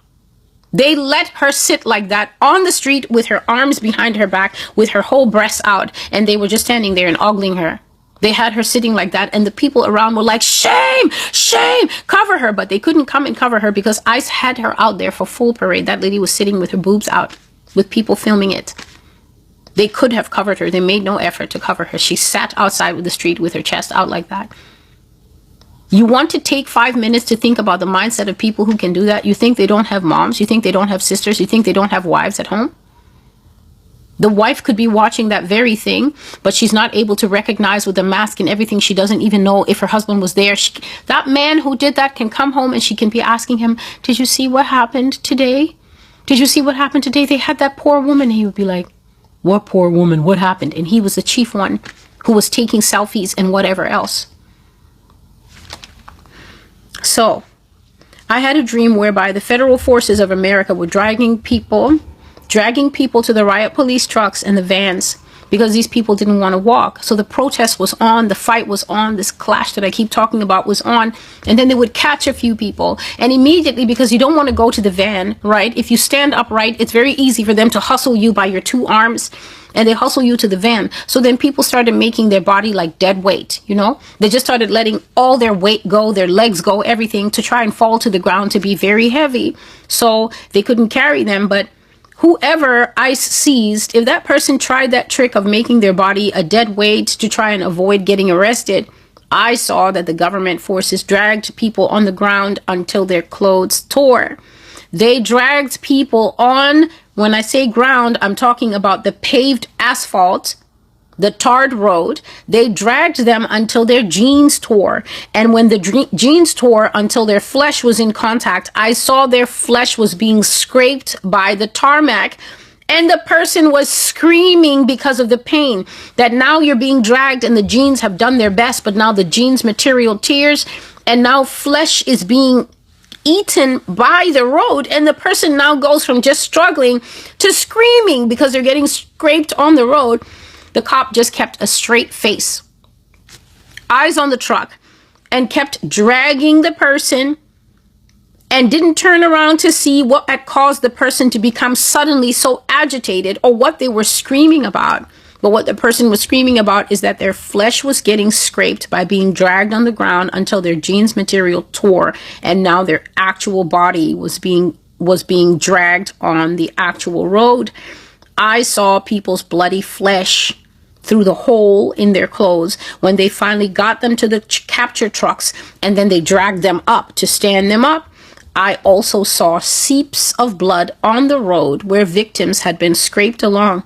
they let her sit like that on the street with her arms behind her back, with her whole breast out, and they were just standing there and ogling her. They had her sitting like that, and the people around were like, shame, shame, cover her. But they couldn't come and cover her because ICE had her out there for full parade. That lady was sitting with her boobs out, with people filming it. They could have covered her. They made no effort to cover her. She sat outside with the street with her chest out like that. You want to take 5 minutes to think about the mindset of people who can do that? You think they don't have moms? You think they don't have sisters? You think they don't have wives at home? The wife could be watching that very thing, but she's not able to recognize with the mask and everything. She doesn't even know if her husband was there. That man who did that can come home and she can be asking him, did you see what happened today? Did you see what happened today? They had that poor woman. And he would be like, what poor woman? What happened? And he was the chief one who was taking selfies and whatever else. So I had a dream whereby the federal forces of America were dragging people to the riot police trucks and the vans because these people didn't want to walk. So the protest was on, the fight was on, this clash that I keep talking about was on, and then they would catch a few people. And immediately, because you don't want to go to the van, right? If you stand upright, it's very easy for them to hustle you by your 2 arms, and they hustle you to the van. So then people started making their body like dead weight, you know? They just started letting all their weight go, their legs go, everything, to try and fall to the ground, to be very heavy. So they couldn't carry them, but whoever ICE seized, if that person tried that trick of making their body a dead weight to try and avoid getting arrested, I saw that the government forces dragged people on the ground until their clothes tore. They dragged people on, when I say ground, I'm talking about the paved asphalt, the tarred road. They dragged them until their jeans tore. And when the jeans tore until their flesh was in contact, I saw their flesh was being scraped by the tarmac. And the person was screaming because of the pain, that now you're being dragged and the jeans have done their best, but now the jeans material tears and now flesh is being eaten by the road. And the person now goes from just struggling to screaming because they're getting scraped on the road. The cop just kept a straight face, eyes on the truck, and kept dragging the person and didn't turn around to see what had caused the person to become suddenly so agitated or what they were screaming about. But what the person was screaming about is that their flesh was getting scraped by being dragged on the ground until their jeans material tore, and now their actual body was being dragged on the actual road. I saw people's bloody flesh through the hole in their clothes when they finally got them to the capture trucks, and then they dragged them up to stand them up. I also saw seeps of blood on the road where victims had been scraped along.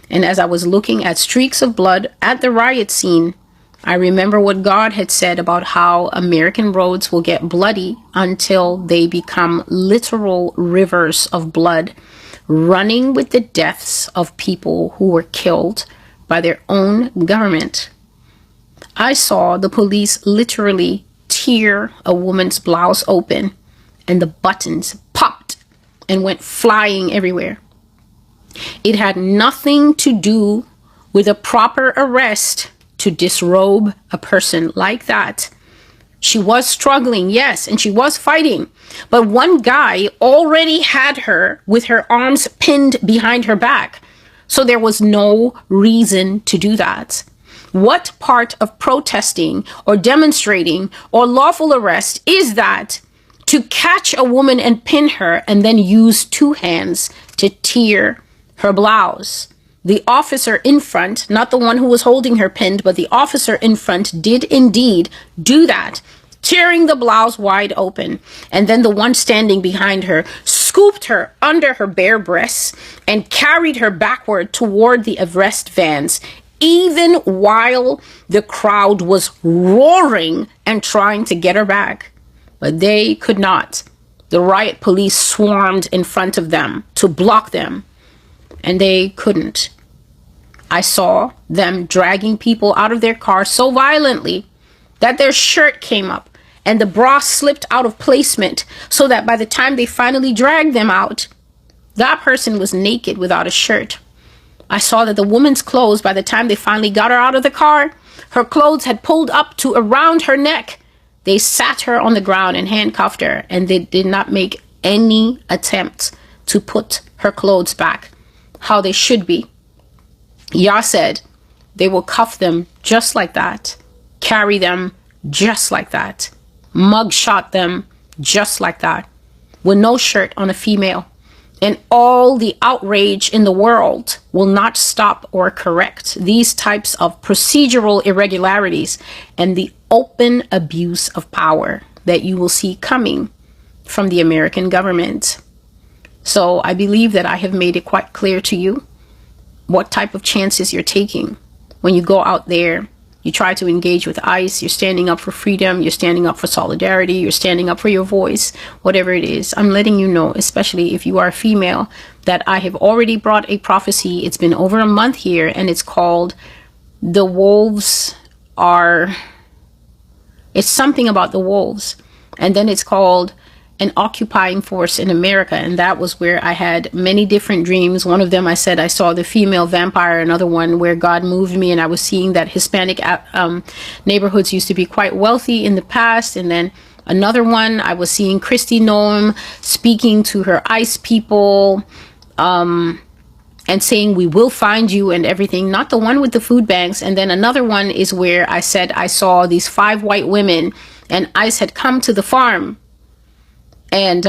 And as I was looking at streaks of blood at the riot scene, I remember what God had said about how American roads will get bloody until they become literal rivers of blood, running with the deaths of people who were killed by their own government. I saw the police literally tear a woman's blouse open, and the buttons popped and went flying everywhere. It had nothing to do with a proper arrest to disrobe a person like that. She was struggling, yes, and she was fighting. But one guy already had her with her arms pinned behind her back. So there was no reason to do that. What part of protesting or demonstrating or lawful arrest is that to catch a woman and pin her and then use two hands to tear her blouse? The officer in front, not the one who was holding her pinned, but the officer in front did indeed do that, tearing the blouse wide open. And then the one standing behind her scooped her under her bare breasts and carried her backward toward the arrest vans, even while the crowd was roaring and trying to get her back. But they could not. The riot police swarmed in front of them to block them, and they couldn't. I saw them dragging people out of their car so violently that their shirt came up and the bra slipped out of placement, so that by the time they finally dragged them out, that person was naked without a shirt. I saw that the woman's clothes, by the time they finally got her out of the car, her clothes had pulled up to around her neck. They sat her on the ground and handcuffed her, and they did not make any attempt to put her clothes back how they should be. Yah said they will cuff them just like that, carry them just like that, mugshot them just like that, with no shirt on a female. And all the outrage in the world will not stop or correct these types of procedural irregularities and the open abuse of power that you will see coming from the American government. So I believe that I have made it quite clear to you what type of chances you're taking when you go out there. You try to engage with ICE, you're standing up for freedom, you're standing up for solidarity, you're standing up for your voice, whatever it is. I'm letting you know, especially if you are a female, that I have already brought a prophecy. It's been over a month here, and it's called The Wolves Are... It's something about the wolves. And then it's called An Occupying Force in America. And that was where I had many different dreams. One of them, I said I saw the female vampire. Another one where God moved me and I was seeing that Hispanic neighborhoods used to be quite wealthy in the past. And then another one, I was seeing Christy Noem speaking to her ICE people and saying, we will find you and everything. Not the one with the food banks. And then another one is where I said I saw these 5 white women and ICE had come to the farm. And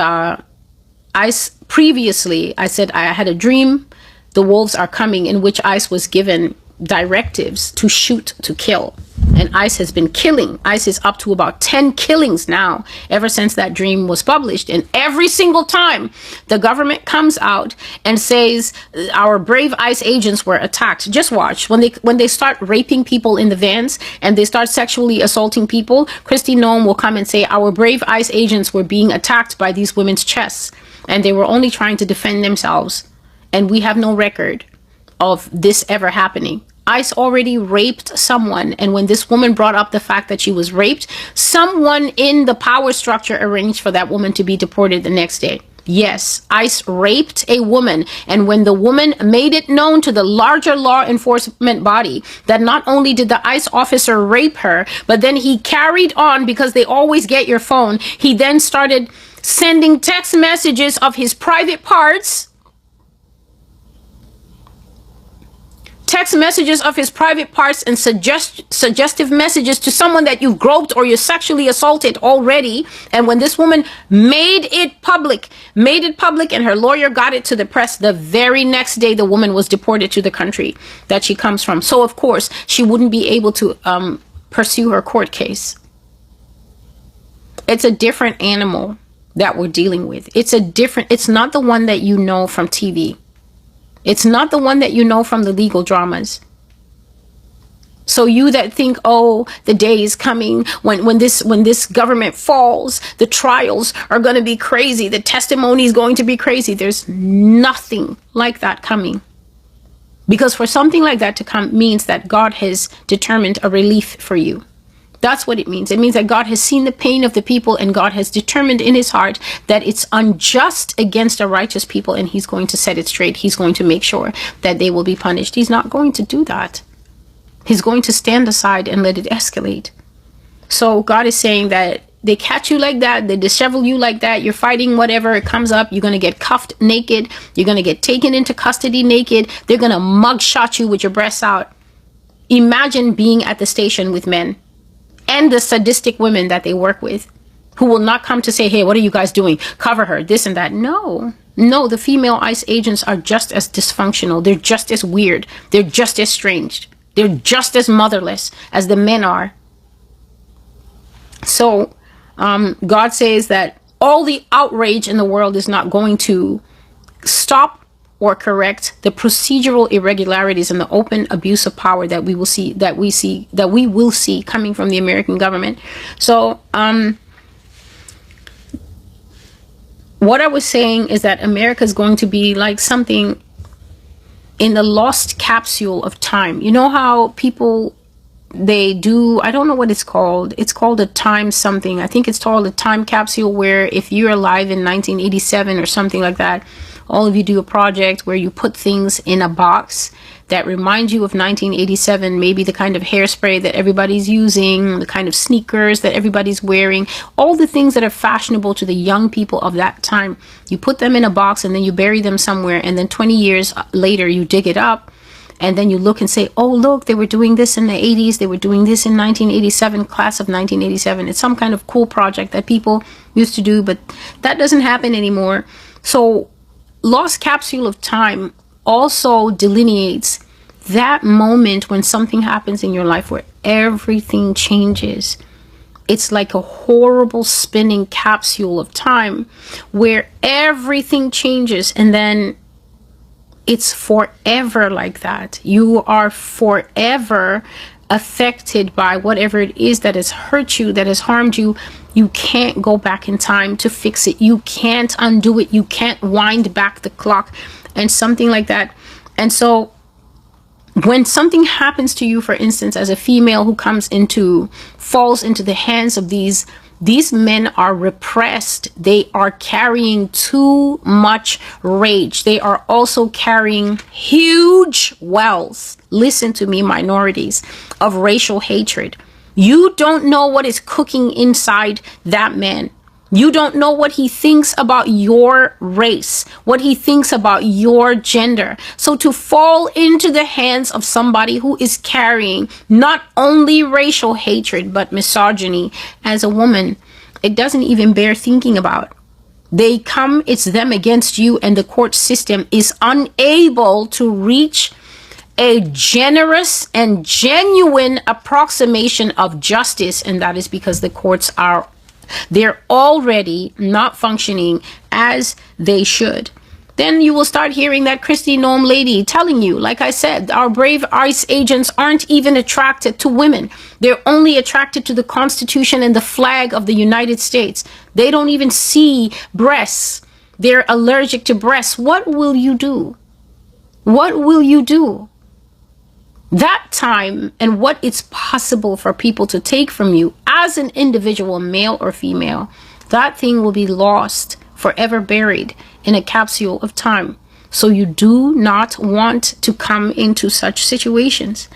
ICE previously, I said I had a dream, the wolves are coming, in which ICE was given directives to shoot to kill. And ICE has been killing. ICE is up to about 10 killings now, ever since that dream was published. And every single time the government comes out and says our brave ICE agents were attacked, just watch. When they start raping people in the vans and they start sexually assaulting people, Kristi Noem will come and say our brave ICE agents were being attacked by these women's chests, and they were only trying to defend themselves. And we have no record of this ever happening. ICE already raped someone, and when this woman brought up the fact that she was raped, someone in the power structure arranged for that woman to be deported the next day. Yes, ICE raped a woman, and when the woman made it known to the larger law enforcement body that not only did the ICE officer rape her, but then he carried on, because they always get your phone, he then started sending text messages of his private parts, and suggestive messages to someone that you've groped or you're sexually assaulted already. And when this woman made it public, and her lawyer got it to the press, the very next day the woman was deported to the country that she comes from. So of course she wouldn't be able to pursue her court case. It's a different animal that we're dealing with. It's not the one that you know from TV. It's not the one that you know from the legal dramas. So you that think, oh, the day is coming when this government falls, the trials are going to be crazy, the testimony is going to be crazy. There's nothing like that coming. Because for something like that to come means that God has determined a relief for you. That's what it means. It means that God has seen the pain of the people, and God has determined in his heart that it's unjust against a righteous people, and he's going to set it straight. He's going to make sure that they will be punished. He's not going to do that. He's going to stand aside and let it escalate. So God is saying that they catch you like that, they dishevel you like that, you're fighting whatever, it comes up, you're going to get cuffed naked, you're going to get taken into custody naked, they're going to mugshot you with your breasts out. Imagine being at the station with men and the sadistic women that they work with, who will not come to say, hey, what are you guys doing? Cover her, this and that. No, the female ICE agents are just as dysfunctional. They're just as weird. They're just as strange. They're just as motherless as the men are. So God says that all the outrage in the world is not going to stop or correct the procedural irregularities and the open abuse of power that we will see coming from the American government. So what I was saying is that America is going to be like something in the lost capsule of time. You know how people, they do, I don't know what it's called a time something, I think it's called a time capsule, where if you're alive in 1987 or something like that, all of you do a project where you put things in a box that remind you of 1987, maybe the kind of hairspray that everybody's using, the kind of sneakers that everybody's wearing, all the things that are fashionable to the young people of that time. You put them in a box and then you bury them somewhere, and then 20 years later you dig it up, and then you look and say, oh, look, they were doing this in the 80s, they were doing this in 1987, class of 1987. It's some kind of cool project that people used to do, but that doesn't happen anymore. So lost capsule of time also delineates that moment when something happens in your life where everything changes. It's like a horrible spinning capsule of time where everything changes, and then it's forever like that. You are forever affected by whatever it is that has hurt you, that has harmed you. You can't go back in time to fix it. You can't undo it. You can't wind back the clock and something like that. And so when something happens to you, for instance, as a female who falls into the hands of these men are repressed. They are carrying too much rage. They are also carrying huge wells, listen to me, minorities, of racial hatred. You don't know what is cooking inside that man. You don't know what he thinks about your race, what he thinks about your gender. So to fall into the hands of somebody who is carrying not only racial hatred, but misogyny as a woman, it doesn't even bear thinking about. They come, it's them against you, and the court system is unable to reach a generous and genuine approximation of justice, and that is because the courts they're already not functioning as they should. Then you will start hearing that Christy Nome lady telling you, like I said, our brave ICE agents aren't even attracted to women. They're only attracted to the Constitution and the flag of the United States. They don't even see breasts. They're allergic to breasts. What will you do? What will you do? That time and what it's possible for people to take from you as an individual, male or female, that thing will be lost, forever buried in a capsule of time. So you do not want to come into such situations.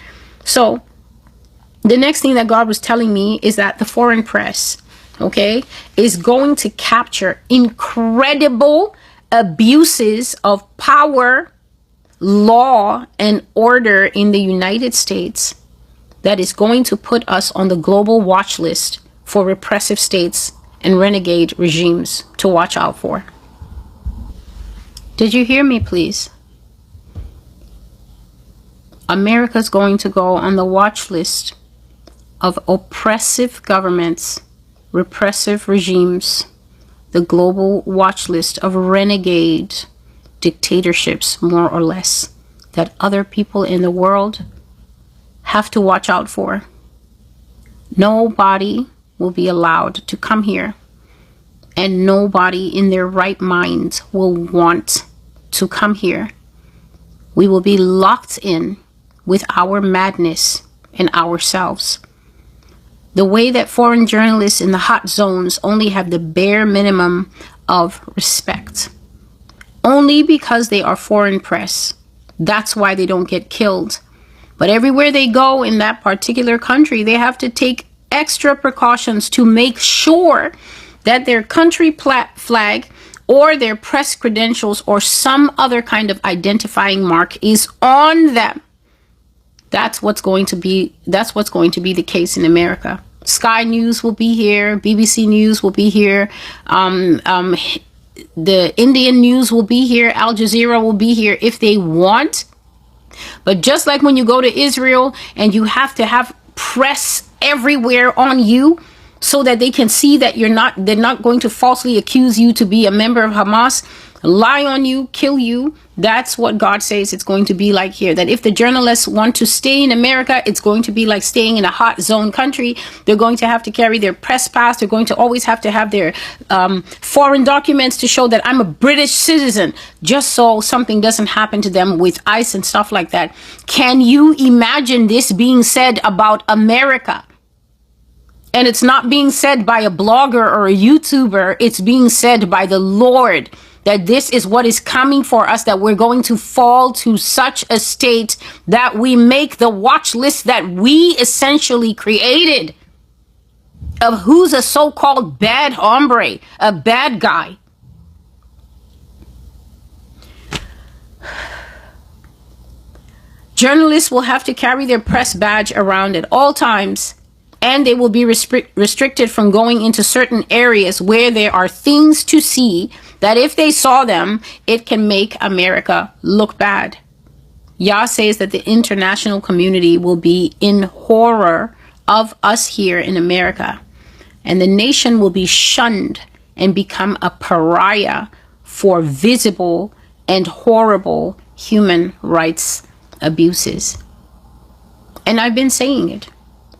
So the next thing that God was telling me is that the foreign press, okay, is going to capture incredible abuses of power, law, and order in the United States that is going to put us on the global watch list for repressive states and renegade regimes to watch out for. Did you hear me, please? America's going to go on the watch list of oppressive governments, repressive regimes, the global watch list of renegade dictatorships, more or less, that other people in the world have to watch out for. Nobody will be allowed to come here, and nobody in their right mind will want to come here. We will be locked in with our madness and ourselves. The way that foreign journalists in the hot zones only have the bare minimum of respect, only because they are foreign press. That's why they don't get killed. But everywhere they go in that particular country, they have to take extra precautions to make sure that their country flag or their press credentials or some other kind of identifying mark is on them. That's what's going to be the case in America. Sky News will be here, BBC News will be here, the Indian News will be here, Al Jazeera will be here if they want. But just like when you go to Israel and you have to have press everywhere on you so that they can see that they're not going to falsely accuse you to be a member of Hamas, lie on you, kill you. That's what God says it's going to be like here. That if the journalists want to stay in America, it's going to be like staying in a hot zone country. They're going to have to carry their press pass. They're going to always have to have their foreign documents to show that I'm a British citizen, just so something doesn't happen to them with ICE and stuff like that. Can you imagine this being said about America? And it's not being said by a blogger or a YouTuber. It's being said by the Lord, that this is what is coming for us, that we're going to fall to such a state that we make the watch list that we essentially created of who's a so-called bad hombre, a bad guy. Journalists will have to carry their press badge around at all times, and they will be restricted from going into certain areas where there are things to see that if they saw them, it can make America look bad. Yah says that the international community will be in horror of us here in America, and the nation will be shunned and become a pariah for visible and horrible human rights abuses. And I've been saying it.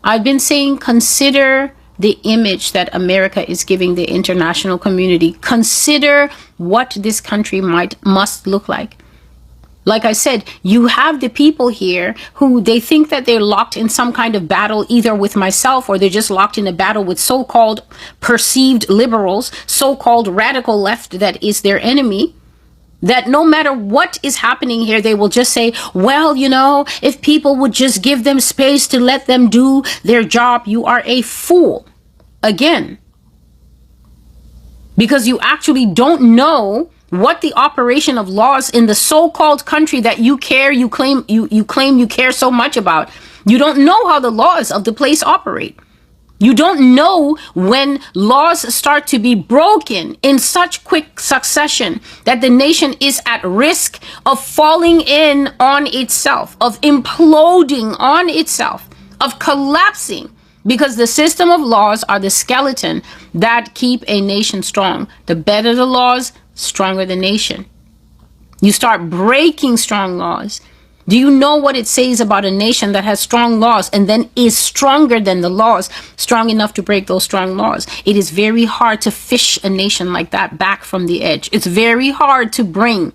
I've been saying, consider the image that America is giving the international community. Consider what this country must look like. Like I said, you have the people here who they think that they're locked in some kind of battle, either with myself or they're just locked in a battle with so-called perceived liberals, so-called radical left that is their enemy. That no matter what is happening here, they will just say, well, you know, if people would just give them space to let them do their job. You are a fool. Again, because you actually don't know what the operation of laws in the so-called country that you claim you care so much about. You don't know how the laws of the place operate. You don't know when laws start to be broken in such quick succession that the nation is at risk of falling in on itself, of imploding on itself, of collapsing, because the system of laws are the skeleton that keep a nation strong. The better the laws, stronger the nation. You start breaking strong laws. Do you know what it says about a nation that has strong laws and then is stronger than the laws, strong enough to break those strong laws? It is very hard to fish a nation like that back from the edge. It's very hard to bring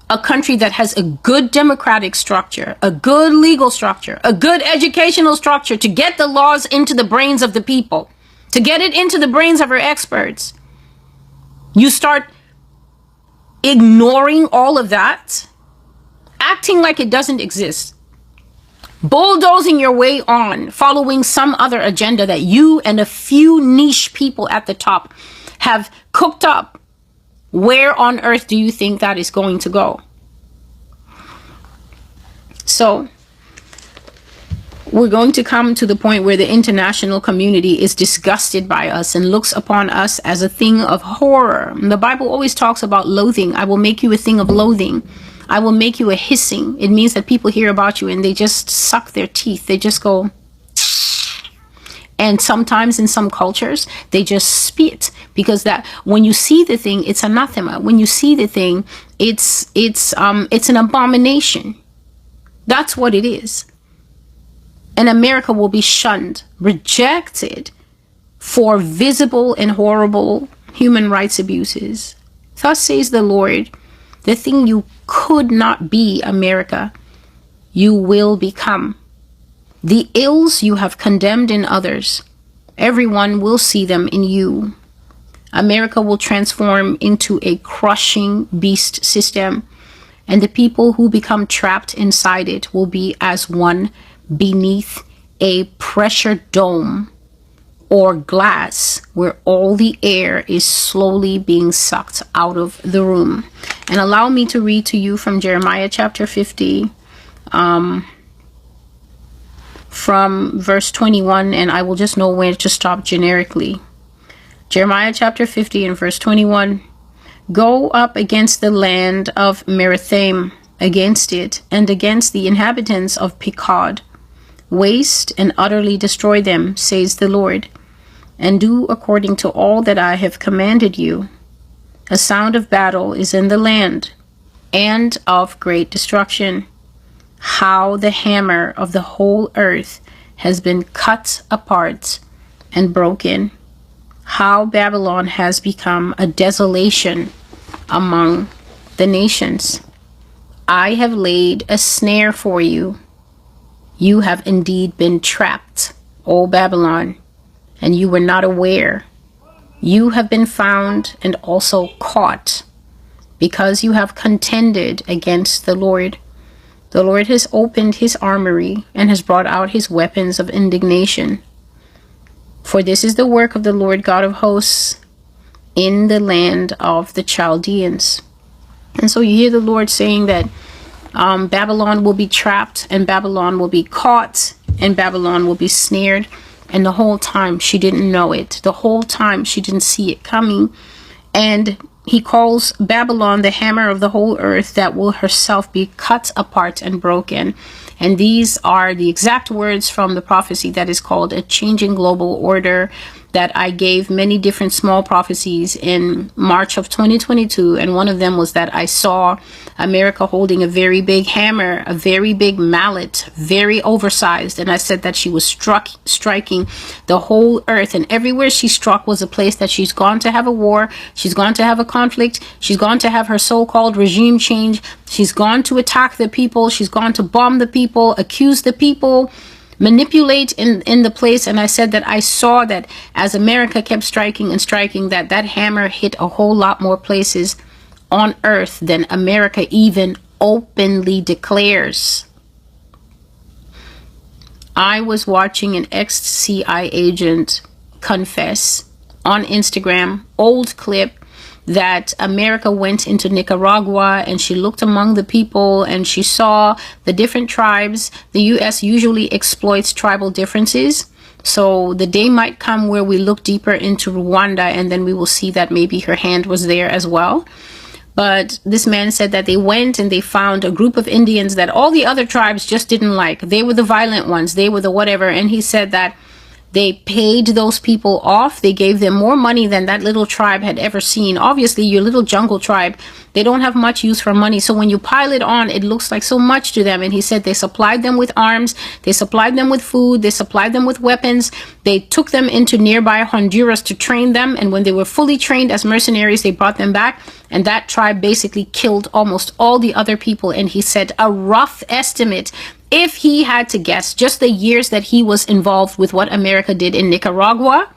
a country that has a good democratic structure, a good legal structure, a good educational structure, to get the laws into the brains of the people, to get it into the brains of our experts. You start ignoring all of that, acting like it doesn't exist, bulldozing your way on, following some other agenda that you and a few niche people at the top have cooked up. Where on earth do you think that is going to go? So we're going to come to the point where the international community is disgusted by us and looks upon us as a thing of horror. The Bible always talks about loathing. I will make you a thing of loathing. I will make you a hissing. It means that people hear about you and they just suck their teeth. They just go. And sometimes in some cultures, they just spit, because that when you see the thing, it's anathema. When you see the thing, it's an abomination. That's what it is. And America will be shunned, rejected for visible and horrible human rights abuses. Thus says the Lord, the thing you could not be, America, you will become. The ills you have condemned in others, everyone will see them in you. America will transform into a crushing beast system, and the people who become trapped inside it will be as one beneath a pressure dome or glass where all the air is slowly being sucked out of the room. And allow me to read to you from Jeremiah chapter 50, from verse 21, and I will just know where to stop generically. Jeremiah chapter 50 and verse 21. Go up against the land of Merathaim, against it, and against the inhabitants of Pekod. Waste and utterly destroy them, says the Lord, and do according to all that I have commanded you. A sound of battle is in the land, and of great destruction. How the hammer of the whole earth has been cut apart and broken. How Babylon has become a desolation among the nations. I have laid a snare for you. You have indeed been trapped, O Babylon, and you were not aware. You have been found and also caught, because you have contended against the Lord. The Lord has opened his armory and has brought out his weapons of indignation. For this is the work of the Lord God of hosts in the land of the Chaldeans. And so you hear the Lord saying that Babylon will be trapped, and Babylon will be caught, and Babylon will be snared. And the whole time she didn't know it. The whole time she didn't see it coming. And he calls Babylon the hammer of the whole earth that will herself be cut apart and broken. And these are the exact words from the prophecy that is called A Changing Global Order, that I gave many different small prophecies in March of 2022. And one of them was that I saw America holding a very big hammer, a very big mallet, very oversized. And I said that she was striking the whole earth. And everywhere she struck was a place that she's gone to have a war. She's gone to have a conflict. She's gone to have her so-called regime change. She's gone to attack the people. She's gone to bomb the people, accuse the people, manipulate in the place. And I said that I saw that as America kept striking and striking, that hammer hit a whole lot more places on earth than America even openly declares. I was watching an ex-CIA agent confess on Instagram, old clip, that America went into Nicaragua and she looked among the people and she saw the different tribes. The U.S. usually exploits tribal differences So the day might come where we look deeper into Rwanda, and then we will see that maybe her hand was there as well. But this man said that they went and they found a group of Indians that all the other tribes just didn't like. They were the violent ones. They were the whatever. And he said that they paid those people off. They gave them more money than that little tribe had ever seen. Obviously, your little jungle tribe, they don't have much use for money. So when you pile it on, it looks like so much to them. And he said they supplied them with arms. They supplied them with food. They supplied them with weapons. They took them into nearby Honduras to train them. And when they were fully trained as mercenaries, they brought them back. And that tribe basically killed almost all the other people. And he said a rough estimate, if he had to guess, just the years that he was involved with what America did in Nicaragua,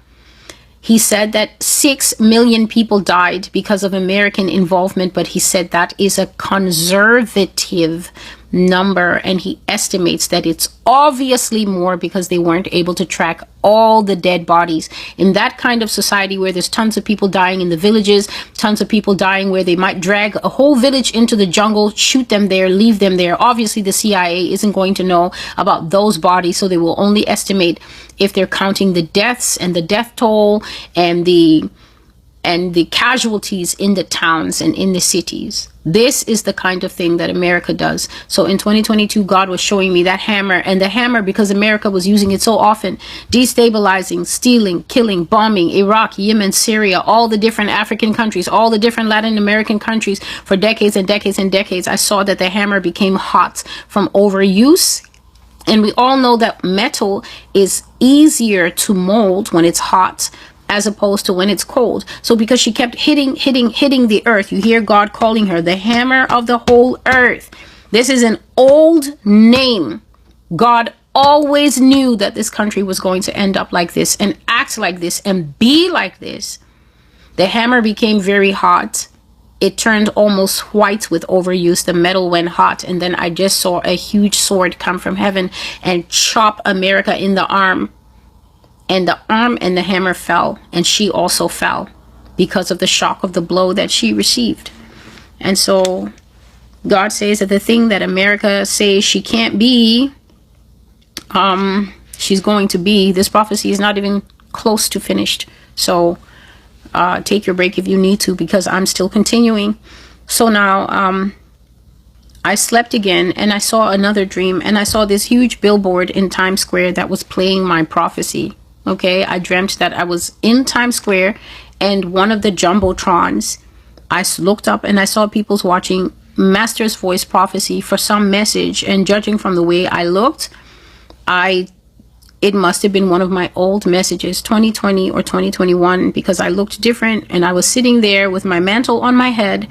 he said that 6 million people died because of American involvement, but he said that is a conservative number, and he estimates that it's obviously more because they weren't able to track all the dead bodies. In that kind of society where there's tons of people dying in the villages, tons of people dying where they might drag a whole village into the jungle, shoot them there, leave them there. Obviously, the CIA isn't going to know about those bodies, so they will only estimate if they're counting the deaths and the death toll and the casualties in the towns and in the cities. This is the kind of thing that America does. So in 2022, God was showing me that hammer, and the hammer, because America was using it so often, destabilizing, stealing, killing, bombing Iraq, Yemen, Syria, all the different African countries, all the different Latin American countries for decades and decades and decades. I saw that the hammer became hot from overuse. And we all know that metal is easier to mold when it's hot as opposed to when it's cold. So because she kept hitting the earth, you hear God calling her the hammer of the whole earth. This is an old name. God always knew that this country was going to end up like this and act like this and be like this. The hammer became very hot. It turned almost white with overuse. The metal went hot, and then I just saw a huge sword come from heaven and chop America in the arm. And the arm and the hammer fell, and she also fell because of the shock of the blow that she received. And so God says that the thing that America says she can't be, she's going to be. This prophecy is not even close to finished. So take your break if you need to, because I'm still continuing. So now I slept again, and I saw another dream, and I saw this huge billboard in Times Square that was playing my prophecy. Okay, I dreamt that I was in Times Square, and one of the jumbotrons, I looked up and I saw people watching Master's Voice Prophecy for some message, and judging from the way I looked, it must have been one of my old messages, 2020 or 2021, because I looked different, and I was sitting there with my mantle on my head,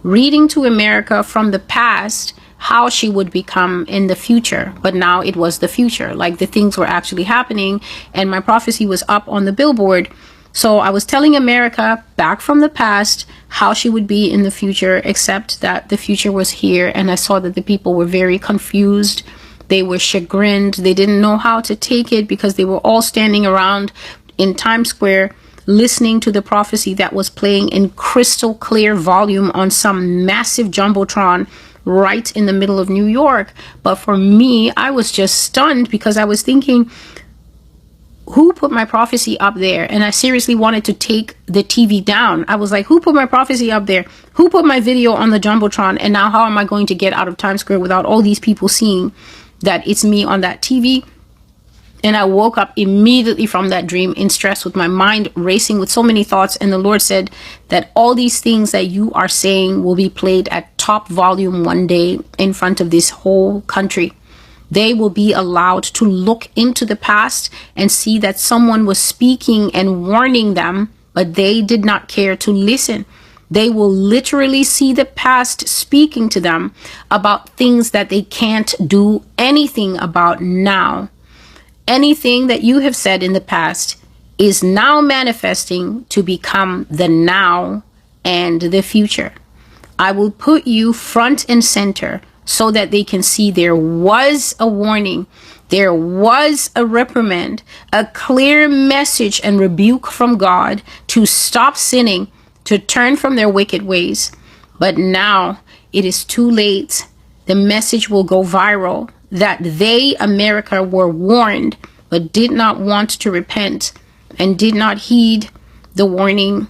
reading to America from the past how she would become in the future. But now it was the future, like the things were actually happening, and my prophecy was up on the billboard. So I was telling America back from the past how she would be in the future, except that the future was here, and I saw that the people were very confused. They were chagrined. They didn't know how to take it, because they were all standing around in Times Square listening to the prophecy that was playing in crystal clear volume on some massive jumbotron right in the middle of New York. But for me, I was just stunned, because I was thinking, who put my prophecy up there? And I seriously wanted to take the TV down. I was like, who put my prophecy up there? Who put my video on the jumbotron? And now how am I going to get out of Times Square without all these people seeing that it's me on that TV? And I woke up immediately from that dream in stress, with my mind racing with so many thoughts. And the Lord said that all these things that you are saying will be played at top volume one day in front of this whole country. They will be allowed to look into the past and see that someone was speaking and warning them, but they did not care to listen. They will literally see the past speaking to them about things that they can't do anything about now. Anything that you have said in the past is now manifesting to become the now and the future. I will put you front and center so that they can see there was a warning, there was a reprimand, a clear message and rebuke from God to stop sinning, to turn from their wicked ways. But now it is too late. The message will go viral that they, America, were warned but did not want to repent and did not heed the warning.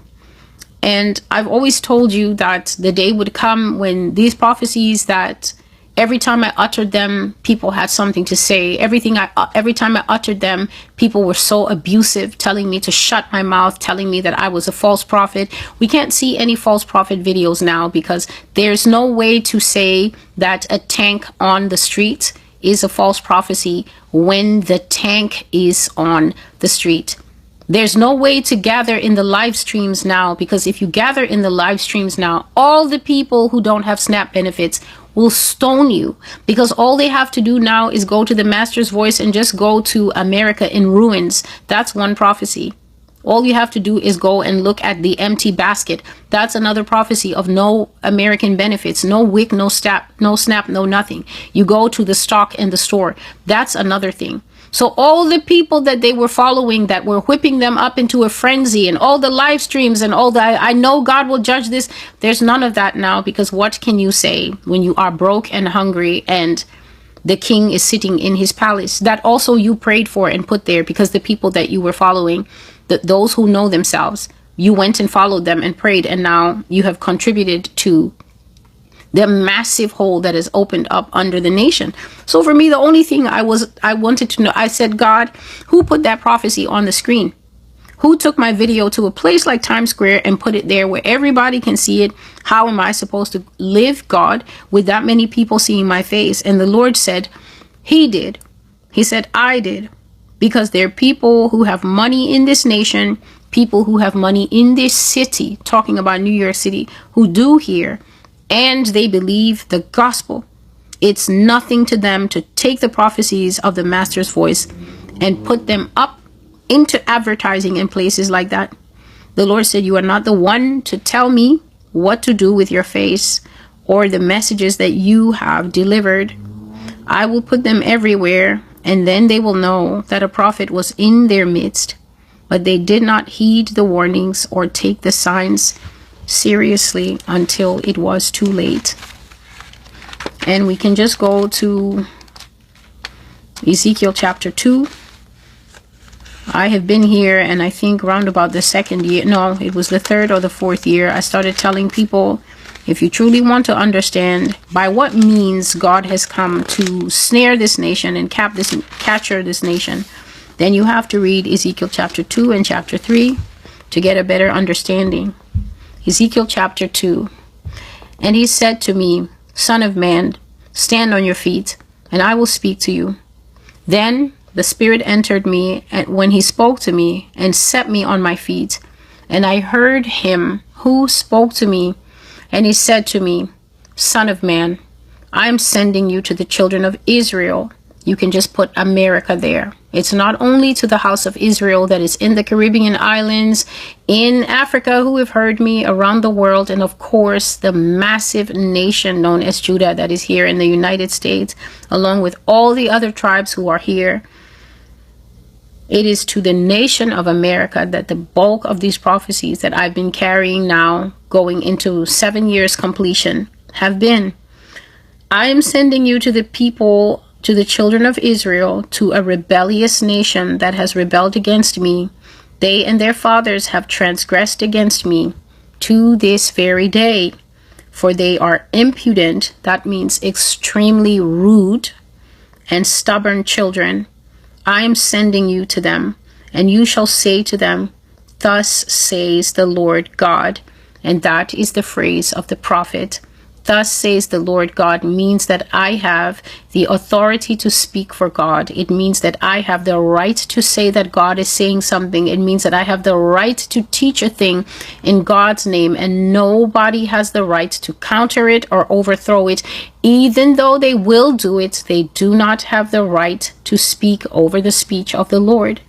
And I've always told you that the day would come when these prophecies, that every time I uttered them, people had something to say. Every time I uttered them, people were so abusive, telling me to shut my mouth, telling me that I was a false prophet. We can't see any false prophet videos now because there's no way to say that a tank on the street is a false prophecy when the tank is on the street. There's no way to gather in the live streams now, because if you gather in the live streams now, all the people who don't have SNAP benefits will stone you, because all they have to do now is go to the Master's Voice and just go to America in Ruins. That's one prophecy. All you have to do is go and look at the empty basket. That's another prophecy of no American benefits, no WIC, no SNAP, no nothing. You go to the stock in the store. That's another thing. So all the people that they were following, that were whipping them up into a frenzy, and all the live streams and all that, I know God will judge this. There's none of that now, because what can you say when you are broke and hungry and the king is sitting in his palace that also you prayed for and put there? Because the people that you were following, those who know themselves, you went and followed them and prayed, and now you have contributed to the massive hole that is opened up under the nation. So for me, the only thing I wanted to know, I said, God, who put that prophecy on the screen? Who took my video to a place like Times Square and put it there where everybody can see it? How am I supposed to live, God, with that many people seeing my face? And the Lord said, he did. He said, I did. Because there are people who have money in this nation, people who have money in this city, talking about New York City, who do hear, and they believe the gospel. It's nothing to them to take the prophecies of the Master's Voice and put them up into advertising in places like that. The Lord said, you are not the one to tell me what to do with your face or the messages that you have delivered. I will put them everywhere, and then they will know that a prophet was in their midst, but they did not heed the warnings or take the signs seriously until it was too late. And we can just go to Ezekiel chapter 2. I have been here, and I think round about the second year, no, it was the third or the fourth year, I started telling people, if you truly want to understand by what means God has come to snare this nation and capture this nation, then you have to read Ezekiel chapter 2 and chapter 3 to get a better understanding. Ezekiel chapter 2. And he said to me, Son of man, stand on your feet, and I will speak to you. Then the Spirit entered me, and when he spoke to me, and set me on my feet. And I heard him who spoke to me, and he said to me, Son of man, I am sending you to the children of Israel. You can just put America there. It's not only to the house of Israel that is in the Caribbean islands, in Africa, who have heard me, around the world, and of course the massive nation known as Judah that is here in the United States, along with all the other tribes who are here. It is to the nation of America that the bulk of these prophecies that I've been carrying now, going into 7 years completion, have been. I am sending you to the people, to the children of Israel, to a rebellious nation that has rebelled against me. They and their fathers have transgressed against me to this very day. For they are impudent, that means extremely rude, and stubborn children. I am sending you to them, and you shall say to them, Thus says the Lord God. And that is the phrase of the prophet. Thus says the Lord God means that I have the authority to speak for God. It means that I have the right to say that God is saying something. It means that I have the right to teach a thing in God's name, and nobody has the right to counter it or overthrow it. Even though they will do it, they do not have the right to speak over the speech of the Lord.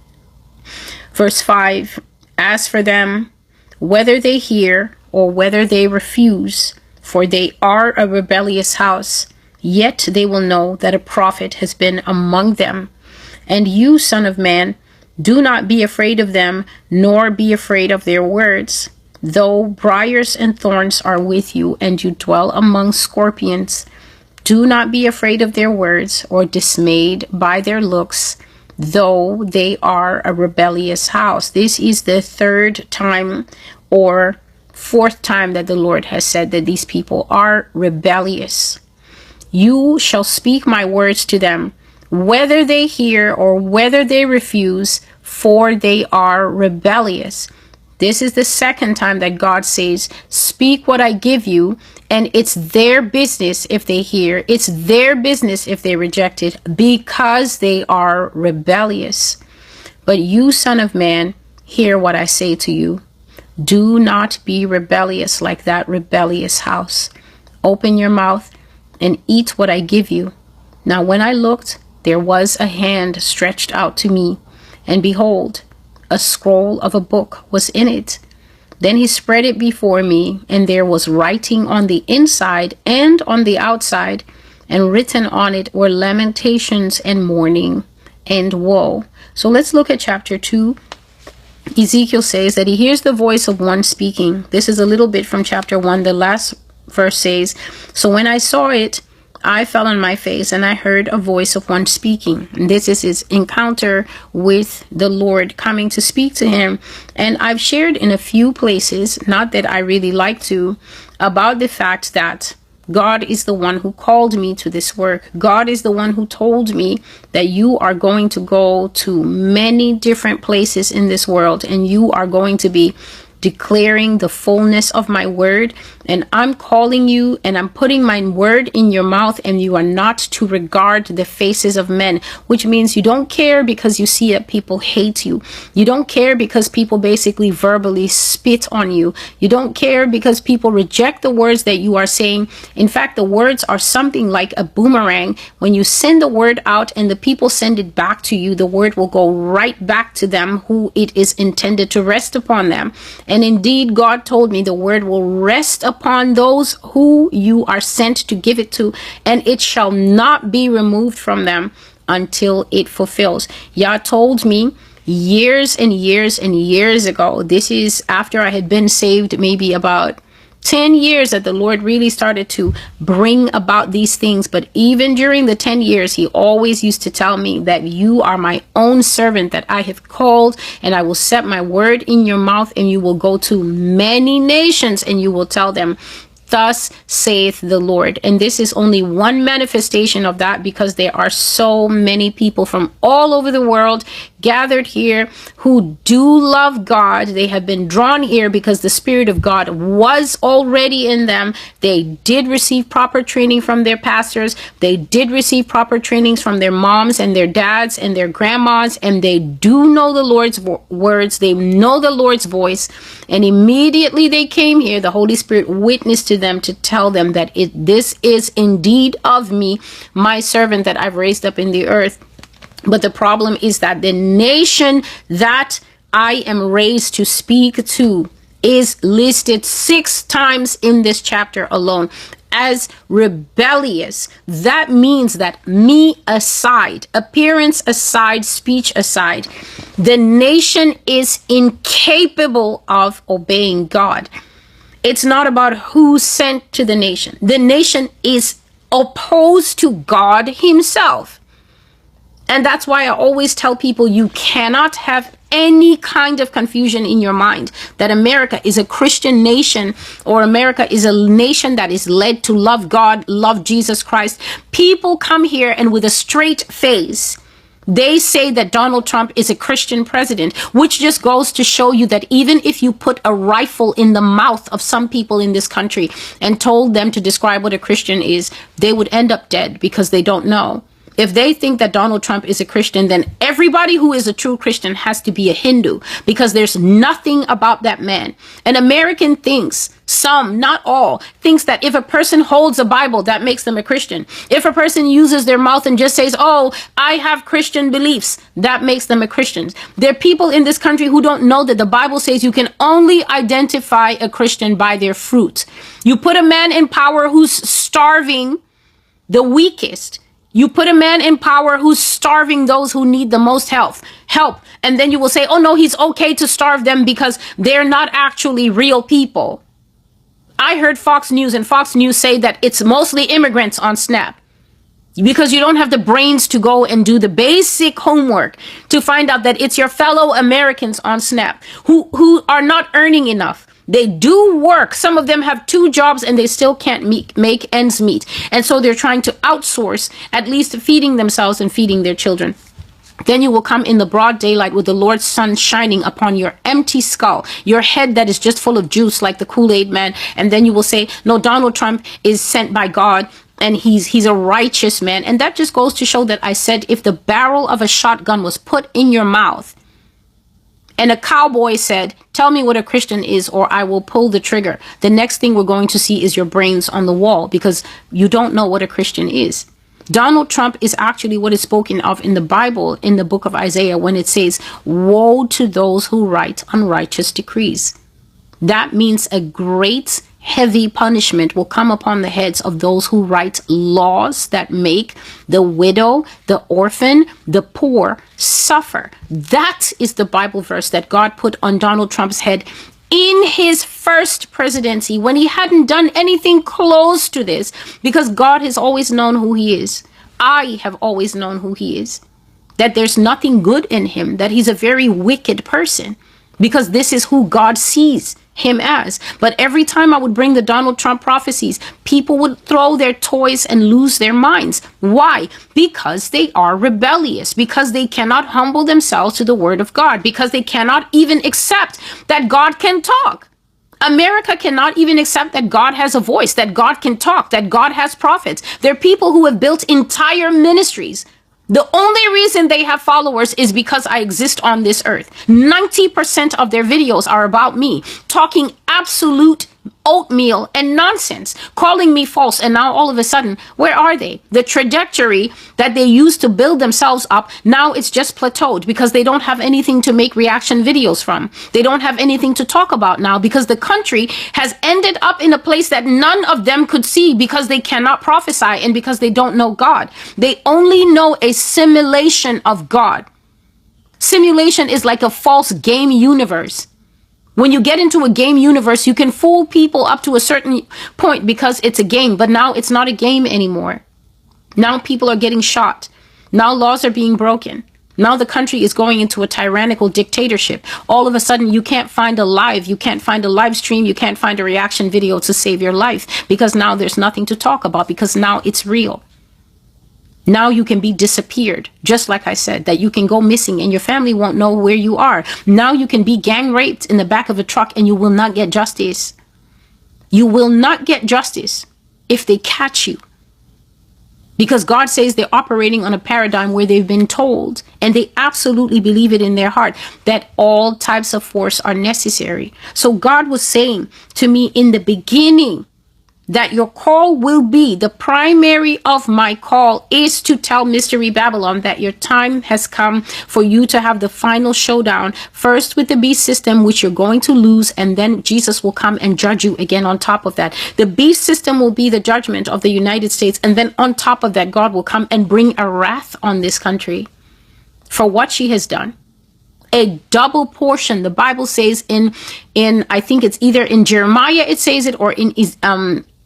Verse 5, As for them, whether they hear or whether they refuse, for they are a rebellious house, yet they will know that a prophet has been among them. And you, son of man, do not be afraid of them, nor be afraid of their words. Though briars and thorns are with you, and you dwell among scorpions, do not be afraid of their words, or dismayed by their looks. though they are a rebellious house. This is the third time or fourth time that the Lord has said that these people are rebellious. You shall speak my words to them, whether they hear or whether they refuse, for they are rebellious. This is the second time that God says, speak what I give you, and it's their business if they hear. It's their business if they reject it, because they are rebellious. But you, son of man, hear what I say to you. Do not be rebellious like that rebellious house. Open your mouth and eat what I give you. Now when I looked, there was a hand stretched out to me, and behold, a scroll of a book was in it. Then he spread it before me, and there was writing on the inside and on the outside, and written on it were lamentations and mourning and woe. So let's look at chapter 2. Ezekiel says that he hears the voice of one speaking. This is a little bit from chapter 1. The last verse says, so when I saw it, I fell on my face, and I heard a voice of one speaking. And this is his encounter with the Lord coming to speak to him. And I've shared in a few places, not that I really like to, about the fact that God is the one who called me to this work. God is the one who told me that you are going to go to many different places in this world, and you are going to be declaring the fullness of my word, and I'm calling you and I'm putting my word in your mouth, and you are not to regard the faces of men, which means you don't care because you see that people hate you. You don't care because people basically verbally spit on you. You don't care because people reject the words that you are saying. In fact, the words are something like a boomerang. When you send the word out and the people send it back to you, the word will go right back to them who it is intended to rest upon them. And indeed, God told me the word will rest upon those who you are sent to give it to, and it shall not be removed from them until it fulfills. Yah told me years and years and years ago, this is after I had been saved maybe about 10 years, that the Lord really started to bring about these things. But even during the 10 years, he always used to tell me that you are my own servant that I have called, and I will set my word in your mouth, and you will go to many nations and you will tell them, thus saith the Lord. And this is only one manifestation of that, because there are so many people from all over the world gathered here who do love God. They have been drawn here because the Spirit of God was already in them. They did receive proper training from their pastors. They did receive proper trainings from their moms and their dads and their grandmas, and they do know the Lord's words. They know the Lord's voice. And immediately they came here, the Holy Spirit witnessed to them to tell them that this is indeed of me, my servant that I've raised up in the earth. But the problem is that the nation that I am raised to speak to is listed 6 times in this chapter alone as rebellious. That means that me aside, appearance aside, speech aside, the nation is incapable of obeying God. It's not about who's sent to the nation. The nation is opposed to God himself. And that's why I always tell people you cannot have any kind of confusion in your mind that America is a Christian nation, or America is a nation that is led to love God, love Jesus Christ. People come here and with a straight face, they say that Donald Trump is a Christian president, which just goes to show you that even if you put a rifle in the mouth of some people in this country and told them to describe what a Christian is, they would end up dead because they don't know. If they think that Donald Trump is a Christian, then everybody who is a true Christian has to be a Hindu, because there's nothing about that man. An American thinks, some, not all, thinks that if a person holds a Bible, that makes them a Christian. If a person uses their mouth and just says, oh, I have Christian beliefs, that makes them a Christian. There are people in this country who don't know that the Bible says you can only identify a Christian by their fruit. You put a man in power who's starving the weakest. You put a man in power who's starving those who need the most help. And then you will say, oh no, he's okay to starve them because they're not actually real people. I heard Fox News, and Fox News say that it's mostly immigrants on Snap. because you don't have the brains to go and do the basic homework to find out that it's your fellow Americans on Snap who are not earning enough. They do work. Some of them have 2 jobs and they still can't make ends meet. And so they're trying to outsource at least feeding themselves and feeding their children. Then you will come in the broad daylight with the Lord's sun shining upon your empty skull, your head that is just full of juice like the Kool-Aid man. And then you will say, no, Donald Trump is sent by God and he's a righteous man. And that just goes to show that I said, if the barrel of a shotgun was put in your mouth and a cowboy said, tell me what a Christian is or I will pull the trigger, the next thing we're going to see is your brains on the wall because you don't know what a Christian is. Donald Trump is actually what is spoken of in the Bible, in the book of Isaiah, when it says, woe to those who write unrighteous decrees. That means a great, heavy punishment will come upon the heads of those who write laws that make the widow, the orphan, the poor suffer. That is the Bible verse that God put on Donald Trump's head in his first presidency, when he hadn't done anything close to this, because God has always known who he is. I have always known who he is, that there's nothing good in him, that he's a very wicked person, because this is who God sees him as. But every time I would bring the Donald Trump prophecies, people would throw their toys and lose their minds. Why? Because they are rebellious, because they cannot humble themselves to the word of God, because they cannot even accept that God can talk. America cannot even accept that God has a voice, that God can talk, that God has prophets. There are people who have built entire ministries. The only reason they have followers is because I exist on this earth. 90% of their videos are about me, talking absolute oatmeal and nonsense, calling me false. And now all of a sudden, where are they? The trajectory that they used to build themselves up, now it's just plateaued because they don't have anything to make reaction videos from. They don't have anything to talk about now because the country has ended up in a place that none of them could see because they cannot prophesy and because they don't know God. They only know a simulation of God. Simulation is like a false game universe. When you get into a game universe, you can fool people up to a certain point because it's a game, but now it's not a game anymore. Now people are getting shot. Now laws are being broken. Now the country is going into a tyrannical dictatorship. All of a sudden, you can't find a live stream, you can't find a reaction video to save your life because now there's nothing to talk about because now it's real. Now you can be disappeared, just like I said, that you can go missing and your family won't know where you are. Now you can be gang raped in the back of a truck and you will not get justice. You will not get justice if they catch you. Because God says they're operating on a paradigm where they've been told, and they absolutely believe it in their heart, that all types of force are necessary. So God was saying to me in the beginning, that your call will be, the primary of my call is to tell Mystery Babylon that your time has come for you to have the final showdown, first with the beast system, which you're going to lose, and then Jesus will come and judge you again on top of that. The beast system will be the judgment of the United States, and then on top of that, God will come and bring a wrath on this country for what she has done. A double portion. The Bible says in I think it's either in Jeremiah it says it, or in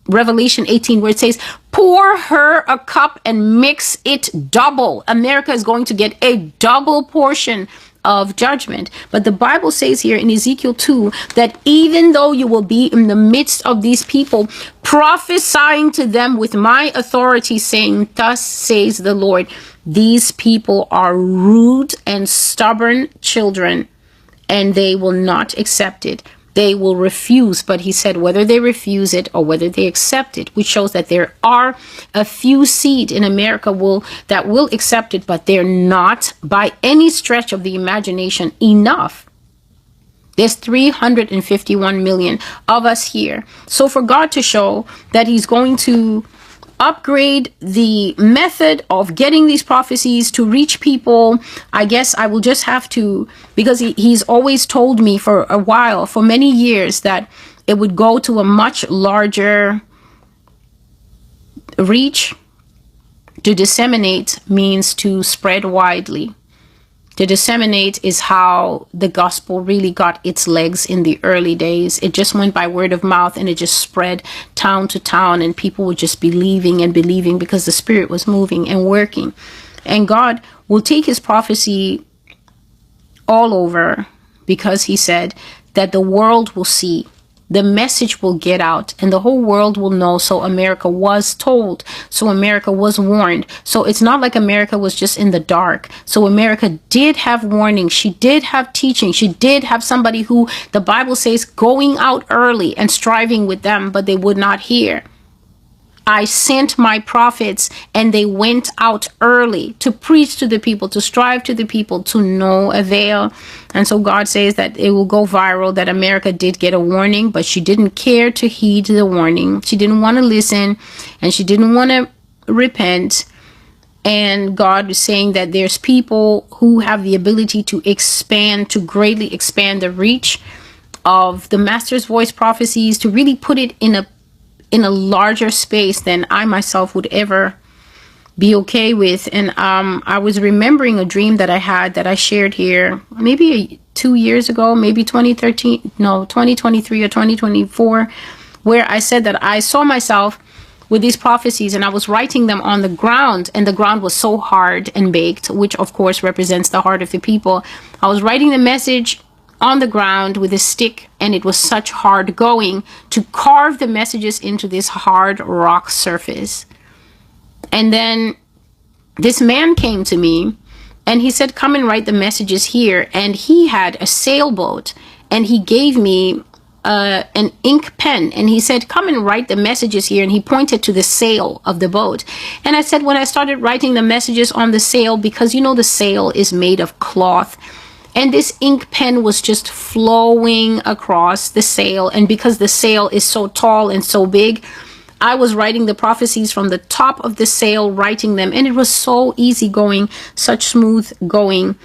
Revelation 18, where it says, pour her a cup and mix it double. America is going to get a double portion of judgment. But the Bible says here in Ezekiel 2 that even though you will be in the midst of these people, prophesying to them with my authority, saying, thus says the Lord, these people are rude and stubborn children, and they will not accept it. They will refuse. But he said whether they refuse it or whether they accept it, which shows that there are a few seed in America that will accept it, but they're not by any stretch of the imagination enough. There's 351 million of us here. So for God to show that he's going to upgrade the method of getting these prophecies to reach people, I guess I will just have to, because he's always told me for a while, for many years, that it would go to a much larger reach. To disseminate means to spread widely. To disseminate is how the gospel really got its legs in the early days. It just went by word of mouth, and it just spread town to town, and people would just believing and believing because the Spirit was moving and working. And God will take his prophecy all over, because he said that the world will see, the message will get out, and the whole world will know. So America was told. So America was warned. So it's not like America was just in the dark. So America did have warning. She did have teaching. She did have somebody who the Bible says going out early and striving with them, but they would not hear. I sent my prophets, and they went out early to preach to the people, to strive to the people, to no avail. And so God says that it will go viral, that America did get a warning, but she didn't care to heed the warning. She didn't want to listen, and she didn't want to repent. And God is saying that there's people who have the ability to expand, to greatly expand the reach of the Master's Voice prophecies, to really put it in a larger space than I myself would ever be okay with. And I was remembering a dream that I had, that I shared here maybe 2 years ago, maybe 2023 or 2024, where I said that I saw myself with these prophecies, and I was writing them on the ground, and the ground was so hard and baked, which of course represents the heart of the people. I was writing the message on the ground with a stick, and it was such hard going to carve the messages into this hard rock surface. And then this man came to me, and he said, come and write the messages here. And he had a sailboat, and he gave me an ink pen, and he said, come and write the messages here. And he pointed to the sail of the boat. And I said, when I started writing the messages on the sail, because the sail is made of cloth, and this ink pen was just flowing across the sail. And because the sail is so tall and so big, I was writing the prophecies from the top of the sail, writing them. And it was so easy going, such smooth going.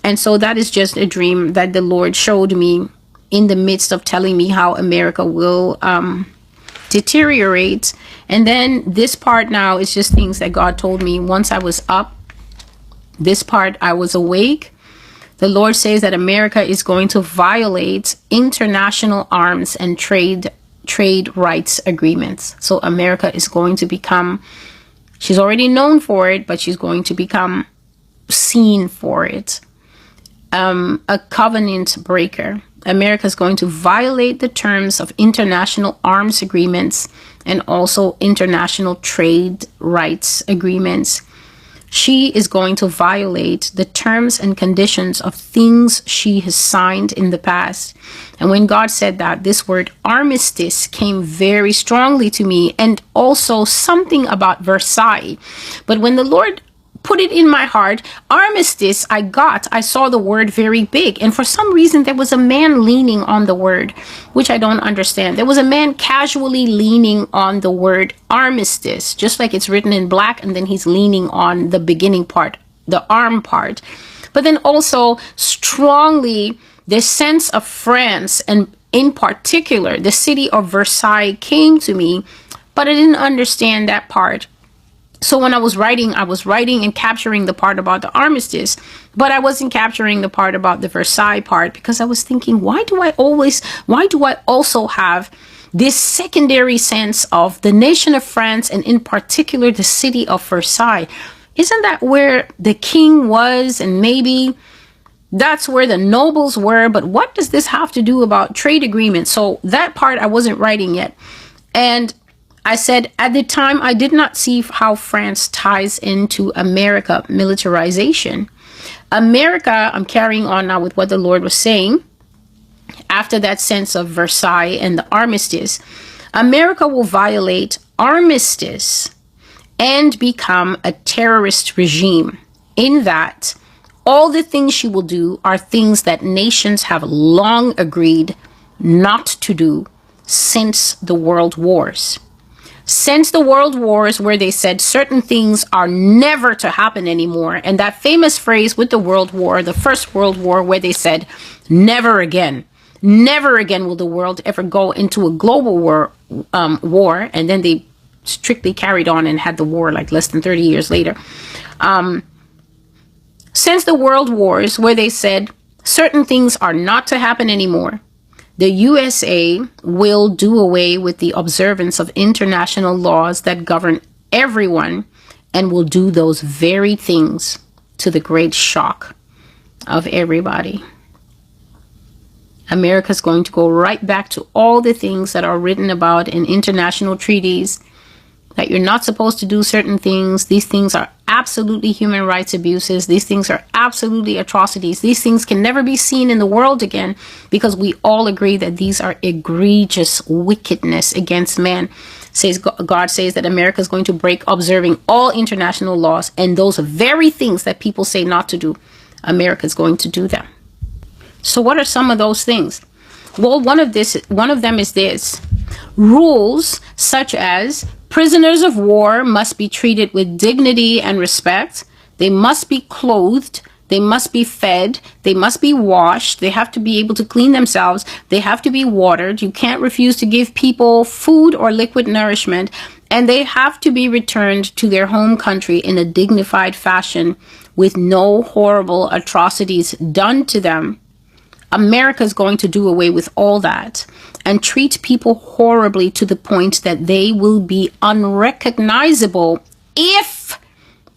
And so that is just a dream that the Lord showed me in the midst of telling me how America will deteriorate. And then this part now is just things that God told me once I was up. This part, I was awake. The Lord says that America is going to violate international arms and trade rights agreements. So America is going to become, she's already known for it, but she's going to become seen for it. A covenant breaker. America is going to violate the terms of international arms agreements and also international trade rights agreements. She is going to violate the terms and conditions of things she has signed in the past. And when God said that, this word armistice came very strongly to me, and also something about Versailles. But when the Lord put it in my heart, armistice, I saw the word very big. And for some reason, there was a man leaning on the word, which I don't understand. There was a man casually leaning on the word armistice, just like it's written in black. And then he's leaning on the beginning part, the arm part. But then also strongly, the sense of France, and in particular, the city of Versailles came to me, but I didn't understand that part. So when I was writing and capturing the part about the armistice, but I wasn't capturing the part about the Versailles part, because I was thinking, why do I also have this secondary sense of the nation of France, and in particular the city of Versailles? Isn't that where the king was? And maybe that's where the nobles were. But what does this have to do about trade agreements? So that part I wasn't writing yet. And I said, at the time, I did not see how France ties into America militarization. America, I'm carrying on now with what the Lord was saying. After that sense of Versailles and the armistice, America will violate armistice and become a terrorist regime, in that all the things she will do are things that nations have long agreed not to do since the world wars. Since the world wars, where they said certain things are never to happen anymore. And that famous phrase with the World War, the First World War, where they said, never again will the world ever go into a global war. And then they strictly carried on and had the war like less than 30 years later. Since the world wars, where they said certain things are not to happen anymore, the USA will do away with the observance of international laws that govern everyone and will do those very things to the great shock of everybody. America's going to go right back to all the things that are written about in international treaties, that you're not supposed to do certain things. These things are absolutely human rights abuses. These things are absolutely atrocities. These things can never be seen in the world again, because we all agree that these are egregious wickedness against man. God says that America is going to break observing all international laws, and those very things that people say not to do, America is going to do them. So what are some of those things? Well, one of them is this: rules such as prisoners of war must be treated with dignity and respect. They must be clothed. They must be fed. They must be washed. They have to be able to clean themselves. They have to be watered. You can't refuse to give people food or liquid nourishment. And they have to be returned to their home country in a dignified fashion with no horrible atrocities done to them. America is going to do away with all that and treat people horribly to the point that they will be unrecognizable if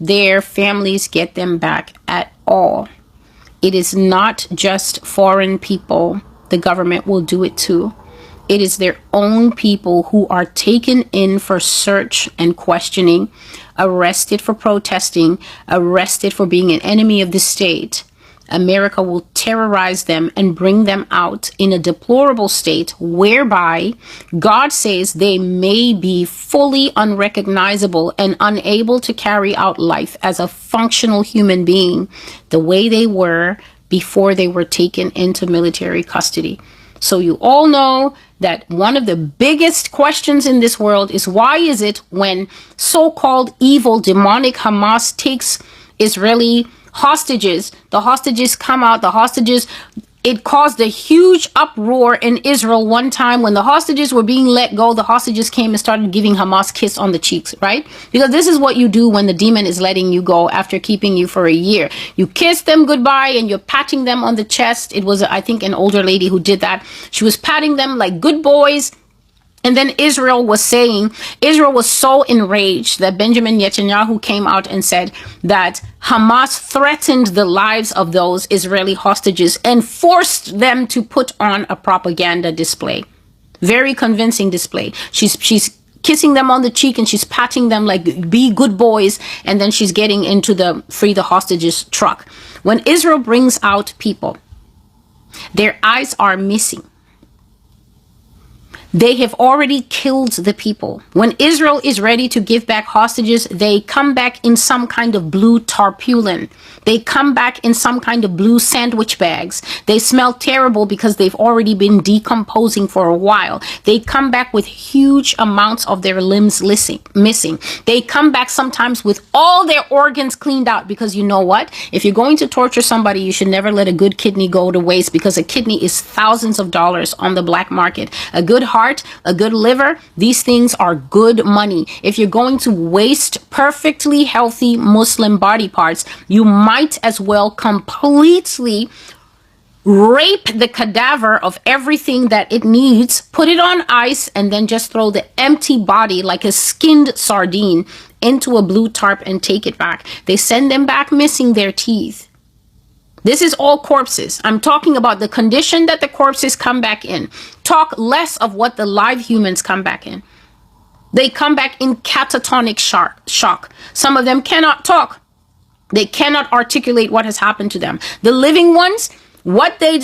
their families get them back at all. It is not just foreign people the government will do it to. It is their own people who are taken in for search and questioning, arrested for protesting, arrested for being an enemy of the state. America will terrorize them and bring them out in a deplorable state whereby God says they may be fully unrecognizable and unable to carry out life as a functional human being the way they were before they were taken into military custody. So you all know that one of the biggest questions in this world is, why is it when so-called evil demonic Hamas takes Israeli hostages, the hostages come out, it caused a huge uproar in Israel one time when the hostages were being let go. The hostages came and started giving Hamas kiss on the cheeks, right? Because this is what you do when the demon is letting you go after keeping you for a year. You kiss them goodbye and you're patting them on the chest. It was, I think, an older lady who did that. She was patting them like good boys. And then Israel was so enraged that Benjamin Netanyahu came out and said that Hamas threatened the lives of those Israeli hostages and forced them to put on a propaganda display. Very convincing display. She's kissing them on the cheek and she's patting them like, be good boys. And then she's getting into the free the hostages truck. When Israel brings out people, their eyes are missing. They have already killed the people. When Israel is ready to give back hostages, they come back in some kind of blue tarpaulin. They come back in some kind of blue sandwich bags. They smell terrible because they've already been decomposing for a while. They come back with huge amounts of their limbs missing. They come back sometimes with all their organs cleaned out, because you know what? If you're going to torture somebody, you should never let a good kidney go to waste, because a kidney is thousands of dollars on the black market. A good heart, a good liver, these things are good money. If you're going to waste perfectly healthy Muslim body parts, you might as well completely rape the cadaver of everything that it needs, put it on ice, and then just throw the empty body like a skinned sardine into a blue tarp and take it back. They send them back missing their teeth. This is all corpses. I'm talking about the condition that the corpses come back in. Talk less of what the live humans come back in. They come back in catatonic shock. Some of them cannot talk. They cannot articulate what has happened to them. The living ones, what they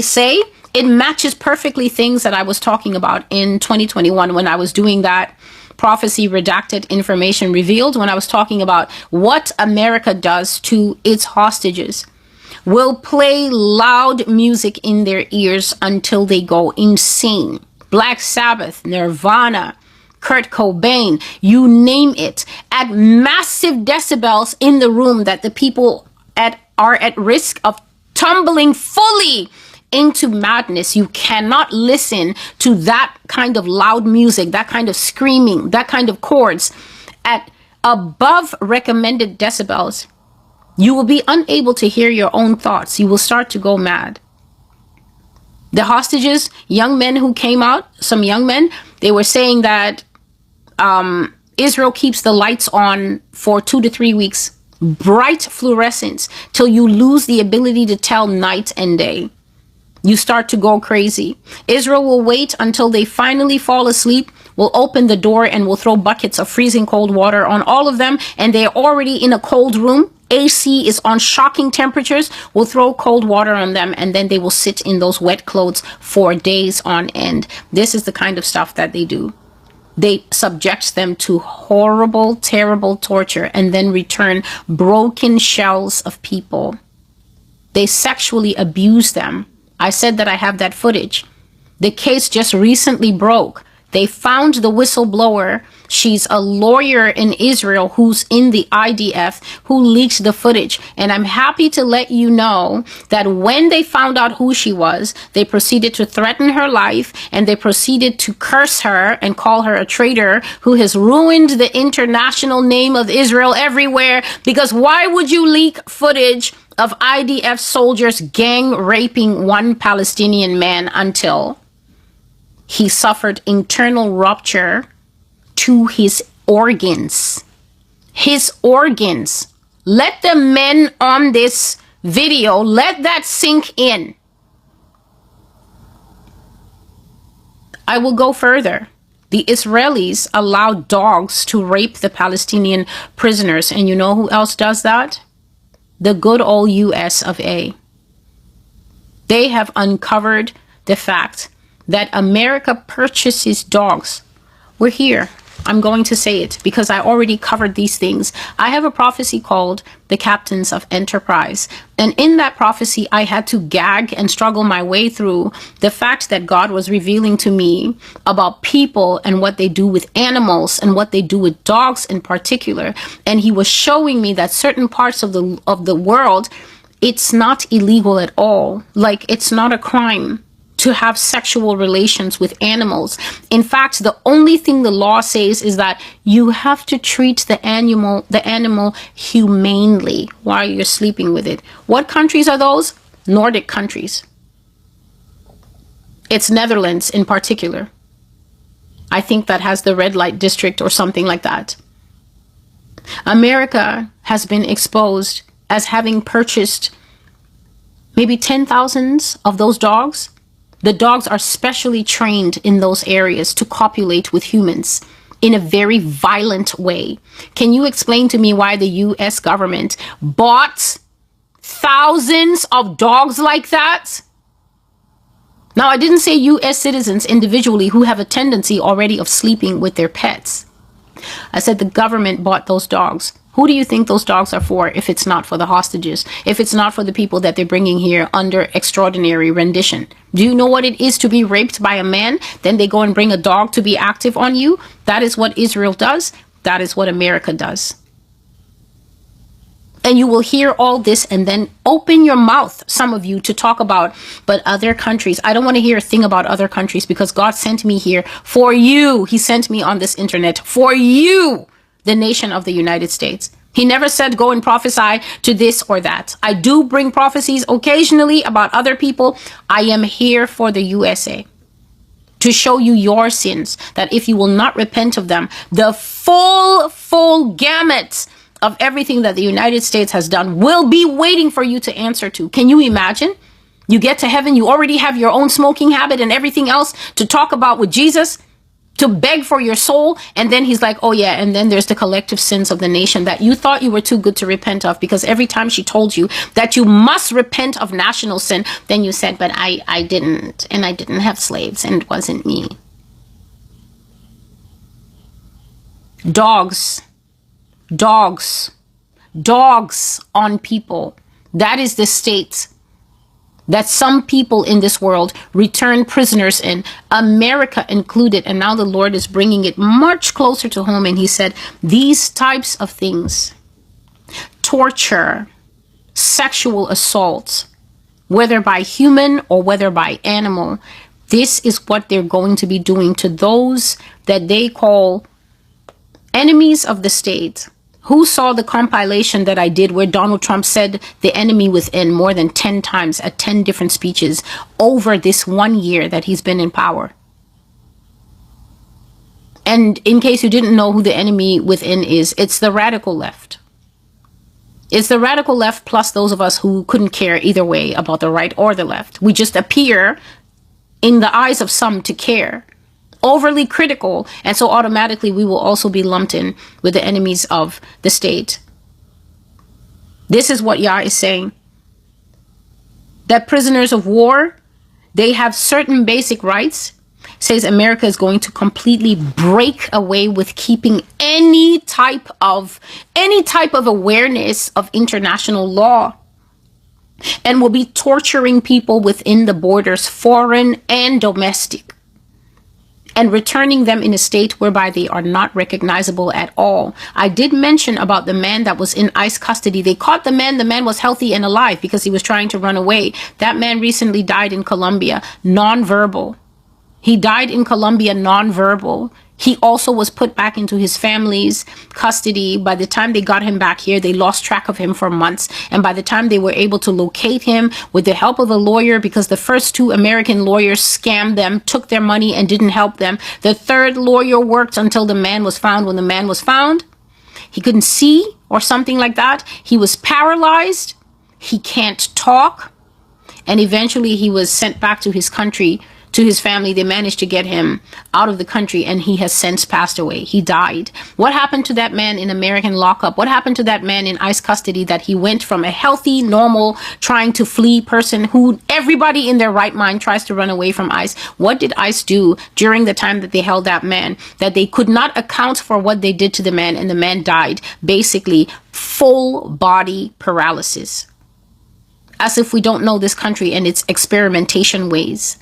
say, it matches perfectly things that I was talking about in 2021 when I was doing that prophecy redacted information revealed, when I was talking about what America does to its hostages. Will play loud music in their ears until they go insane. Black Sabbath, Nirvana, Kurt Cobain, you name it, at massive decibels in the room that the people are at risk of tumbling fully into madness. You cannot listen to that kind of loud music, that kind of screaming, that kind of chords at above recommended decibels You will be unable to hear your own thoughts. You will start to go mad. The hostages, young men who came out, some young men, they were saying that Israel keeps the lights on for 2 to 3 weeks. Bright fluorescence till you lose the ability to tell night and day. You start to go crazy. Israel will wait until they finally fall asleep, will open the door and will throw buckets of freezing cold water on all of them. And they're already in a cold room. AC is on shocking temperatures, will throw cold water on them, and then they will sit in those wet clothes for days on end. This is the kind of stuff that they do. They subject them to horrible, terrible torture and then return broken shells of people. They sexually abuse them. I said that I have that footage. The case just recently broke. They found the whistleblower. She's a lawyer in Israel who's in the IDF who leaked the footage. And I'm happy to let you know that when they found out who she was, they proceeded to threaten her life and they proceeded to curse her and call her a traitor who has ruined the international name of Israel everywhere. Because why would you leak footage of IDF soldiers gang raping one Palestinian man until he suffered internal rupture to his organs? His organs. Let the men on this video, let that sink in. I will go further. The Israelis allow dogs to rape the Palestinian prisoners. And you know who else does that? The good old US of A. They have uncovered the fact that America purchases dogs. We're here. I'm going to say it because I already covered these things. I have a prophecy called The Captains of Enterprise. And in that prophecy, I had to gag and struggle my way through the fact that God was revealing to me about people and what they do with animals and what they do with dogs in particular. And he was showing me that certain parts of the world, it's not illegal at all. Like, it's not a crime to have sexual relations with animals. In fact, the only thing the law says is that you have to treat the animal humanely while you're sleeping with it. What countries are those? Nordic countries. It's Netherlands in particular. I think that has the red light district or something like that. America has been exposed as having purchased maybe 10,000 of those dogs. The dogs are specially trained in those areas to copulate with humans in a very violent way. Can you explain to me why the US government bought thousands of dogs like that? Now, I didn't say US citizens individually who have a tendency already of sleeping with their pets. I said the government bought those dogs. Who do you think those dogs are for if it's not for the hostages? If it's not for the people that they're bringing here under extraordinary rendition? Do you know what it is to be raped by a man? Then they go and bring a dog to be active on you? That is what Israel does. That is what America does. And you will hear all this and then open your mouth, some of you, to talk about, but other countries. I don't want to hear a thing about other countries because God sent me here for you. He sent me on this internet for you, the nation of the United States. He never said go and prophesy to this or that. I do bring prophecies occasionally about other people. I am here for the USA to show you your sins, that if you will not repent of them, the full gamut of everything that the United States has done will be waiting for you to answer to. Can you imagine? You get to heaven, you already have your own smoking habit and everything else to talk about with Jesus, to beg for your soul, and then he's like, oh yeah, and then there's the collective sins of the nation that you thought you were too good to repent of, because every time she told you that you must repent of national sin, then you said, but I didn't, and I didn't have slaves, and it wasn't me. Dogs on people. That is the state that some people in this world return prisoners in, America included. And now the Lord is bringing it much closer to home. And he said, these types of things, torture, sexual assault, whether by human or whether by animal, this is what they're going to be doing to those that they call enemies of the state, Who saw the compilation that I did where Donald Trump said the enemy within more than 10 times at 10 different speeches over this 1 year that he's been in power? And in case you didn't know who the enemy within is, it's the radical left. It's the radical left plus those of us who couldn't care either way about the right or the left. We just appear in the eyes of some to care. Overly critical, and so automatically we will also be lumped in with the enemies of the state. This is what Yah is saying. That prisoners of war, they have certain basic rights. Says America is going to completely break away with keeping any type of awareness of international law, and will be torturing people within the borders, foreign and domestic, and returning them in a state whereby they are not recognizable at all. I did mention about the man that was in ICE custody. They caught the man. The man was healthy and alive because he was trying to run away. That man recently died in Colombia, nonverbal. He died in Colombia, nonverbal. He also was put back into his family's custody. By the time they got him back here, they lost track of him for months. And by the time they were able to locate him with the help of a lawyer, because the first 2 American lawyers scammed them, took their money and didn't help them. The 3rd lawyer worked until the man was found. When the man was found, he couldn't see or something like that. He was paralyzed. He can't talk. And eventually he was sent back to his country, to his family. They managed to get him out of the country, and he has since passed away. He died. What happened to that man in American lockup? What happened to that man in ICE custody, that he went from a healthy, normal, trying to flee person who everybody in their right mind tries to run away from ICE? What did ICE do during the time that they held that man, that they could not account for what they did to the man, and the man died? Basically, full body paralysis. As if we don't know this country and its experimentation ways,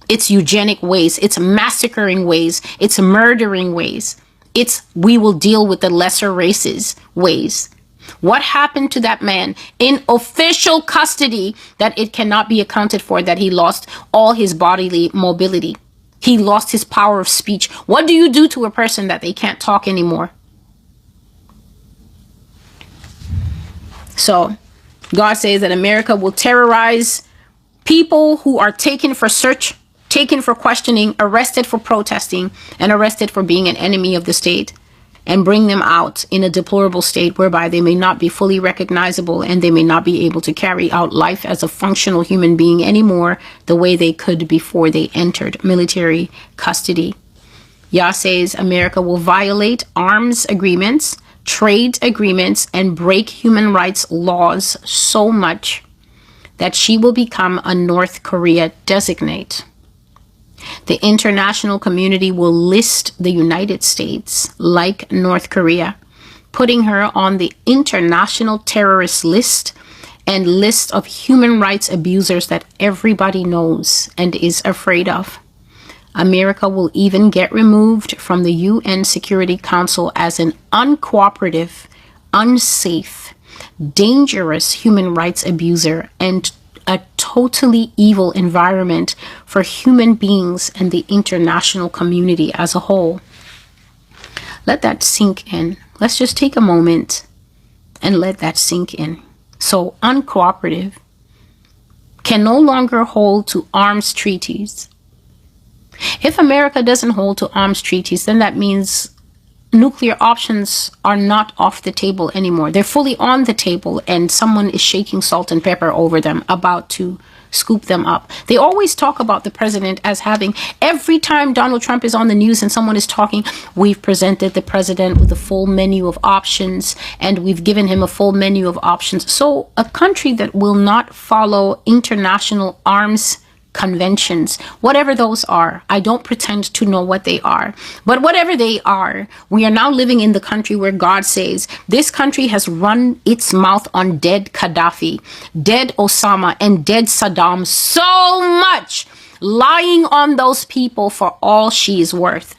its eugenic ways, its massacring ways, its murdering ways, its we will deal with the lesser races ways. What happened to that man in official custody that it cannot be accounted for, that he lost all his bodily mobility? He lost his power of speech. What do you do to a person that they can't talk anymore? So God says that America will terrorize people who are taken for search, taken for questioning, arrested for protesting, and arrested for being an enemy of the state, and bring them out in a deplorable state whereby they may not be fully recognizable, and they may not be able to carry out life as a functional human being anymore the way they could before they entered military custody. Yah says America will violate arms agreements, trade agreements, and break human rights laws so much that she will become a North Korea designate. The international community will list the United States like North Korea, putting her on the international terrorist list and list of human rights abusers that everybody knows and is afraid of. America will even get removed from the UN Security Council as an uncooperative, unsafe, dangerous human rights abuser, and a totally evil environment for human beings and the international community as a whole. Let that sink in. Let's just take a moment and let that sink in. So uncooperative, can no longer hold to arms treaties. If America doesn't hold to arms treaties, then that means nuclear options are not off the table anymore. They're fully on the table, and someone is shaking salt and pepper over them, about to scoop them up. They always talk about the president as having, every time Donald Trump is on the news and someone is talking, we've presented the president with a full menu of options, and we've given him a full menu of options. So a country that will not follow international arms conventions, whatever those are, I don't pretend to know what they are, but whatever they are, we are now living in the country where God says this country has run its mouth on dead Gaddafi, dead Osama, and dead Saddam so much, lying on those people for all she is worth.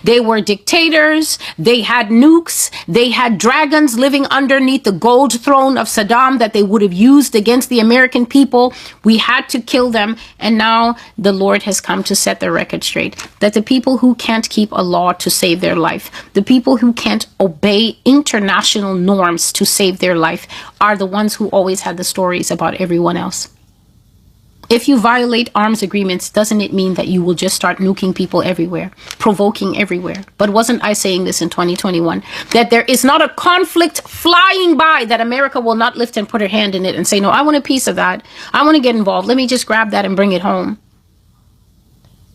They were dictators. They had nukes. They had dragons living underneath the gold throne of Saddam that they would have used against the American people. We had to kill them. And now the Lord has come to set the record straight that the people who can't keep a law to save their life, the people who can't obey international norms to save their life, are the ones who always had the stories about everyone else. If you violate arms agreements, doesn't it mean that you will just start nuking people everywhere, provoking everywhere? But wasn't I saying this in 2021? That there is not a conflict flying by that America will not lift and put her hand in it and say, no, I want a piece of that. I want to get involved. Let me just grab that and bring it home.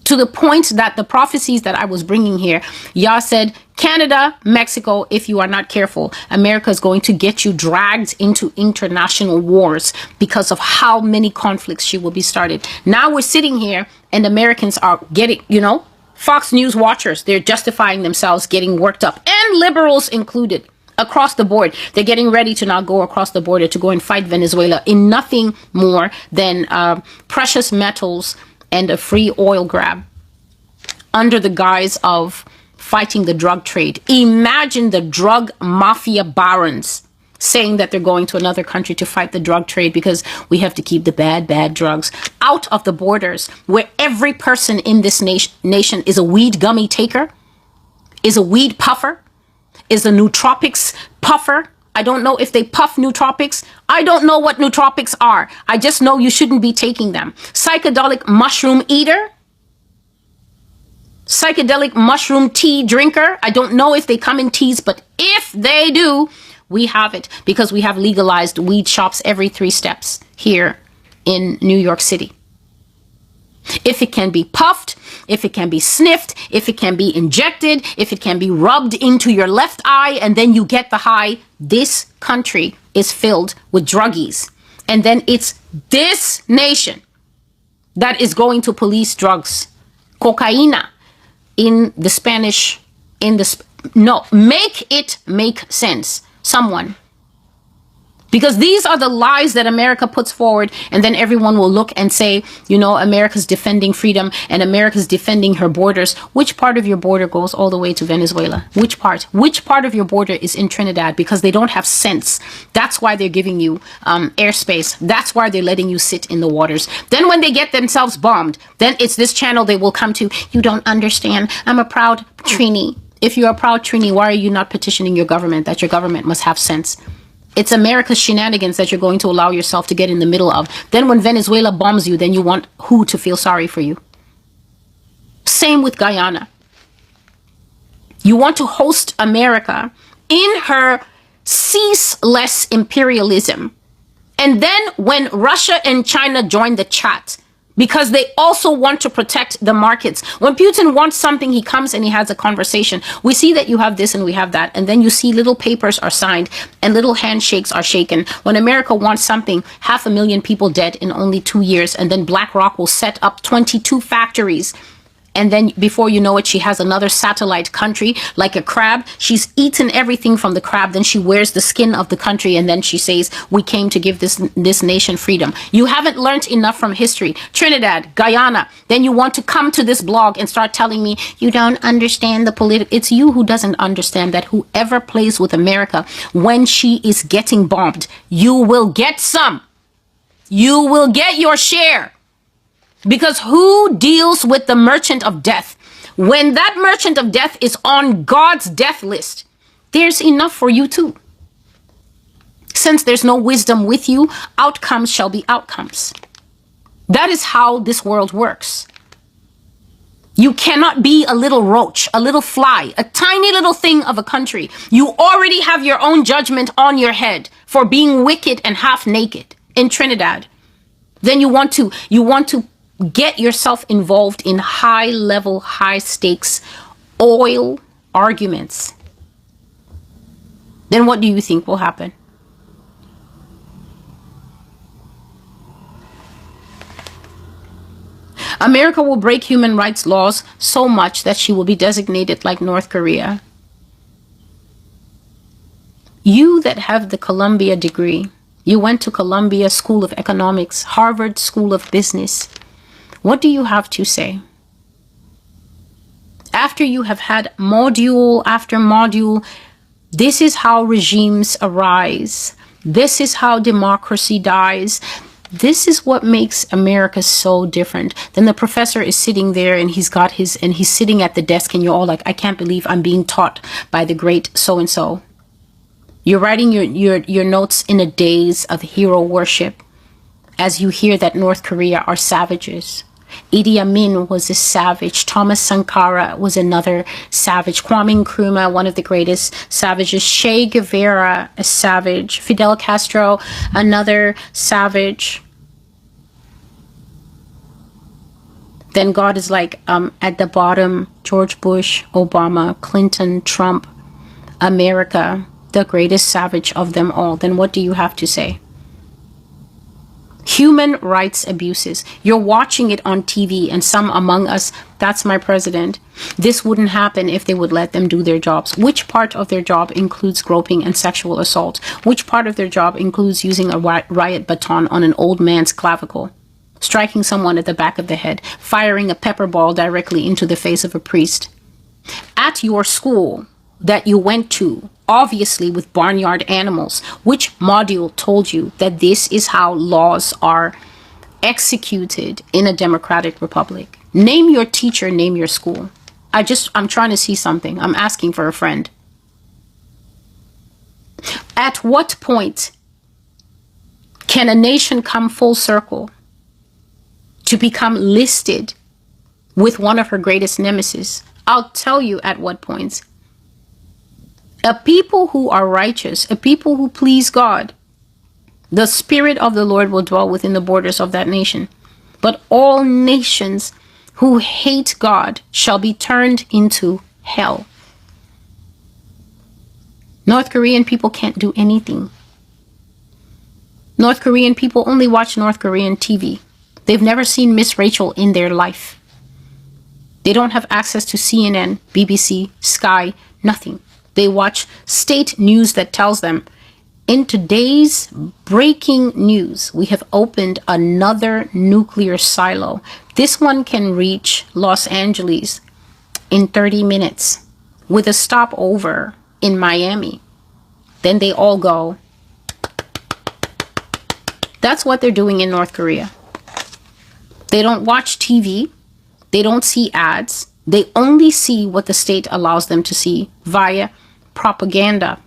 To the point that the prophecies that I was bringing here, Yah said, Canada, Mexico, if you are not careful, America is going to get you dragged into international wars because of how many conflicts she will be started. Now we're sitting here and Americans are getting, Fox News watchers, they're justifying themselves getting worked up, and liberals included. Across the board, they're getting ready to now go across the border to go and fight Venezuela in nothing more than precious metals and a free oil grab under the guise of fighting the drug trade. Imagine the drug mafia barons saying that they're going to another country to fight the drug trade because we have to keep the bad drugs out of the borders, where every person in this nation is a weed gummy taker, is a weed puffer, is a nootropics puffer. I don't know if they puff nootropics. I don't know what nootropics are. I just know you shouldn't be taking them. Psychedelic mushroom eater. Psychedelic mushroom tea drinker. I don't know if they come in teas, but if they do, we have it because we have legalized weed shops every 3 steps here in New York City. If it can be puffed, if it can be sniffed, if it can be injected, if it can be rubbed into your left eye and then you get the high, this country is filled with druggies. And then it's this nation that is going to police drugs. Cocaína in the Spanish, make it make sense. Someone. Because these are the lies that America puts forward, and then everyone will look and say, America's defending freedom and America's defending her borders. Which part of your border goes all the way to Venezuela? Which part? Which part of your border is in Trinidad? Because they don't have sense. That's why they're giving you airspace. That's why they're letting you sit in the waters. Then when they get themselves bombed, then it's this channel they will come to. You don't understand. I'm a proud Trini. If you're a proud Trini, why are you not petitioning your government that your government must have sense? It's America's shenanigans that you're going to allow yourself to get in the middle of. Then when Venezuela bombs you, then you want who to feel sorry for you? Same with Guyana. You want to host America in her ceaseless imperialism. And then when Russia and China join the chat, because they also want to protect the markets. When Putin wants something, he comes and he has a conversation. We see that you have this and we have that. And then you see little papers are signed and little handshakes are shaken. When America wants something, 500,000 people dead in only 2 years. And then BlackRock will set up 22 factories. And then before you know it, she has another satellite country like a crab. She's eaten everything from the crab. Then she wears the skin of the country. And then she says, we came to give this nation freedom. You haven't learned enough from history. Trinidad, Guyana. Then you want to come to this blog and start telling me you don't understand the political. It's you who doesn't understand that whoever plays with America when she is getting bombed, you will get some. You will get your share. Because who deals with the merchant of death? When that merchant of death is on God's death list, there's enough for you too. Since there's no wisdom with you, outcomes shall be outcomes. That is how this world works. You cannot be a little roach, a little fly, a tiny little thing of a country. You already have your own judgment on your head for being wicked and half naked in Trinidad. Then you want to get yourself involved in high level, high stakes oil arguments. Then what do you think will happen? America will break human rights laws so much that she will be designated like North Korea. You that have the Columbia degree, you went to Columbia School of Economics, Harvard School of Business. What do you have to say? After you have had module after module, this is how regimes arise. This is how democracy dies. This is what makes America so different. Then the professor is sitting there and he's sitting at the desk and you're all like, I can't believe I'm being taught by the great so-and-so. You're writing your notes in a daze of hero worship as you hear that North Korea are savages. Idi Amin was a savage. Thomas Sankara was another savage. Kwame Nkrumah, one of the greatest savages. Che Guevara, a savage. Fidel Castro, another savage. Then God is like, at the bottom, George Bush, Obama, Clinton, Trump, America, the greatest savage of them all. Then what do you have to say? Human rights abuses. You're watching it on TV and some among us, that's my president. This wouldn't happen if they would let them do their jobs. Which part of their job includes groping and sexual assault? Which part of their job includes using a riot baton on an old man's clavicle? Striking someone at the back of the head? Firing a pepper ball directly into the face of a priest? At your school that you went to, obviously with barnyard animals, which module told you that this is how laws are executed in a democratic republic? Name your teacher, name your school. I'm trying to see something. I'm asking for a friend. At what point can a nation come full circle to become listed with one of her greatest nemesis? I'll tell you at what points. A people who are righteous, a people who please God, the Spirit of the Lord will dwell within the borders of that nation. But all nations who hate God shall be turned into hell. North Korean people can't do anything. North Korean people only watch North Korean TV. They've never seen Miss Rachel in their life. They don't have access to CNN, BBC, Sky, nothing. They watch state news that tells them, in today's breaking news, we have opened another nuclear silo. This one can reach Los Angeles in 30 minutes with a stopover in Miami. Then they all go. That's what they're doing in North Korea. They don't watch TV. They don't see ads. They only see what the state allows them to see via propaganda.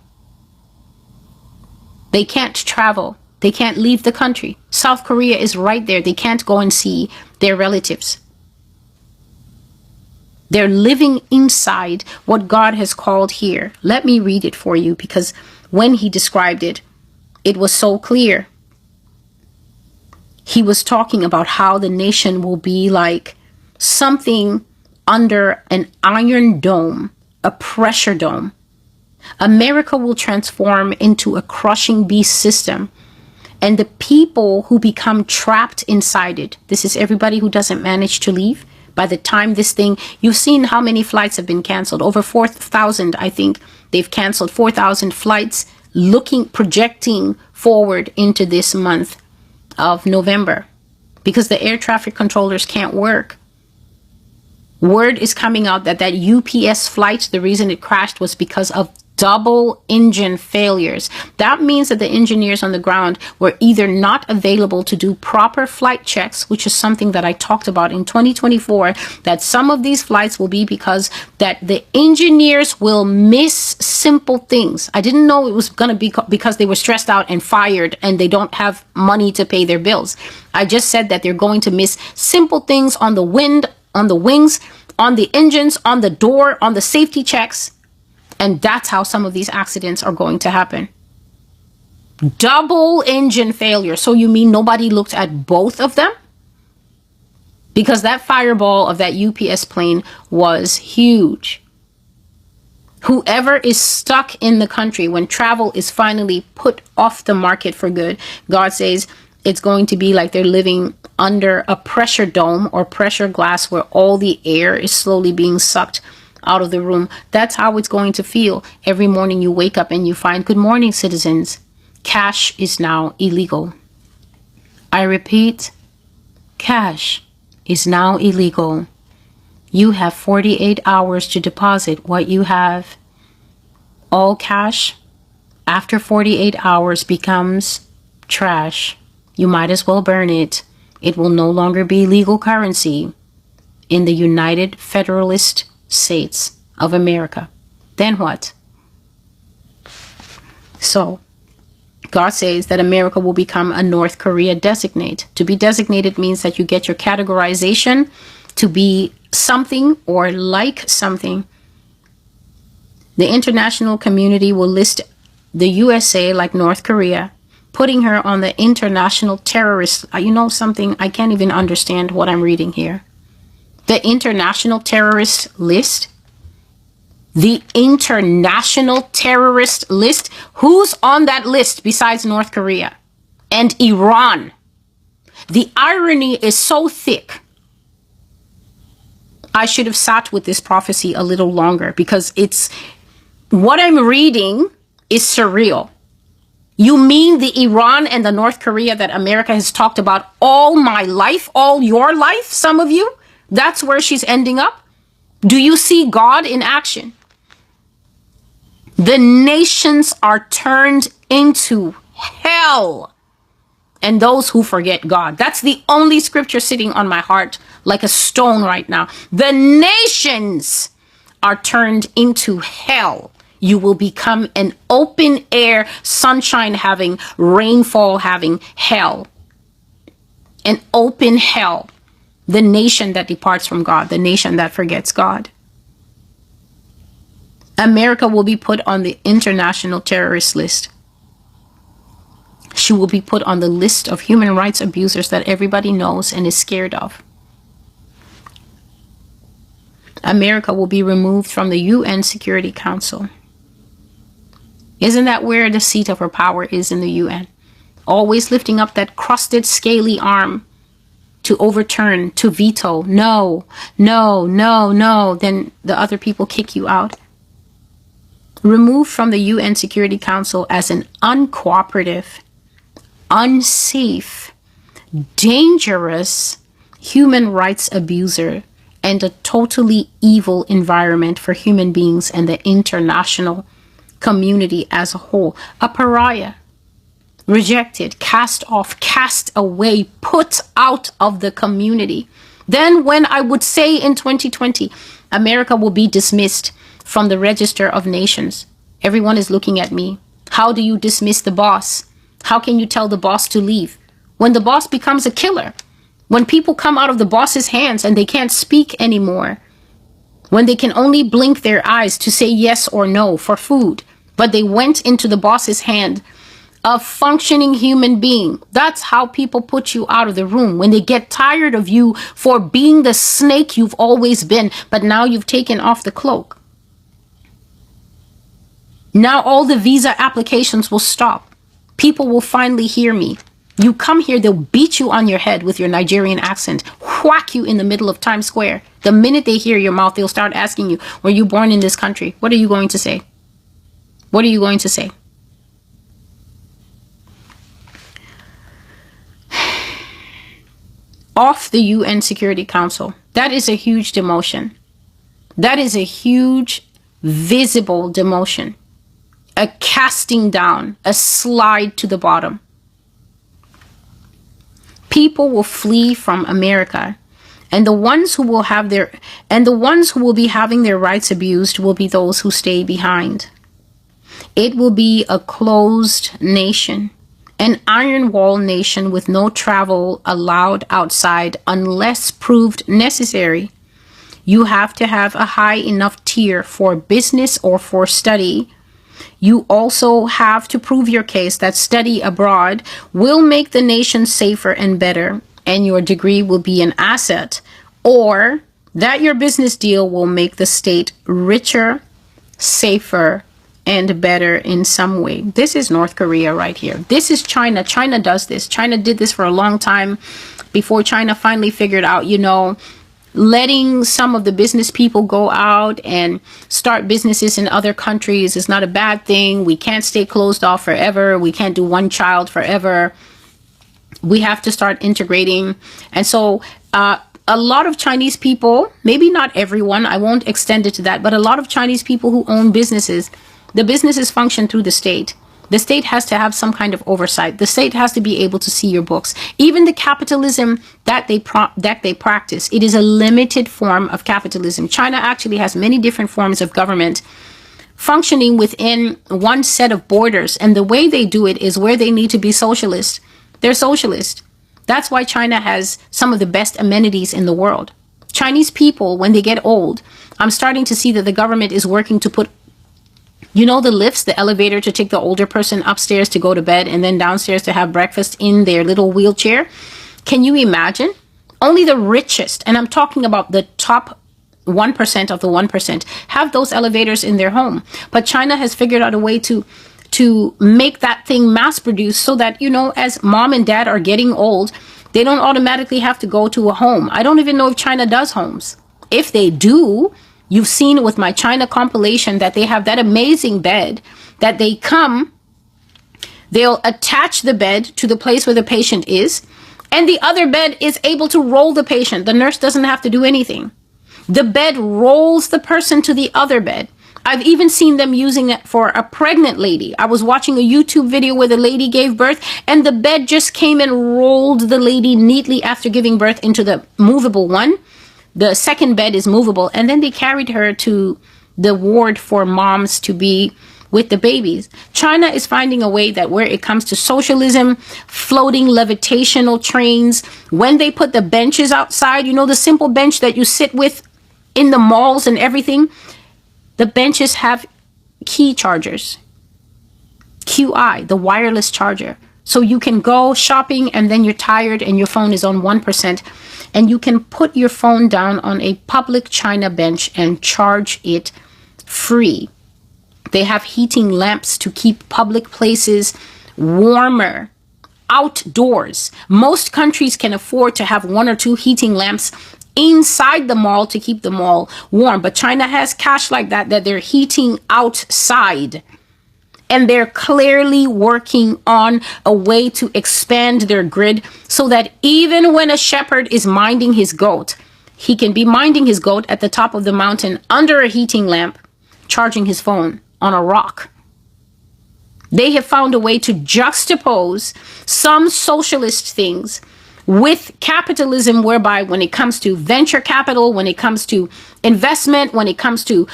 They can't travel. They can't leave the country. South Korea is right there. They can't go and see their relatives. They're living inside what God has called here. Let me read it for you, because when he described it, it was so clear. He was talking about how the nation will be like something under an iron dome, a pressure dome. America will transform into a crushing beast system, and the people who become trapped inside it, this is everybody who doesn't manage to leave. By the time this thing, you've seen how many flights have been canceled. Over 4,000, I think they've canceled 4,000 flights, projecting forward into this month of November, because the air traffic controllers can't work. Word is coming out that UPS flight, the reason it crashed was because of double engine failures. That means that the engineers on the ground were either not available to do proper flight checks, which is something that I talked about in 2024, that some of these flights will be because that the engineers will miss simple things. I didn't know it was going to be because they were stressed out and fired and they don't have money to pay their bills. I just said that they're going to miss simple things on the wind, on the wings, on the engines, on the door, on the safety checks. And that's how some of these accidents are going to happen. Double engine failure. So you mean nobody looked at both of them? Because that fireball of that UPS plane was huge. Whoever is stuck in the country when travel is finally put off the market for good, God says it's going to be like they're living under a pressure dome or pressure glass where all the air is slowly being sucked out of the room. That's how it's going to feel every morning you wake up and you find, good morning, citizens. Cash is now illegal. I repeat, cash is now illegal. You have 48 hours to deposit what you have. All cash, after 48 hours, becomes trash. You might as well burn it. It will no longer be legal currency in the United Federalist States of America. Then what? So, God says that America will become a North Korea designate. To be designated means that you get your categorization to be something or like something. The international community will list the USA like North Korea, putting her on the international terrorist. You know something? I can't even understand what I'm reading here. The international terrorist list. The international terrorist list. Who's on that list besides North Korea and Iran? The irony is so thick. I should have sat with this prophecy a little longer, because it's what I'm reading is surreal. You mean the Iran and the North Korea that America has talked about all my life, all your life, some of you? That's where she's ending up? Do you see God in action? The nations are turned into hell. And those who forget God. That's the only scripture sitting on my heart like a stone right now. The nations are turned into hell. You will become an open air, sunshine having, rainfall having hell. An open hell. The nation that departs from God. The nation that forgets God. America will be put on the international terrorist list. She will be put on the list of human rights abusers that everybody knows and is scared of. America will be removed from the UN Security Council. Isn't that where the seat of her power is, in the UN? Always lifting up that crusted, scaly arm to overturn, to veto. No, no, no, no. Then the other people kick you out. Removed from the UN Security Council as an uncooperative, unsafe, dangerous human rights abuser and a totally evil environment for human beings and the international community as a whole. A pariah, rejected, cast off, cast away, put out of the community. Then when I would say in 2020, America will be dismissed from the register of nations. Everyone is looking at me. How do you dismiss the boss? How can you tell the boss to leave? When the boss becomes a killer, when people come out of the boss's hands and they can't speak anymore, when they can only blink their eyes to say yes or no for food, but they went into the boss's hand, a functioning human being. That's how people put you out of the room, when they get tired of you for being the snake you've always been, but now you've taken off the cloak. Now all the visa applications will stop. People will finally hear me. You come here, they'll beat you on your head with your Nigerian accent, whack you in the middle of Times Square. The minute they hear your mouth, they'll start asking you, were you born in this country? What are you going to say? What are you going to say? Off the UN Security Council. That is a huge demotion. That is a huge, visible demotion. A casting down, a slide to the bottom. People will flee from America, and the ones who will be having their rights abused will be those who stay behind. It will be a closed nation, an iron wall nation with no travel allowed outside unless proved necessary. You have to have a high enough tier for business or for study. You also have to prove your case that study abroad will make the nation safer and better, and your degree will be an asset, or that your business deal will make the state richer, safer, and better in some way. This is North Korea right here. This is China. China does this. China did this for a long time before China finally figured out, letting some of the business people go out and start businesses in other countries is not a bad thing. We can't stay closed off forever. We can't do one child forever. We have to start integrating. And so a lot of Chinese people, maybe not everyone, I won't extend it to that, but a lot of Chinese people who own businesses, the businesses function through the state. The state has to have some kind of oversight. The state has to be able to see your books. Even the capitalism that they practice, it is a limited form of capitalism. China actually has many different forms of government functioning within one set of borders. And the way they do it is where they need to be socialist. They're socialist. That's why China has some of the best amenities in the world. Chinese people, when they get old, I'm starting to see that the government is working to put, you know, the lifts, the elevator to take the older person upstairs to go to bed and then downstairs to have breakfast in their little wheelchair. Can you imagine? Only the richest, and I'm talking about the top 1% of the 1%, have those elevators in their home. But China has figured out a way to make that thing mass produced so that, you know, as mom and dad are getting old, they don't automatically have to go to a home. I don't even know if China does homes. If they do, you've seen with my China compilation that they have that amazing bed that they'll attach the bed to the place where the patient is, and the other bed is able to roll the patient. The nurse doesn't have to do anything. The bed rolls the person to the other bed. I've even seen them using it for a pregnant lady. I was watching a YouTube video where the lady gave birth and the bed just came and rolled the lady neatly after giving birth into the movable one. The second bed is movable. And then they carried her to the ward for moms to be with the babies. China is finding a way that where it comes to socialism, floating levitational trains, when they put the benches outside, you know, the simple bench that you sit with in the malls and everything, the benches have key chargers, QI, the wireless charger. So you can go shopping and then you're tired and your phone is on 1%. And you can put your phone down on a public China bench and charge it free. They have heating lamps to keep public places warmer outdoors. Most countries can afford to have 1 or 2 heating lamps inside the mall to keep the mall warm. But China has cash like that they're heating outside. And they're clearly working on a way to expand their grid so that even when a shepherd is minding his goat, he can be minding his goat at the top of the mountain under a heating lamp, charging his phone on a rock. They have found a way to juxtapose some socialist things with capitalism, whereby when it comes to venture capital, when it comes to investment, when it comes to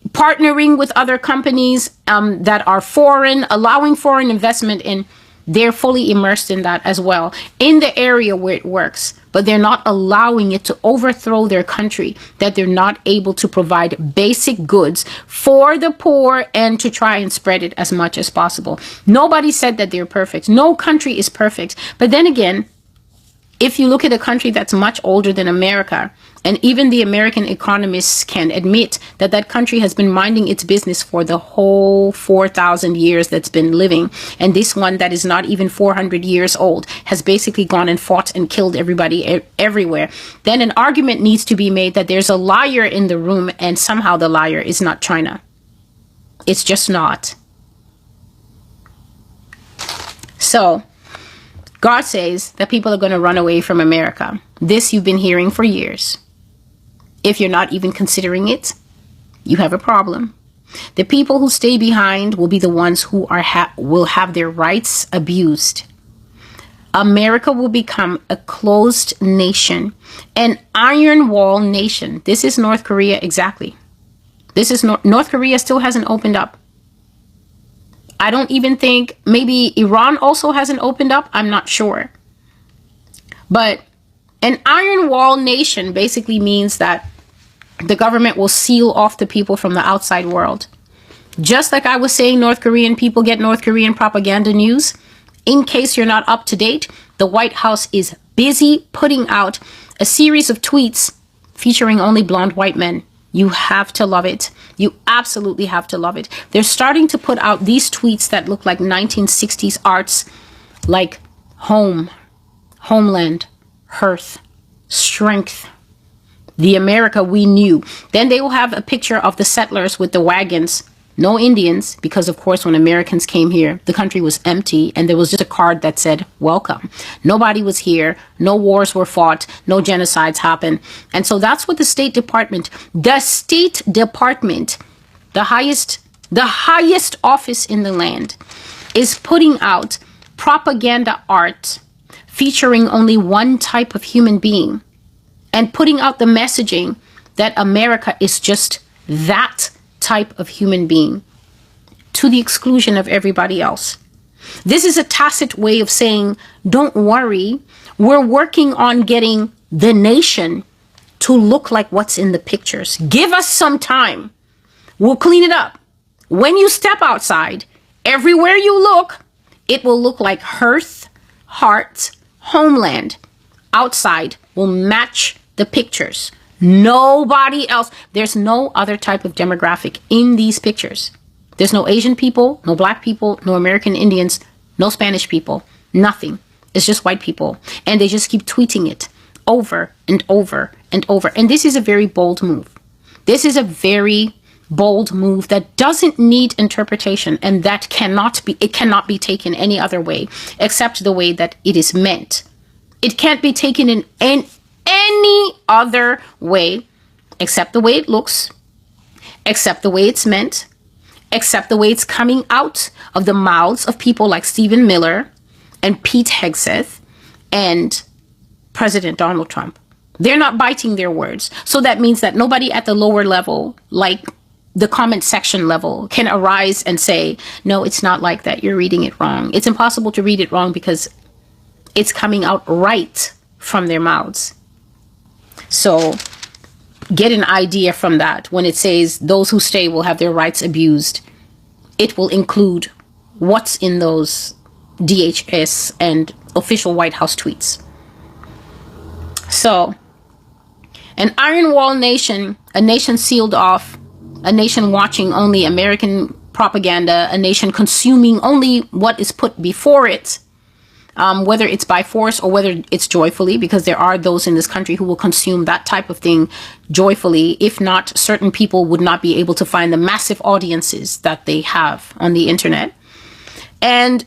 partnering with other companies that are foreign, allowing foreign investment in, they're fully immersed in that as well, in the area where it works. But they're not allowing it to overthrow their country, that they're not able to provide basic goods for the poor and to try and spread it as much as possible. Nobody said that they're perfect. No country is perfect. But then again, if you look at a country that's much older than America, and even the American economists can admit that that country has been minding its business for the whole 4,000 years that's been living. And this one that is not even 400 years old has basically gone and fought and killed everybody everywhere. Then an argument needs to be made that there's a liar in the room, and somehow the liar is not China. It's just not. So God says that people are going to run away from America. This you've been hearing for years. If you're not even considering it, you have a problem. The people who stay behind will be the ones who will have their rights abused. America will become a closed nation, an iron wall nation. This is North Korea exactly. This is North Korea still hasn't opened up. I don't even think, maybe Iran also hasn't opened up. I'm not sure. But an iron wall nation basically means that the government will seal off the people from the outside world. Just like I was saying, North Korean people get North Korean propaganda news. In case you're not up to date, the White House is busy putting out a series of tweets featuring only blonde white men. You have to love it. You absolutely have to love it. They're starting to put out these tweets that look like 1960s arts, like home, homeland, hearth, strength, the America we knew. Then they will have a picture of the settlers with the wagons No Indians, because of course when Americans came here, the country was empty and there was just a card that said, welcome. Nobody was here. No wars were fought. No genocides happened. And so that's what the State Department, the highest office in the land, is putting out propaganda art featuring only one type of human being and putting out the messaging that America is just that type of human being to the exclusion of everybody else. This is a tacit way of saying, don't worry, we're working on getting the nation to look like what's in the pictures. Give us some time. We'll clean it up. When you step outside, everywhere you look, it will look like hearth, heart, homeland. Outside will match the pictures. Nobody else. There's no other type of demographic in these pictures. There's no Asian people, no black people, no American Indians, no Spanish people, nothing. It's just white people. And they just keep tweeting it over and over and over. And this is a very bold move. This is a very bold move that doesn't need interpretation, and that cannot be taken any other way except the way that it is meant. It can't be taken in any other way except the way it looks, except the way it's meant, except the way it's coming out of the mouths of people like Stephen Miller and Pete Hegseth and President Donald Trump. They're not biting their words. So that means that nobody at the lower level, like the comment section level, can arise and say, no, it's not like that. You're reading it wrong. It's impossible to read it wrong because it's coming out right from their mouths. So get an idea from that. When it says those who stay will have their rights abused, it will include what's in those DHS and official White House tweets. So an iron wall nation, a nation sealed off, a nation watching only American propaganda, a nation consuming only what is put before it, whether it's by force or whether it's joyfully, because there are those in this country who will consume that type of thing joyfully. If not, certain people would not be able to find the massive audiences that they have on the internet. And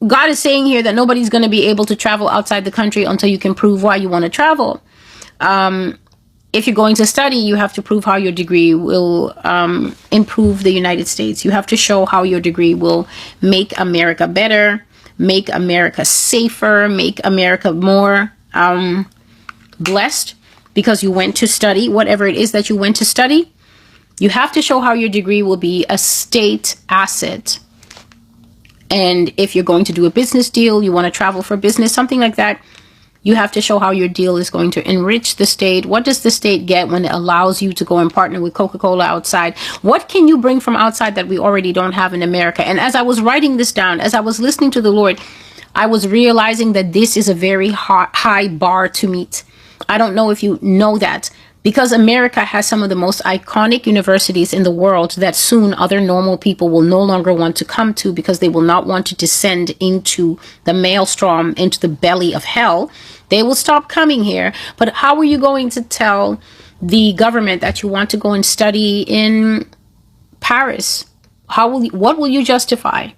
God is saying here that nobody's going to be able to travel outside the country until you can prove why you want to travel. If you're going to study, you have to prove how your degree will improve the United States. You have to show how your degree will make America better, make America safer, make America more blessed, because you went to study, whatever it is that you went to study. You have to show how your degree will be a state asset. And if you're going to do a business deal, you want to travel for business, something like that, you have to show how your deal is going to enrich the state. What does the state get when it allows you to go and partner with Coca-Cola outside? What can you bring from outside that we already don't have in America? And as I was writing this down, as I was listening to the Lord, I was realizing that this is a very high bar to meet. I don't know if you know that, because America has some of the most iconic universities in the world that soon other normal people will no longer want to come to, because they will not want to descend into the maelstrom, into the belly of hell. They will stop coming here. But how are you going to tell the government that you want to go and study in Paris? What will you justify?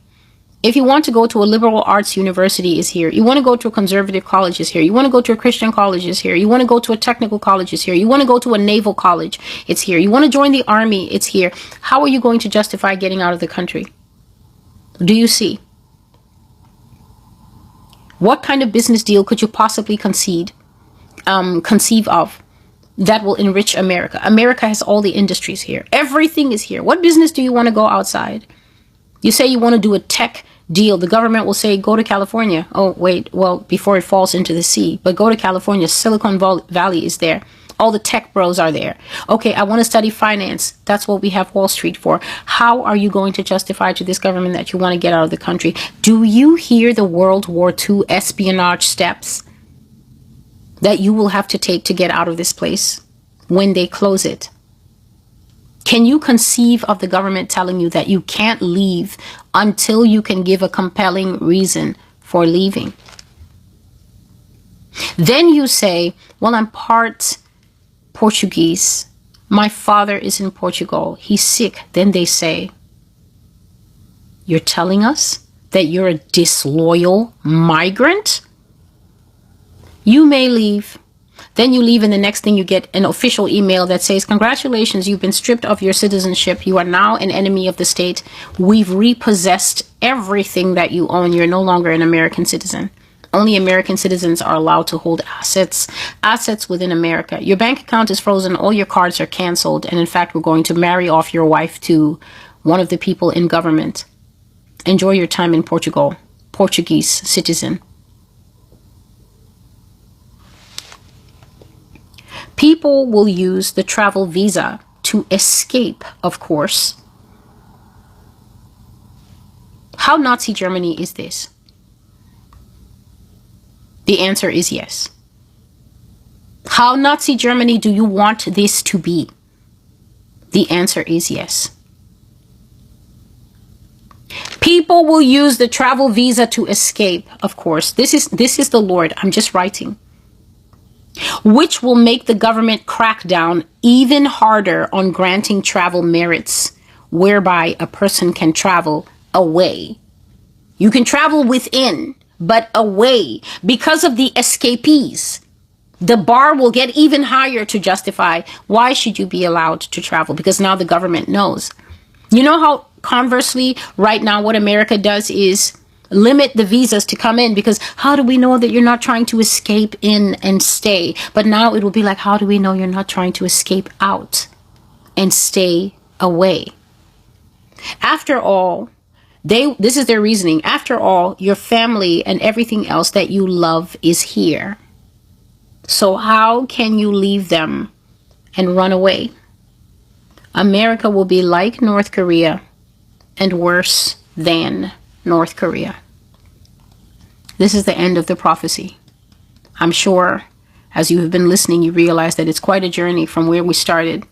If you want to go to a liberal arts university, is here. You want to go to a conservative college, is here. You want to go to a Christian college, is here. You want to go to a technical college, is here. You want to go to a naval college, it's here. You want to join the army, it's here. How are you going to justify getting out of the country? Do you see? What kind of business deal could you possibly conceive of that will enrich America? America has all the industries here. Everything is here. What business do you want to go outside? You say you want to do a tech deal. The government will say, go to California. Oh, wait, well, before it falls into the sea. But go to California. Silicon Valley is there. All the tech bros are there. Okay, I want to study finance. That's what we have Wall Street for. How are you going to justify to this government that you want to get out of the country? Do you hear the World War II espionage steps that you will have to take to get out of this place when they close it? Can you conceive of the government telling you that you can't leave until you can give a compelling reason for leaving? Then you say, well, I'm part Portuguese. My father is in Portugal. He's sick. Then they say, You're telling us that you're a disloyal migrant? You may leave. Then you leave, and the next thing you get an official email that says, congratulations, you've been stripped of your citizenship. You are now an enemy of the state. We've repossessed everything that you own. You're no longer an American citizen. Only American citizens are allowed to hold assets within America. Your bank account is frozen. All your cards are canceled. And in fact, we're going to marry off your wife to one of the people in government. Enjoy your time in Portugal. Portuguese citizen. People will use the travel visa to escape, of course. How Nazi Germany is this? The answer is yes. How Nazi Germany do you want this to be? The answer is yes. People will use the travel visa to escape, of course. This is the Lord. I'm just writing. Which will make the government crack down even harder on granting travel merits, whereby a person can travel away. You can travel within, but away. Because of the escapees, the bar will get even higher to justify why should you be allowed to travel, because now the government knows. You know how conversely right now what America does is limit the visas to come in, because how do we know that you're not trying to escape in and stay? But now it will be like, how do we know you're not trying to escape out and stay away? After all, this is their reasoning. After all, your family and everything else that you love is here. So how can you leave them and run away? America will be like North Korea and worse than North Korea. This is the end of the prophecy. I'm sure as you have been listening, you realize that it's quite a journey from where we started,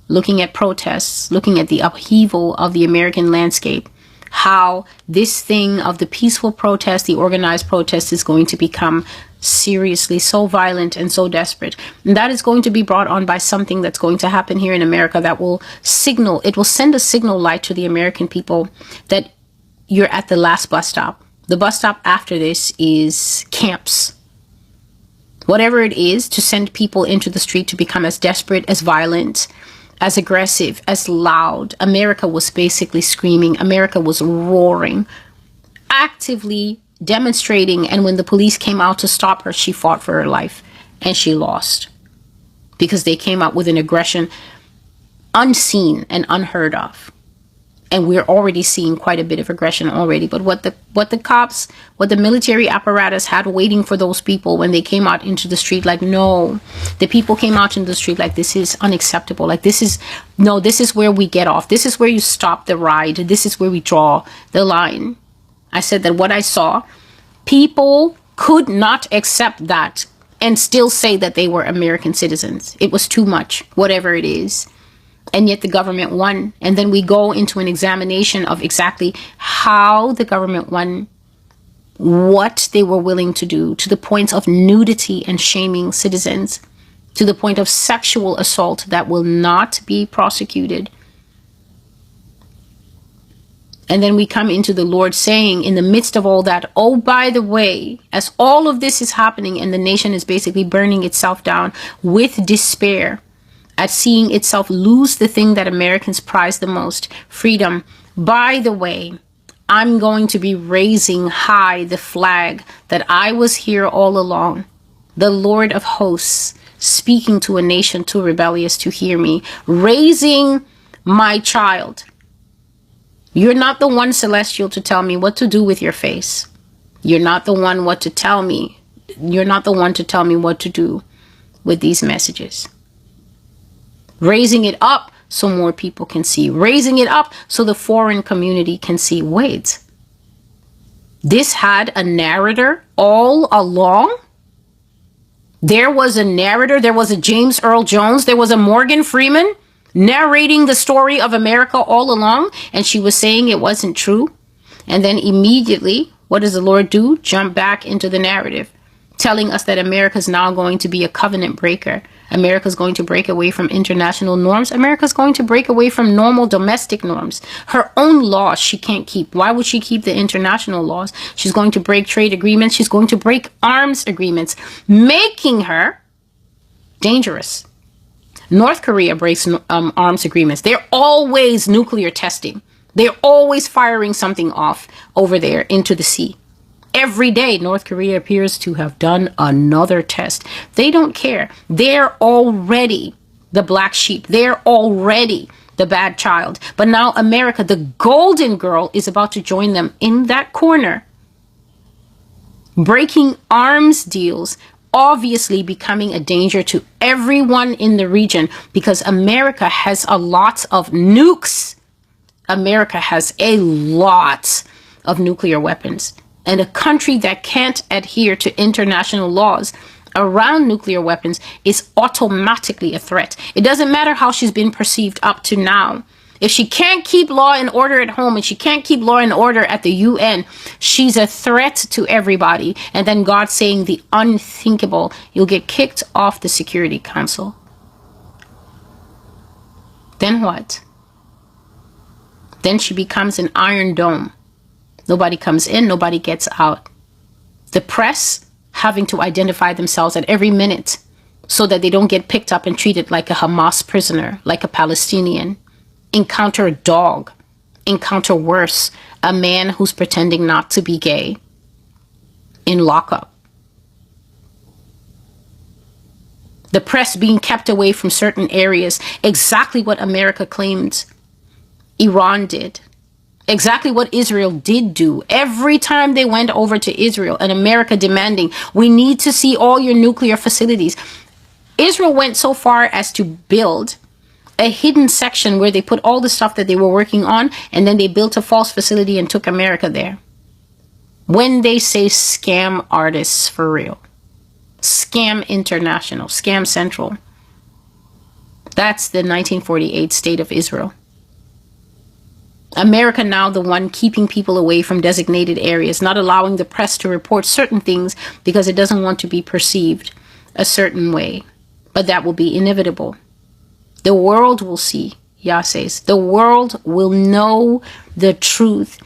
looking at protests, looking at the upheaval of the American landscape, how this thing of the peaceful protest, the organized protest, is going to become seriously so violent and so desperate. And that is going to be brought on by something that's going to happen here in America that will signal, it will send a signal light to the American people that you're at the last bus stop. The bus stop after this is camps. Whatever it is to send people into the street to become as desperate, as violent, as aggressive, as loud. America was basically screaming. America was roaring, actively demonstrating. And when the police came out to stop her, she fought for her life and she lost, because they came out with an aggression unseen and unheard of. And we're already seeing quite a bit of aggression already. But what the cops, what the military apparatus had waiting for those people when they came out into the street, like, no, the people came out into the street like, this is unacceptable. Like, this is where we get off. This is where you stop the ride. This is where we draw the line. I said that what I saw, people could not accept that and still say that they were American citizens. It was too much, whatever it is. And yet the government won. And then we go into an examination of exactly how the government won, what they were willing to do, to the point of nudity and shaming citizens, to the point of sexual assault that will not be prosecuted. And then we come into the Lord saying in the midst of all that, oh, by the way, as all of this is happening and the nation is basically burning itself down with despair at seeing itself lose the thing that Americans prize the most, freedom. By the way, I'm going to be raising high the flag that I was here all along. The Lord of hosts speaking to a nation too rebellious to hear me, raising my child. You're not the one, Celestial, to tell me what to do with your face. You're not the one what to tell me. You're not the one to tell me what to do with these messages. Raising it up so more people can see. Raising it up so the foreign community can see. Wait, this had a narrator all along? There was a narrator. There was a James Earl Jones. There was a Morgan Freeman narrating the story of America all along. And she was saying it wasn't true. And then immediately, what does the Lord do? Jump back into the narrative, telling us that America is now going to be a covenant breaker. America's going to break away from international norms. America's going to break away from normal domestic norms. Her own laws she can't keep. Why would she keep the international laws? She's going to break trade agreements. She's going to break arms agreements, making her dangerous. North Korea breaks arms agreements. They're always nuclear testing. They're always firing something off over there into the sea. Every day, North Korea appears to have done another test. They don't care. They're already the black sheep. They're already the bad child. But now America, the golden girl, is about to join them in that corner. Breaking arms deals, obviously becoming a danger to everyone in the region because America has a lot of nukes. America has a lot of nuclear weapons. And a country that can't adhere to international laws around nuclear weapons is automatically a threat. It doesn't matter how she's been perceived up to now. If she can't keep law and order at home and she can't keep law and order at the UN, she's a threat to everybody. And then God saying the unthinkable, you'll get kicked off the Security Council. Then what? Then she becomes an iron dome. Nobody comes in, nobody gets out. The press having to identify themselves at every minute so that they don't get picked up and treated like a Hamas prisoner, like a Palestinian. Encounter a dog. Encounter worse, a man who's pretending not to be gay in lockup. The press being kept away from certain areas, exactly what America claimed Iran did. Exactly what Israel did do. Every time they went over to Israel and America demanding, we need to see all your nuclear facilities. Israel went so far as to build a hidden section where they put all the stuff that they were working on, and then they built a false facility and took America there. When they say scam artists, for real. Scam International, Scam Central. That's the 1948 state of Israel. America now the one keeping people away from designated areas, not allowing the press to report certain things because it doesn't want to be perceived a certain way. But that will be inevitable. The world will see, Yah says. The world will know the truth.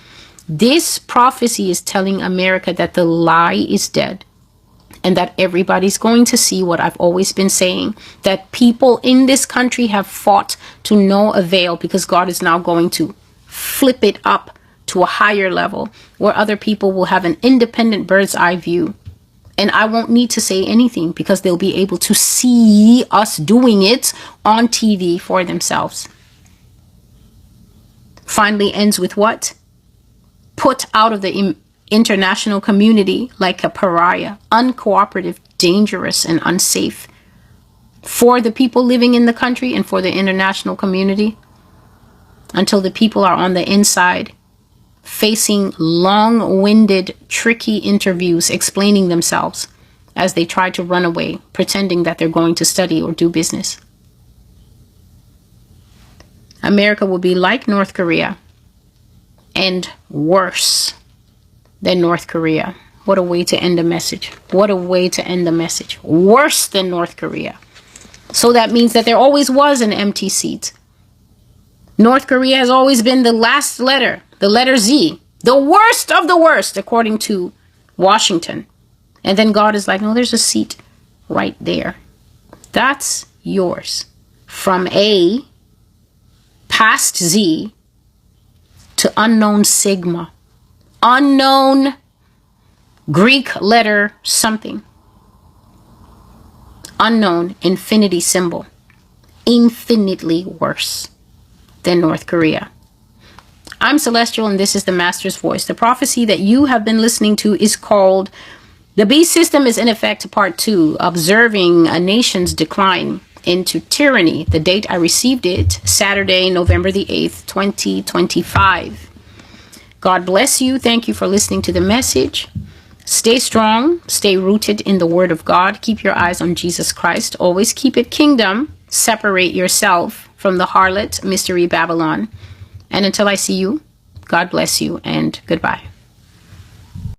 This prophecy is telling America that the lie is dead and that everybody's going to see what I've always been saying, that people in this country have fought to no avail because God is now going to flip it up to a higher level where other people will have an independent bird's eye view. And I won't need to say anything because they'll be able to see us doing it on TV for themselves. Finally ends with what? Put out of the international community like a pariah, uncooperative, dangerous, and unsafe for the people living in the country and for the international community, until the people are on the inside facing long-winded, tricky interviews explaining themselves as they try to run away, pretending that they're going to study or do business. America will be like North Korea and worse than North Korea. What a way to end a message. What a way to end the message. Worse than North Korea. So that means that there always was an empty seat. North Korea has always been the last letter, the letter Z, the worst of the worst, according to Washington. And then God is like, no, there's a seat right there. That's yours. From A past Z to unknown sigma, unknown Greek letter something, unknown infinity symbol, infinitely worse than North Korea. I'm Celestial and this is the Master's Voice. The prophecy that you have been listening to is called The Beast System is in Effect, Part 2, Observing a Nation's Decline into Tyranny. The date I received it, Saturday, November the 8th, 2025. God bless you. Thank you for listening to the message. Stay strong. Stay rooted in the Word of God. Keep your eyes on Jesus Christ. Always keep it kingdom. Separate yourself from the harlot, Mystery Babylon. And until I see you, God bless you and goodbye.